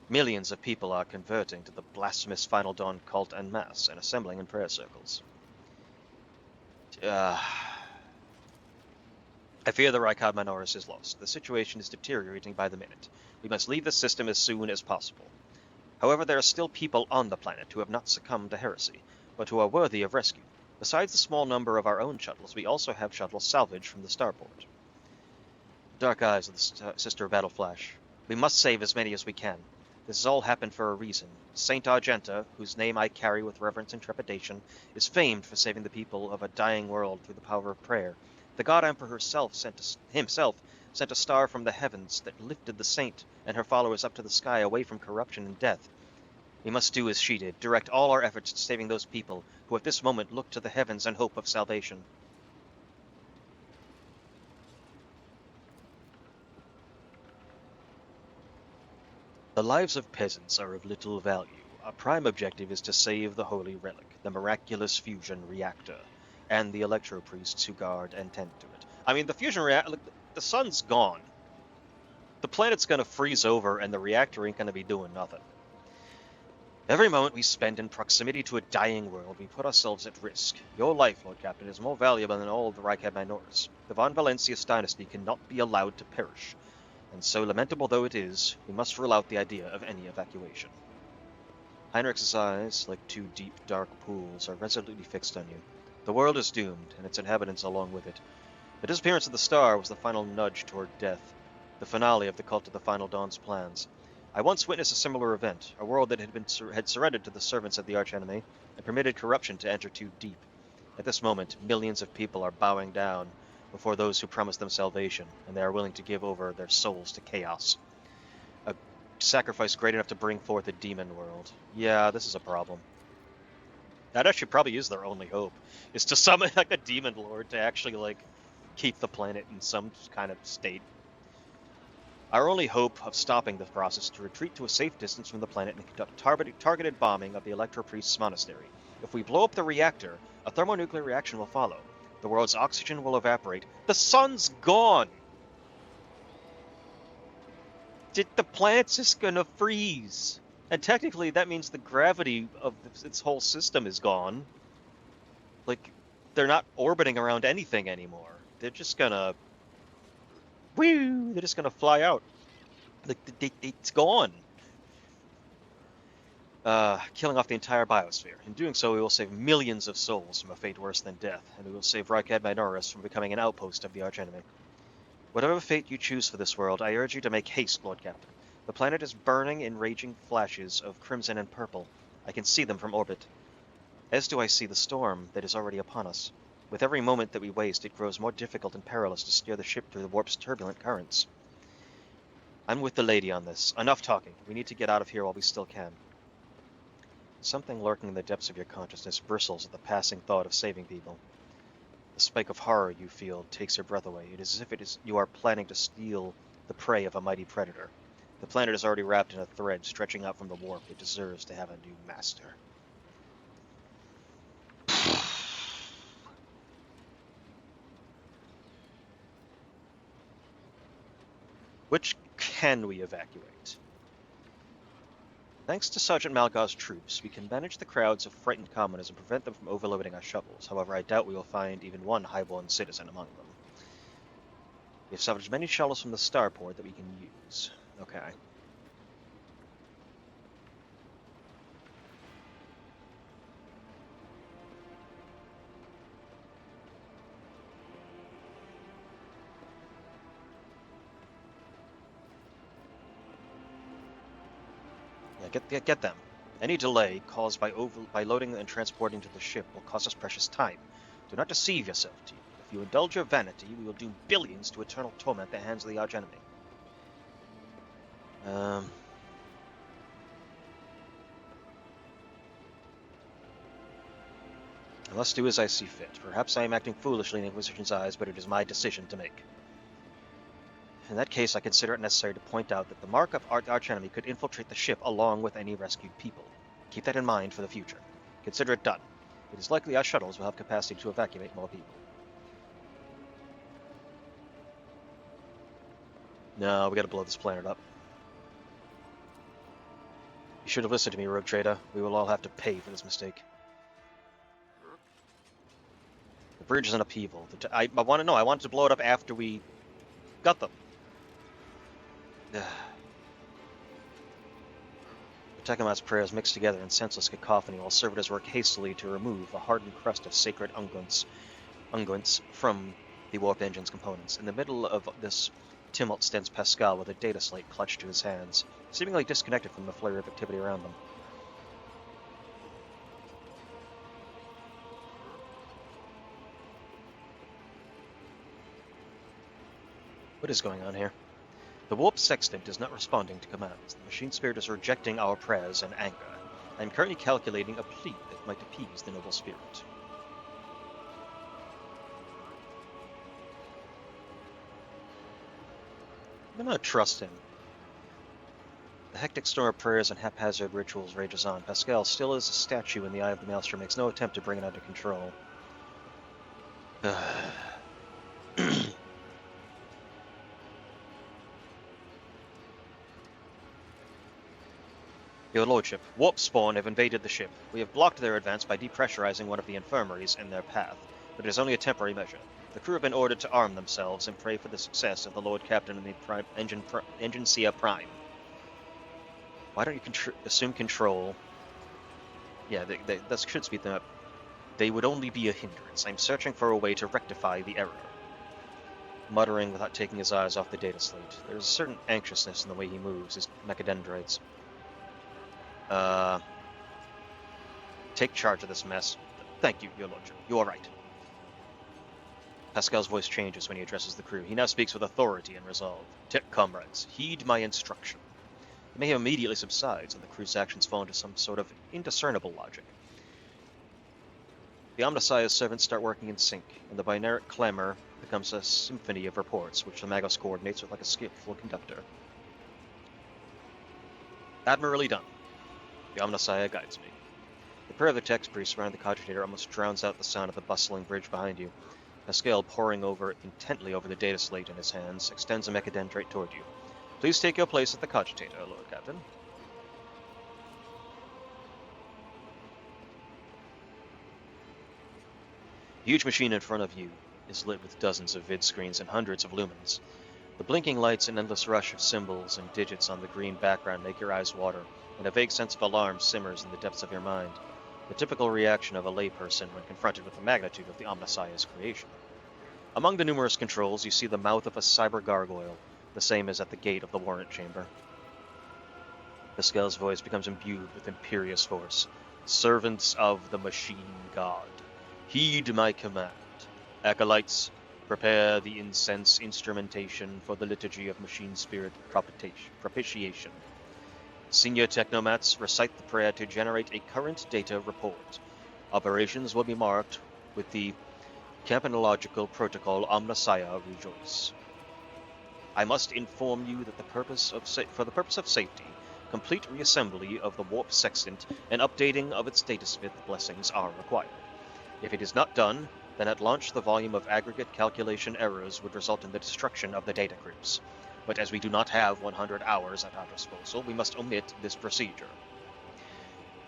Millions of people are converting to the blasphemous Final Dawn cult en masse and assembling in prayer circles. I fear the Rykard Minoris is lost. The situation is deteriorating by the minute. We must leave the system as soon as possible. However, there are still people on the planet who have not succumbed to heresy, but who are worthy of rescue. Besides the small number of our own shuttles, we also have shuttles salvaged from the starport. Dark eyes of the Sister of Battle Flash. We must save as many as we can. This has all happened for a reason. Saint Argenta, whose name I carry with reverence and trepidation, is famed for saving the people of a dying world through the power of prayer. The God Emperor himself sent a star from the heavens that lifted the saint and her followers up to the sky away from corruption and death. We must do as she did, direct all our efforts to saving those people who at this moment look to the heavens in hope of salvation. The lives of peasants are of little value. Our prime objective is to save the holy relic, the miraculous fusion reactor, and the electro priests who guard and tend to it. I mean, the fusion reactor, the sun's gone. The planet's going to freeze over and the reactor ain't going to be doing nothing. Every moment we spend in proximity to a dying world, we put ourselves at risk. Your life, Lord Captain, is more valuable than all of the Reichad minors. The Von Valencius dynasty cannot be allowed to perish, and so lamentable though it is, we must rule out the idea of any evacuation. Heinrich's eyes, like two deep, dark pools, are resolutely fixed on you. The world is doomed, and its inhabitants along with it. The disappearance of the star was the final nudge toward death, the finale of the Cult of the Final Dawn's plans. I once witnessed a similar event, a world that had surrendered to the servants of the archenemy and permitted corruption to enter too deep. At this moment, millions of people are bowing down before those who promised them salvation, and they are willing to give over their souls to chaos. A sacrifice great enough to bring forth a demon world. Yeah, this is a problem. That actually probably is their only hope, is to summon like a demon lord to actually like keep the planet in some kind of state. Our only hope of stopping this process is to retreat to a safe distance from the planet and conduct targeted bombing of the Electro Priest's monastery. If we blow up the reactor, a thermonuclear reaction will follow. The world's oxygen will evaporate. The sun's gone! The planet's just gonna freeze. And technically, that means the gravity of its whole system is gone. Like, they're not orbiting around anything anymore. They're just gonna... Woo! They're just gonna fly out. Like, it's gone. Killing off the entire biosphere. In doing so, we will save millions of souls from a fate worse than death, and we will save Reichad Minoris from becoming an outpost of the archenemy. Whatever fate you choose for this world, I urge you to make haste, Lord Captain. The planet is burning in raging flashes of crimson and purple. I can see them from orbit. As do I see the storm that is already upon us. With every moment that we waste, it grows more difficult and perilous to steer the ship through the warp's turbulent currents. I'm with the lady on this. Enough talking. We need to get out of here while we still can. Something lurking in the depths of your consciousness bristles at the passing thought of saving people. The spike of horror you feel takes your breath away. It is as if you are planning to steal the prey of a mighty predator. The planet is already wrapped in a thread stretching out from the warp. It deserves to have a new master. Which can we evacuate? Thanks to Sergeant Malgar's troops, we can manage the crowds of frightened commoners and prevent them from overloading our shuttles. However, I doubt we will find even one highborn citizen among them. We have salvaged many shuttles from the starport that we can use. Okay. Yeah, get them. Any delay caused by loading and transporting to the ship will cost us precious time. Do not deceive yourself, team. If you indulge your vanity, we will doom billions to eternal torment at the hands of the archenemy. I must do as I see fit. Perhaps I am acting foolishly in the Inquisition's eyes, but it is my decision to make. In that case, I consider it necessary to point out that the mark of our archenemy could infiltrate the ship along with any rescued people. Keep that in mind for the future. Consider it done. It is likely our shuttles will have capacity to evacuate more people. No, we gotta blow this planet up. You should have listened to me, Rogue Trader. We will all have to pay for this mistake. The bridge is in upheaval. I wanted to blow it up after we got them. The Techamat's prayers mixed together in senseless cacophony while servitors work hastily to remove a hardened crust of sacred unguents from the warp engine's components. In the middle of this tumult stands Pascal with a data slate clutched to his hands, seemingly disconnected from the flurry of activity around them. What is going on here? The warp sextant is not responding to commands. The machine spirit is rejecting our prayers in anger. I am currently calculating a plea that might appease the noble spirit. I'm gonna trust him. The hectic storm of prayers and haphazard rituals rages on. Pascal, still as a statue in the eye of the maelstrom, makes no attempt to bring it under control. Your Lordship, warp spawn have invaded the ship. We have blocked their advance by depressurizing one of the infirmaries in their path, but it is only a temporary measure. The crew have been ordered to arm themselves and pray for the success of the Lord Captain and the Engine Sia Prime. Why don't you assume control? Yeah, that should speed them up. They would only be a hindrance. I'm searching for a way to rectify the error. Muttering without taking his eyes off the data slate. There's a certain anxiousness in the way he moves, his mechadendrites. Take charge of this mess. Thank you, Your Lordship. You are right. Pascal's voice changes when he addresses the crew. He now speaks with authority and resolve. Comrades, heed my instruction. The mayhem immediately subsides, and the crew's actions fall into some sort of indiscernible logic. The Omnissiah's servants start working in sync, and the binaric clamor becomes a symphony of reports, which the Magos coordinates with like a skillful conductor. Admirably done. The Omnissiah guides me. The prayer of the text priest around the cogitator almost drowns out the sound of the bustling bridge behind you. Pascal, poring intently over the data slate in his hands, extends a mechadendrite toward you. Please take your place at the cogitator, Lord Captain. The huge machine in front of you is lit with dozens of vid screens and hundreds of lumens. The blinking lights and endless rush of symbols and digits on the green background make your eyes water, and a vague sense of alarm simmers in the depths of your mind, the typical reaction of a layperson when confronted with the magnitude of the Omnissiah's creation. Among the numerous controls, you see the mouth of a cyber gargoyle, the same as at the gate of the warrant chamber. Pascal's voice becomes imbued with imperious force. Servants of the machine god, heed my command. Acolytes, prepare the incense instrumentation for the liturgy of machine spirit propitiation. Senior technomats, recite the prayer to generate a current data report. Operations will be marked with the campanological protocol Omnissiah Rejoice. I must inform you that for the purpose of safety, complete reassembly of the warp sextant and updating of its datasmith blessings are required. If it is not done, then at launch the volume of aggregate calculation errors would result in the destruction of the data crypts. But as we do not have 100 hours at our disposal, we must omit this procedure.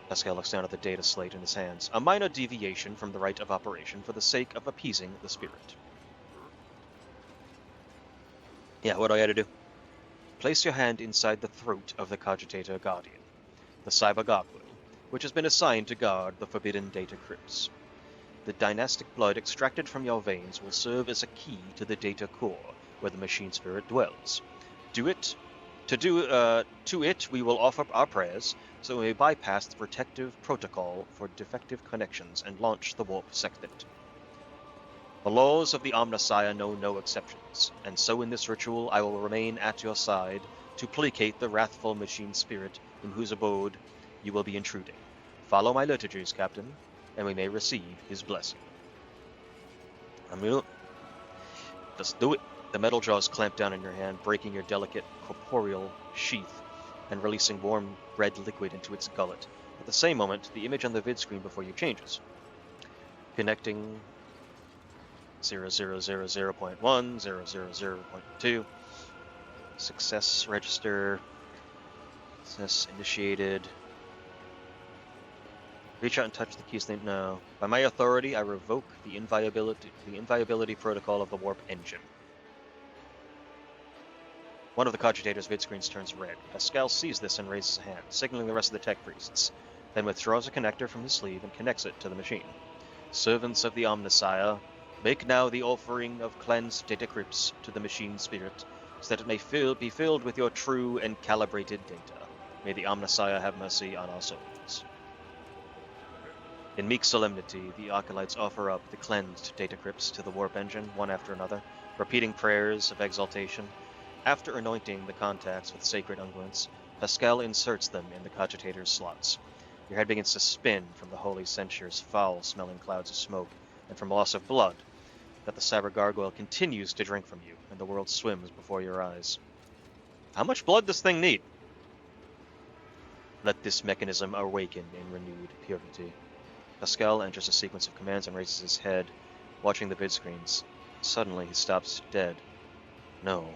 Pascal looks down at the data slate in his hands. A minor deviation from the rite of operation for the sake of appeasing the spirit. Yeah, what do I have to do? Place your hand inside the throat of the Cogitator Guardian, the Cyber Gargoyle, which has been assigned to guard the forbidden data crypts. The dynastic blood extracted from your veins will serve as a key to the data core, where the machine spirit dwells. To it, we will offer our prayers, so we may bypass the protective protocol for defective connections and launch the warp sextant. The laws of the Omnissiah know no exceptions, and so in this ritual I will remain at your side to placate the wrathful machine spirit in whose abode you will be intruding. Follow my liturgies, Captain, and we may receive his blessing. Just do it. The metal jaws clamp down in your hand, breaking your delicate corporeal sheath and releasing warm red liquid into its gullet. At the same moment, the image on the vid screen before you changes. Connecting 0000.1, 000.2. Success register. Success initiated. Reach out and touch the keys. No. By my authority, I revoke the inviolability protocol of the warp engine. One of the cogitator's vid screens turns red. Pascal sees this and raises a hand, signaling the rest of the tech priests, then withdraws a connector from his sleeve and connects it to the machine. Servants of the Omnissiah, make now the offering of cleansed data crypts to the machine spirit, so that it may be filled with your true and calibrated data. May the Omnissiah have mercy on our souls. In meek solemnity, the acolytes offer up the cleansed data crypts to the warp engine, one after another, repeating prayers of exaltation. After anointing the contacts with sacred unguents, Pascal inserts them in the cogitator's slots. Your head begins to spin from the holy censure's foul-smelling clouds of smoke, and from loss of blood, that the cyber gargoyle continues to drink from you, and the world swims before your eyes. How much blood does this thing need? Let this mechanism awaken in renewed purity. Pascal enters a sequence of commands and raises his head, watching the vid screens. Suddenly, he stops dead. No.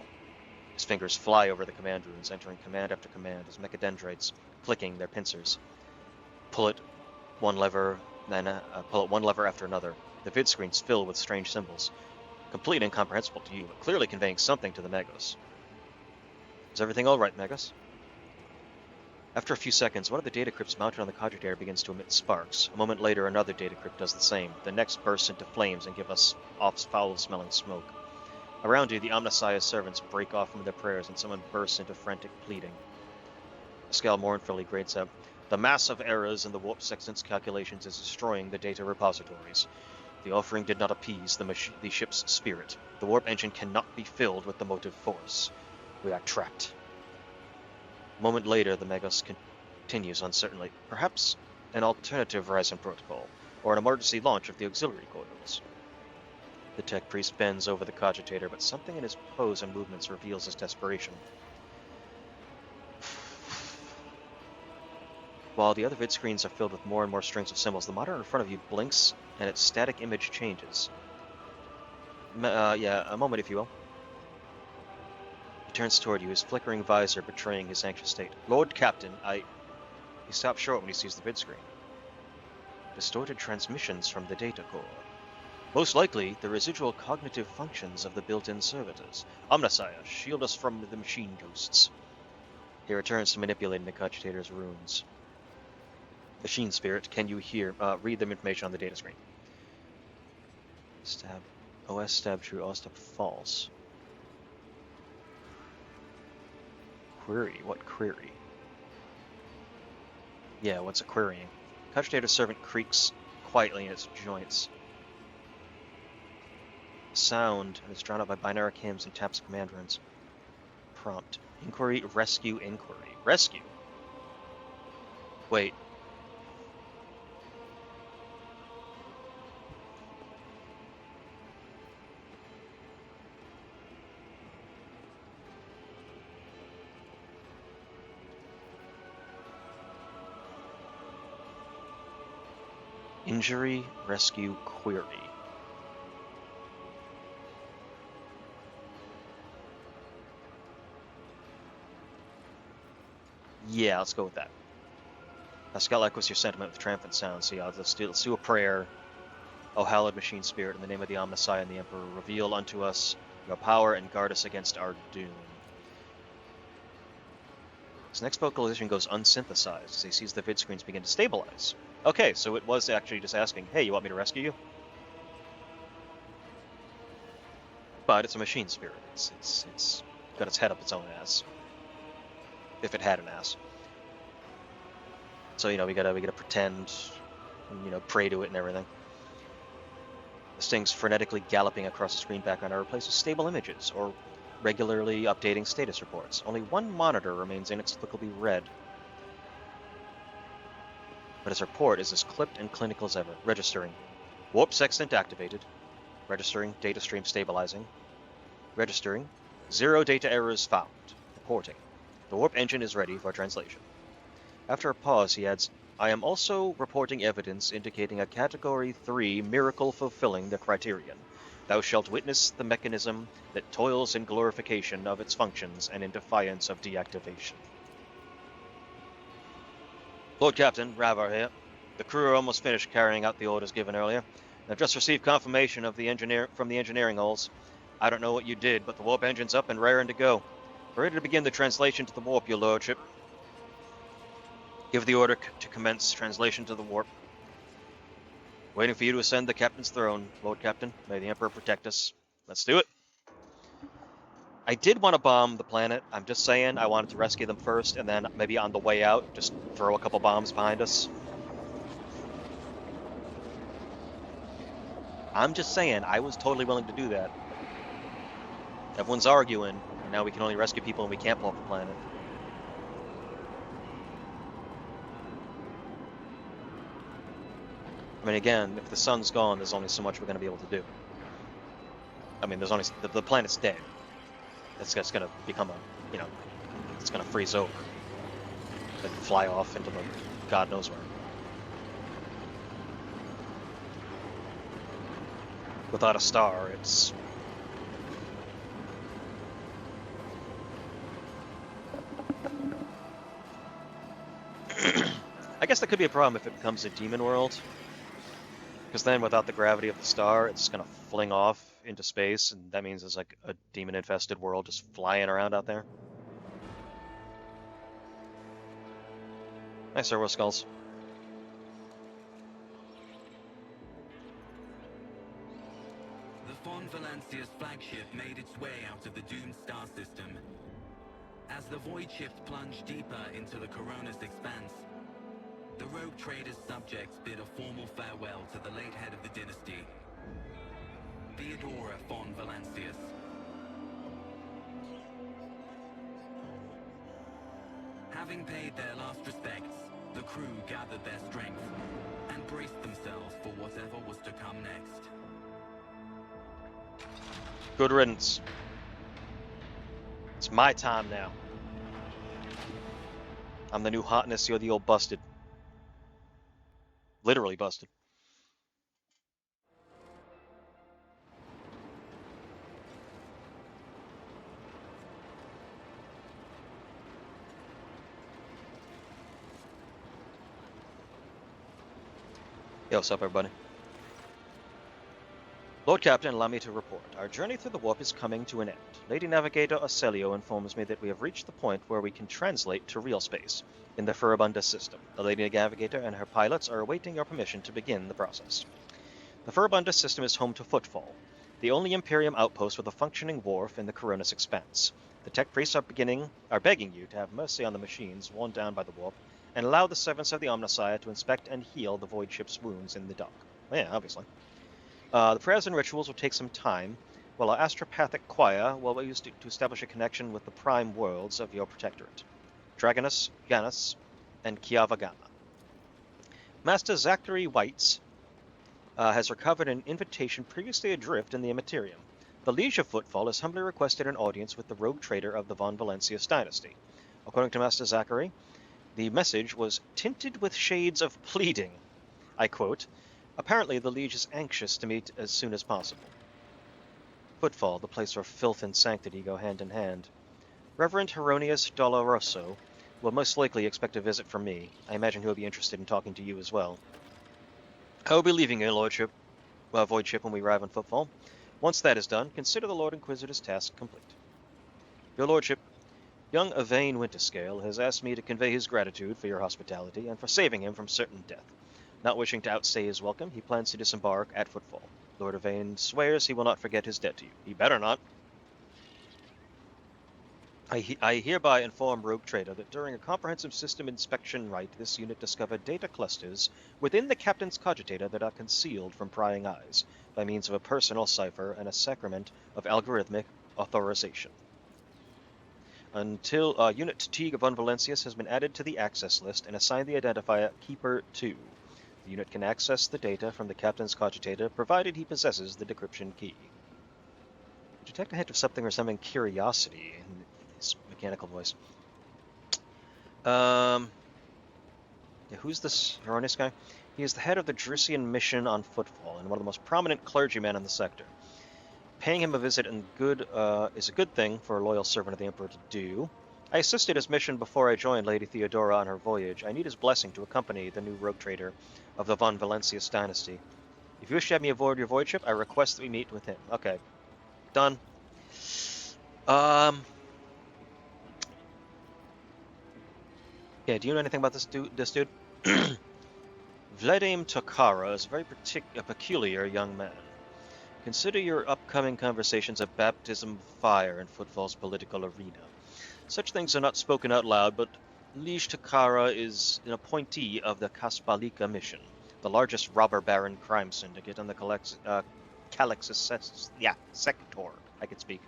His fingers fly over the command runes, entering command after command as mechadendrites, clicking their pincers. Pull it one lever, then pull it one lever after another. The vid screens fill with strange symbols, completely incomprehensible to you, but clearly conveying something to the Megos. Is everything all right, Megos? After a few seconds, one of the data crypts mounted on the cogitator begins to emit sparks. A moment later, another data crypt does the same. The next bursts into flames and give us off foul-smelling smoke. Around you, the Omnissiah's servants break off from their prayers, and someone bursts into frantic pleading. Pascal mournfully grades out, "The mass of errors in the warp sextant's calculations is destroying the data repositories. The offering did not appease the ship's spirit. The warp engine cannot be filled with the motive force. We are trapped." A moment later, the Megos continues uncertainly. Perhaps an alternative Horizon protocol, or an emergency launch of the auxiliary coils. The tech priest bends over the cogitator, but something in his pose and movements reveals his desperation. While the other vid screens are filled with more and more strings of symbols, the monitor in front of you blinks and its static image changes. Yeah, a moment if you will. He turns toward you, his flickering visor betraying his anxious state. "Lord Captain, He stops short when he sees the vid screen. Distorted transmissions from the data core. Most likely, the residual cognitive functions of the built-in servitors. Omnissiah, shield us from the machine ghosts." He returns to manipulating the cogitator's runes. Machine spirit, can you read the information on the data screen? Stab. OS stab true, OS stab false. Query, what query? Yeah, what's a querying? Cogitator servant creaks quietly in its joints. Sound is drawn out by binary hymns and taps command runes. Prompt. Inquiry, rescue, inquiry. Rescue? Wait. Injury, rescue, query. Yeah, let's go with that. Pascal echoes your sentiment with triumphant sound. So yeah, let's do a prayer. O hallowed machine spirit, in the name of the Omnissiah and the Emperor, reveal unto us your power and guard us against our doom. His next vocalization goes unsynthesized as he sees the vid screens begin to stabilize. Okay, so it was actually just asking, "Hey, you want me to rescue you?" But it's a machine spirit. It's got its head up its own ass. If it had an ass. So, we gotta pretend, pray to it and everything. This thing's frenetically galloping across the screen background and replaces stable images, or regularly updating status reports. Only one monitor remains inexplicably red. But its report is as clipped and clinical as ever. Registering. Warp sextant activated. Registering. Data stream stabilizing. Registering. 0 data errors found. Reporting. The warp engine is ready for translation. After a pause, he adds, "I am also reporting evidence indicating a Category 3 miracle fulfilling the criterion. Thou shalt witness the mechanism that toils in glorification of its functions and in defiance of deactivation." "Lord Captain, Ravar here. The crew are almost finished carrying out the orders given earlier. I've just received confirmation from the engineering halls. I don't know what you did, but the warp engine's up and raring to go. We're ready to begin the translation to the warp, your lordship. Give the order to commence translation to the warp. Waiting for you to ascend the captain's throne, Lord Captain. May the Emperor protect us. Let's do it." I did want to bomb the planet. I'm just saying I wanted to rescue them first, and then maybe on the way out, just throw a couple bombs behind us. I'm just saying, I was totally willing to do that. Everyone's arguing, and now we can only rescue people and we can't blow up the planet. I mean, again, if the sun's gone, there's only so much we're going to be able to do. I mean, there's only... The planet's dead. It's just going to become a... it's going to freeze over. And fly off into the... God knows where. Without a star, it's... I guess that could be a problem if it becomes a demon world. Because then without the gravity of the star, it's going to fling off into space, and that means it's like a demon-infested world just flying around out there. Nice servo skulls. The Von Valancia's flagship made its way out of the doomed star system. As the void ships plunged deeper into the Corona's expanse, the rogue trader's subjects bid a formal farewell to the late head of the dynasty, Theodora von Valancius. Having paid their last respects, the crew gathered their strength and braced themselves for whatever was to come next. Good riddance. It's my time now. I'm the new hotness, you're the old busted. Literally busted. Yo, what's up, everybody? Lord Captain, allow me to report. Our journey through the warp is coming to an end. Lady Navigator Ocelio informs me that we have reached the point where we can translate to real space in the Furibunda system. The Lady Navigator and her pilots are awaiting your permission to begin the process. The Furibunda system is home to Footfall, the only Imperium outpost with a functioning wharf in the Coronis expanse. The tech priests are begging you to have mercy on the machines worn down by the warp and allow the servants of the Omnissiah to inspect and heal the void ship's wounds in the dock. Well, yeah, obviously. The prayers and rituals will take some time, while our astropathic choir will be used to establish a connection with the prime worlds of your protectorate, Dragonus, Ganus, and Kiavagana. Master Zachary Whites has recovered an invitation previously adrift in the Immaterium. The Liege of Footfall has humbly requested an audience with the rogue trader of the Von Valancius dynasty. According to Master Zachary, the message was tinted with shades of pleading. I quote, "Apparently the Liege is anxious to meet as soon as possible." Footfall, the place where filth and sanctity go hand in hand. Reverend Hieronius Doloroso will most likely expect a visit from me. I imagine he will be interested in talking to you as well. I will be leaving your lordship, void ship when we arrive on Footfall. Once that is done, consider the Lord Inquisitor's task complete. Your lordship, young Yvain Winterscale has asked me to convey his gratitude for your hospitality and for saving him from certain death. Not wishing to outstay his welcome, he plans to disembark at Footfall. Lord Yvain swears he will not forget his debt to you. He better not. I hereby inform Rogue Trader that during a comprehensive system inspection right, this unit discovered data clusters within the Captain's cogitator that are concealed from prying eyes by means of a personal cipher and a sacrament of algorithmic authorization. Until Unit Teague of Von Valancius has been added to the access list and assigned the identifier Keeper 2. The unit can access the data from the Captain's cogitator, provided he possesses the decryption key. Detect a hint of something resembling curiosity in his mechanical voice. Yeah, who's this Hieronius guy? He is the head of the Drusian mission on Footfall and one of the most prominent clergymen in the sector. Paying him a visit is a good thing for a loyal servant of the Emperor to do. I assisted his mission before I joined Lady Theodora on her voyage. I need his blessing to accompany the new rogue trader of the Von Valancius dynasty. If you wish to have me aboard your voyage ship, I request that we meet with him. Okay. Done. Yeah, do you know anything about this dude? Vladimir Tokara is a very peculiar young man. Consider your upcoming conversations a baptism of fire in Footfall's political arena. Such things are not spoken out loud, but Liege Takara is an appointee of the Kaspalika mission, the largest robber baron crime syndicate in the Calixus sector. I could speak.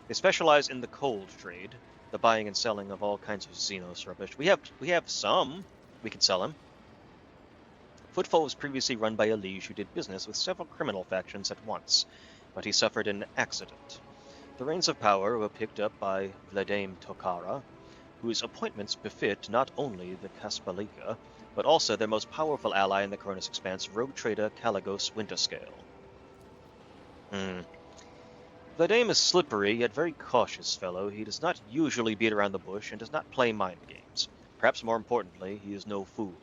They specialize in the cold trade, the buying and selling of all kinds of Xenos rubbish. We have some we could sell him. Footfall was previously run by a liege who did business with several criminal factions at once, but he suffered an accident. The reins of power were picked up by Vladimir Tokara, whose appointments befit not only the Kaspalika, but also their most powerful ally in the Cronus Expanse, rogue trader Caligos Winterscale. Vladimir is slippery, yet very cautious fellow. He does not usually beat around the bush and does not play mind games. Perhaps more importantly, he is no fool.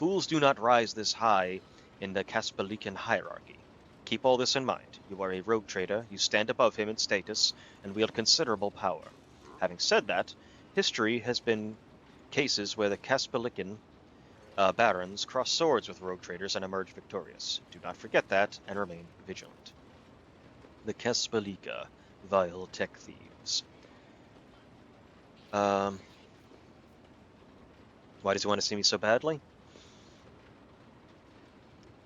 Fools do not rise this high in the Caspalican hierarchy. Keep all this in mind. You are a rogue trader, you stand above him in status, and wield considerable power. Having said that, history has been cases where the Caspalican barons cross swords with rogue traders and emerge victorious. Do not forget that, and remain vigilant. The Caspalica, vile tech thieves. Why does he want to see me so badly?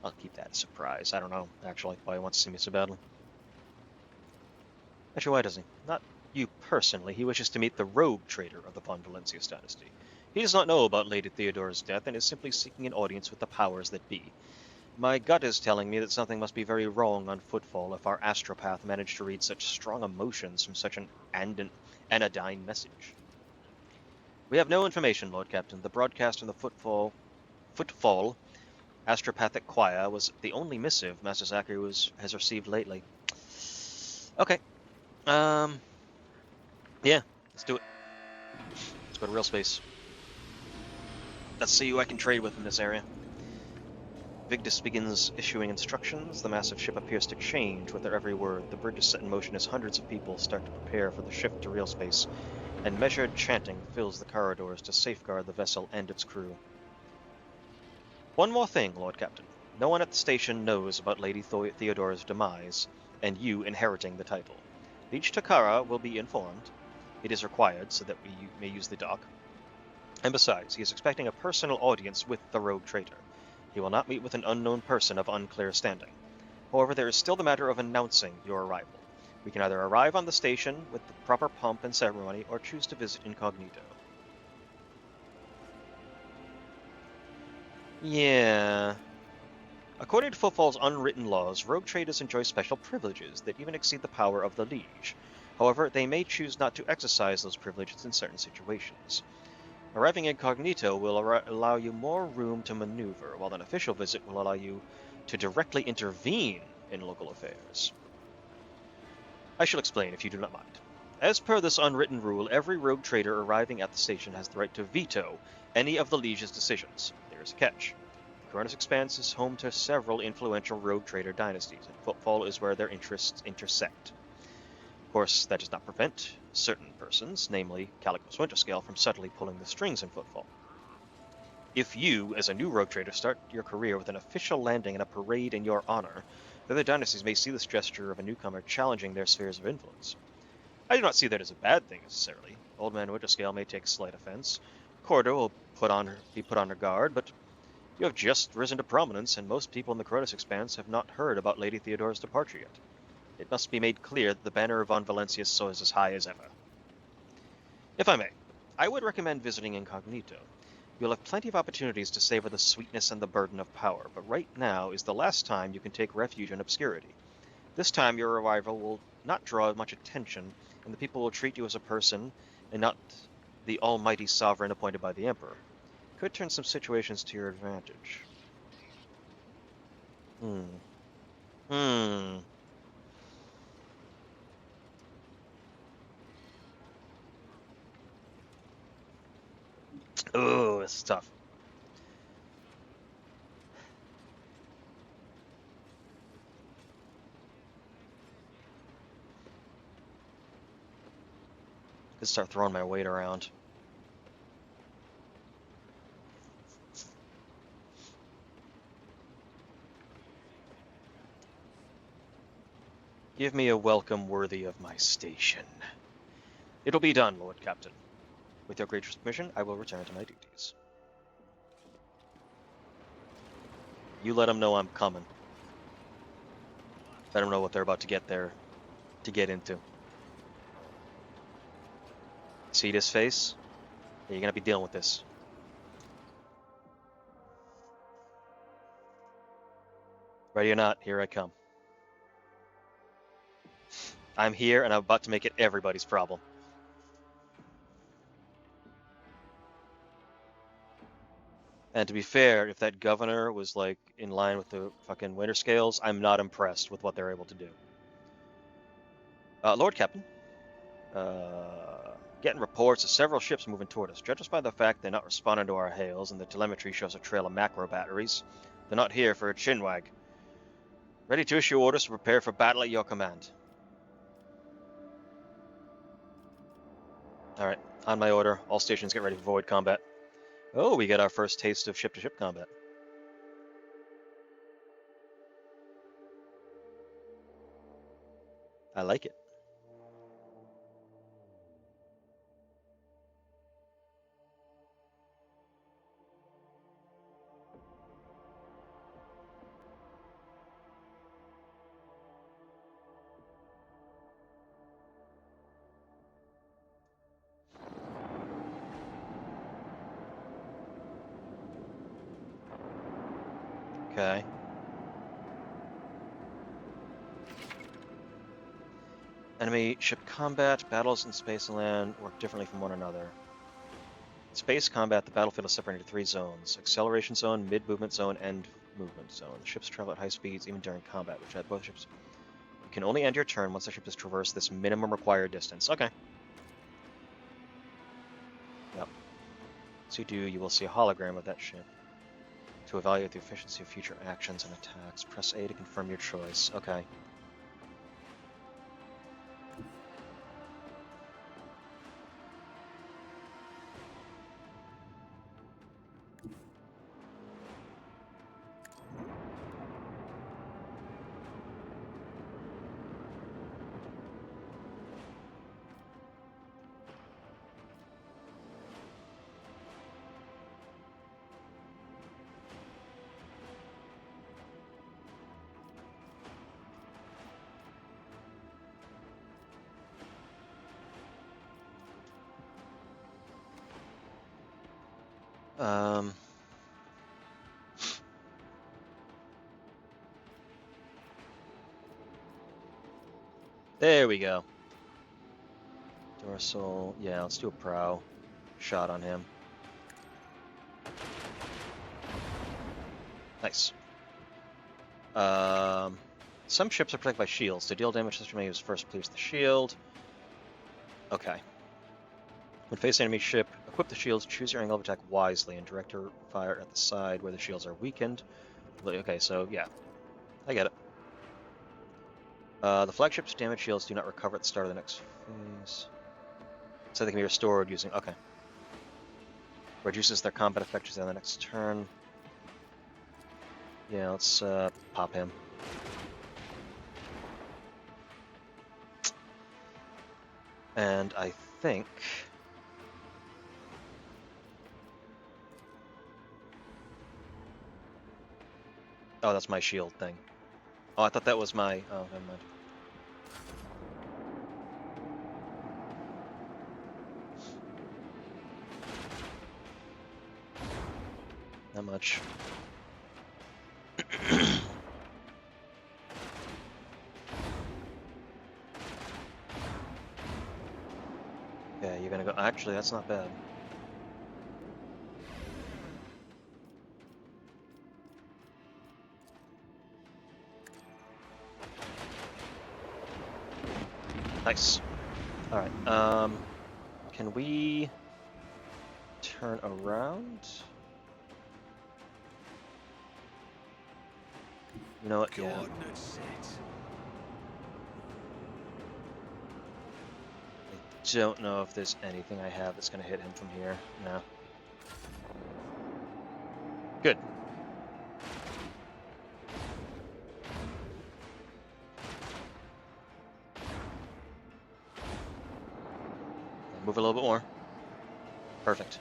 I'll keep that a surprise. I don't know, actually, why he wants to see me so badly. Actually, why doesn't he? Not you personally. He wishes to meet the rogue trader of the Von Valencius dynasty. He does not know about Lady Theodora's death and is simply seeking an audience with the powers that be. My gut is telling me that something must be very wrong on Footfall if our astropath managed to read such strong emotions from such an anodyne message. We have no information, Lord Captain. The broadcast from the Footfall Astropathic Choir was the only missive Master Zachary has received lately. Okay. Yeah, let's do it. Let's go to real space. Let's see who I can trade with in this area. Vigdis begins issuing instructions. The massive ship appears to change with their every word. The bridge is set in motion as hundreds of people start to prepare for the shift to real space, and measured chanting fills the corridors to safeguard the vessel and its crew. One more thing, Lord Captain. No one at the station knows about Lady Theodora's demise, and you inheriting the title. Each Takara will be informed. It is required so that we may use the dock. And besides, he is expecting a personal audience with the rogue traitor. He will not meet with an unknown person of unclear standing. However, there is still the matter of announcing your arrival. We can either arrive on the station with the proper pomp and ceremony, or choose to visit incognito. Yeah. According to Footfall's unwritten laws, rogue traders enjoy special privileges that even exceed the power of the liege. However, they may choose not to exercise those privileges in certain situations. Arriving incognito will allow you more room to maneuver, while an official visit will allow you to directly intervene in local affairs. I shall explain if you do not mind. As per this unwritten rule, every rogue trader arriving at the station has the right to veto any of the Liege's decisions. There is a catch. The Cronus Expanse is home to several influential rogue trader dynasties, and Footfall is where their interests intersect. Of course, that does not prevent certain persons, namely Calicos Winterscale, from subtly pulling the strings in Footfall. If you, as a new rogue trader, start your career with an official landing and a parade in your honor, the other dynasties may see this gesture of a newcomer challenging their spheres of influence. I do not see that as a bad thing, necessarily. Old Man Winterscale may take slight offense. Corda will be put on her guard, but you have just risen to prominence, and most people in the Cronus Expanse have not heard about Lady Theodora's departure yet. It must be made clear that the banner of Von Valencius soars as high as ever. If I may, I would recommend visiting incognito. You'll have plenty of opportunities to savor the sweetness and the burden of power, but right now is the last time you can take refuge in obscurity. This time your arrival will not draw much attention, and the people will treat you as a person, and not the almighty sovereign appointed by the Emperor. Could turn some situations to your advantage. Oh, this is tough. Could start throwing my weight around. Give me a welcome worthy of my station. It'll be done, Lord Captain. With your gracious permission, I will return to my duties. You let them know I'm coming. Let them know what they're about to get into. See this face? You're gonna be dealing with this. Ready or not, here I come. I'm here, and I'm about to make it everybody's problem. And to be fair, if that governor was, like, in line with the fucking winter scales, I'm not impressed with what they're able to do. Lord Captain. Getting reports of several ships moving toward us. Judge us by the fact they're not responding to our hails, and the telemetry shows a trail of macro batteries. They're not here for a chinwag. Ready to issue orders to prepare for battle at your command. Alright, on my order. All stations get ready for void combat. Oh, we get our first taste of ship-to-ship combat. I like it. Okay. Enemy ship combat, battles in space and land work differently from one another. In space combat, the battlefield is separated into 3 zones. Acceleration zone, mid-movement zone, and movement zone. Ships travel at high speeds even during combat, which at both ships. You can only end your turn once the ship has traversed this minimum required distance. Okay. Yep. As you do, you will see a hologram of that ship. To evaluate the efficiency of future actions and attacks, press A to confirm your choice. Okay. There we go. Dorsal, yeah, let's do a prow shot on him. Nice. Some ships are protected by shields. To deal damage, this may use first clears the shield. Okay. When facing enemy ship, equip the shields, choose your angle of attack wisely, and direct your fire at the side where the shields are weakened. Okay, so yeah, I get it. The flagship's damage shields do not recover at the start of the next phase. So they can be restored using... Okay. Reduces their combat effectiveness on the next turn. Yeah, let's pop him. And I think... Oh, that's my shield thing. Oh, I thought that was my... Oh, never mind. Not much. Okay, you're gonna go... Actually, that's not bad. Nice. Alright, can we turn around? You know what, yeah. Coordinates set. I don't know if there's anything I have that's gonna hit him from here. No. Good. Move a little bit more. Perfect.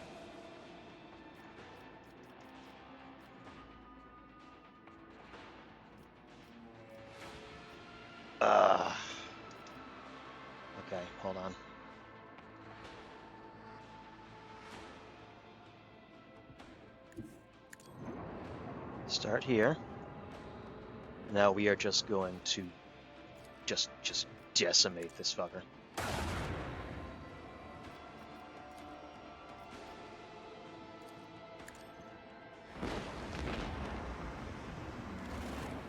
Okay, hold on. Start here. Now we are just going to just decimate this fucker.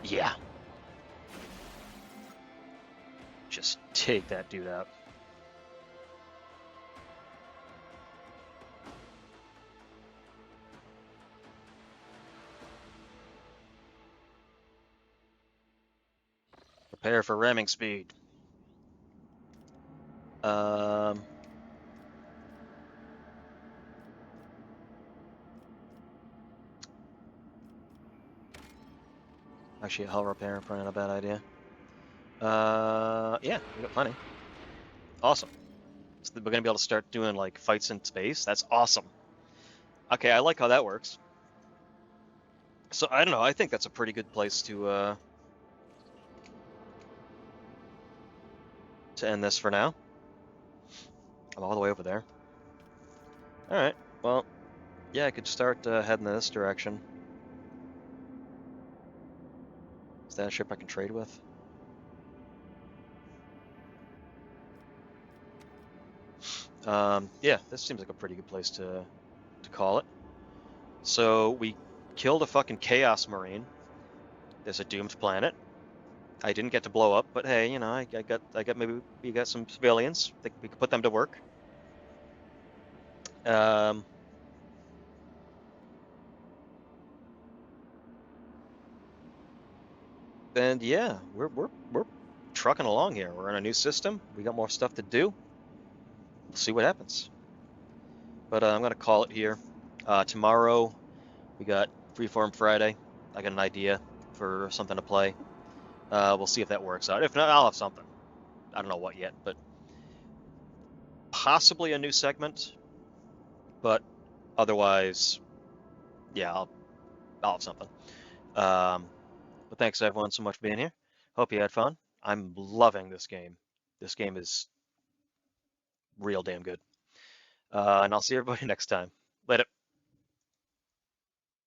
Yeah. Just take that dude out. Prepare for ramming speed. Actually, a hull repair probably not a bad idea. Yeah, we got plenty. Awesome. So we're gonna be able to start doing like fights in space. That's awesome. Okay, I like how that works. So I don't know. I think that's a pretty good place to end this for now. I'm all the way over there. All right. Well, yeah, I could start heading in this direction. Is that a ship I can trade with? Yeah, this seems like a pretty good place to call it. So we killed a fucking Chaos Marine. There's a doomed planet. I didn't get to blow up, but hey, you know, I got maybe we got some civilians. I think we could put them to work. And yeah, we're trucking along here. We're in a new system. We got more stuff to do. We'll see what happens. But I'm gonna call it here. Tomorrow we got Freeform Friday. I got an idea for something to play. We'll see if that works out. If not, I'll have something. I don't know what yet, but possibly a new segment. But otherwise, yeah, I'll have something. But thanks everyone so much for being here. Hope you had fun. I'm loving this game. This game is real damn good. And I'll see everybody next time. Later.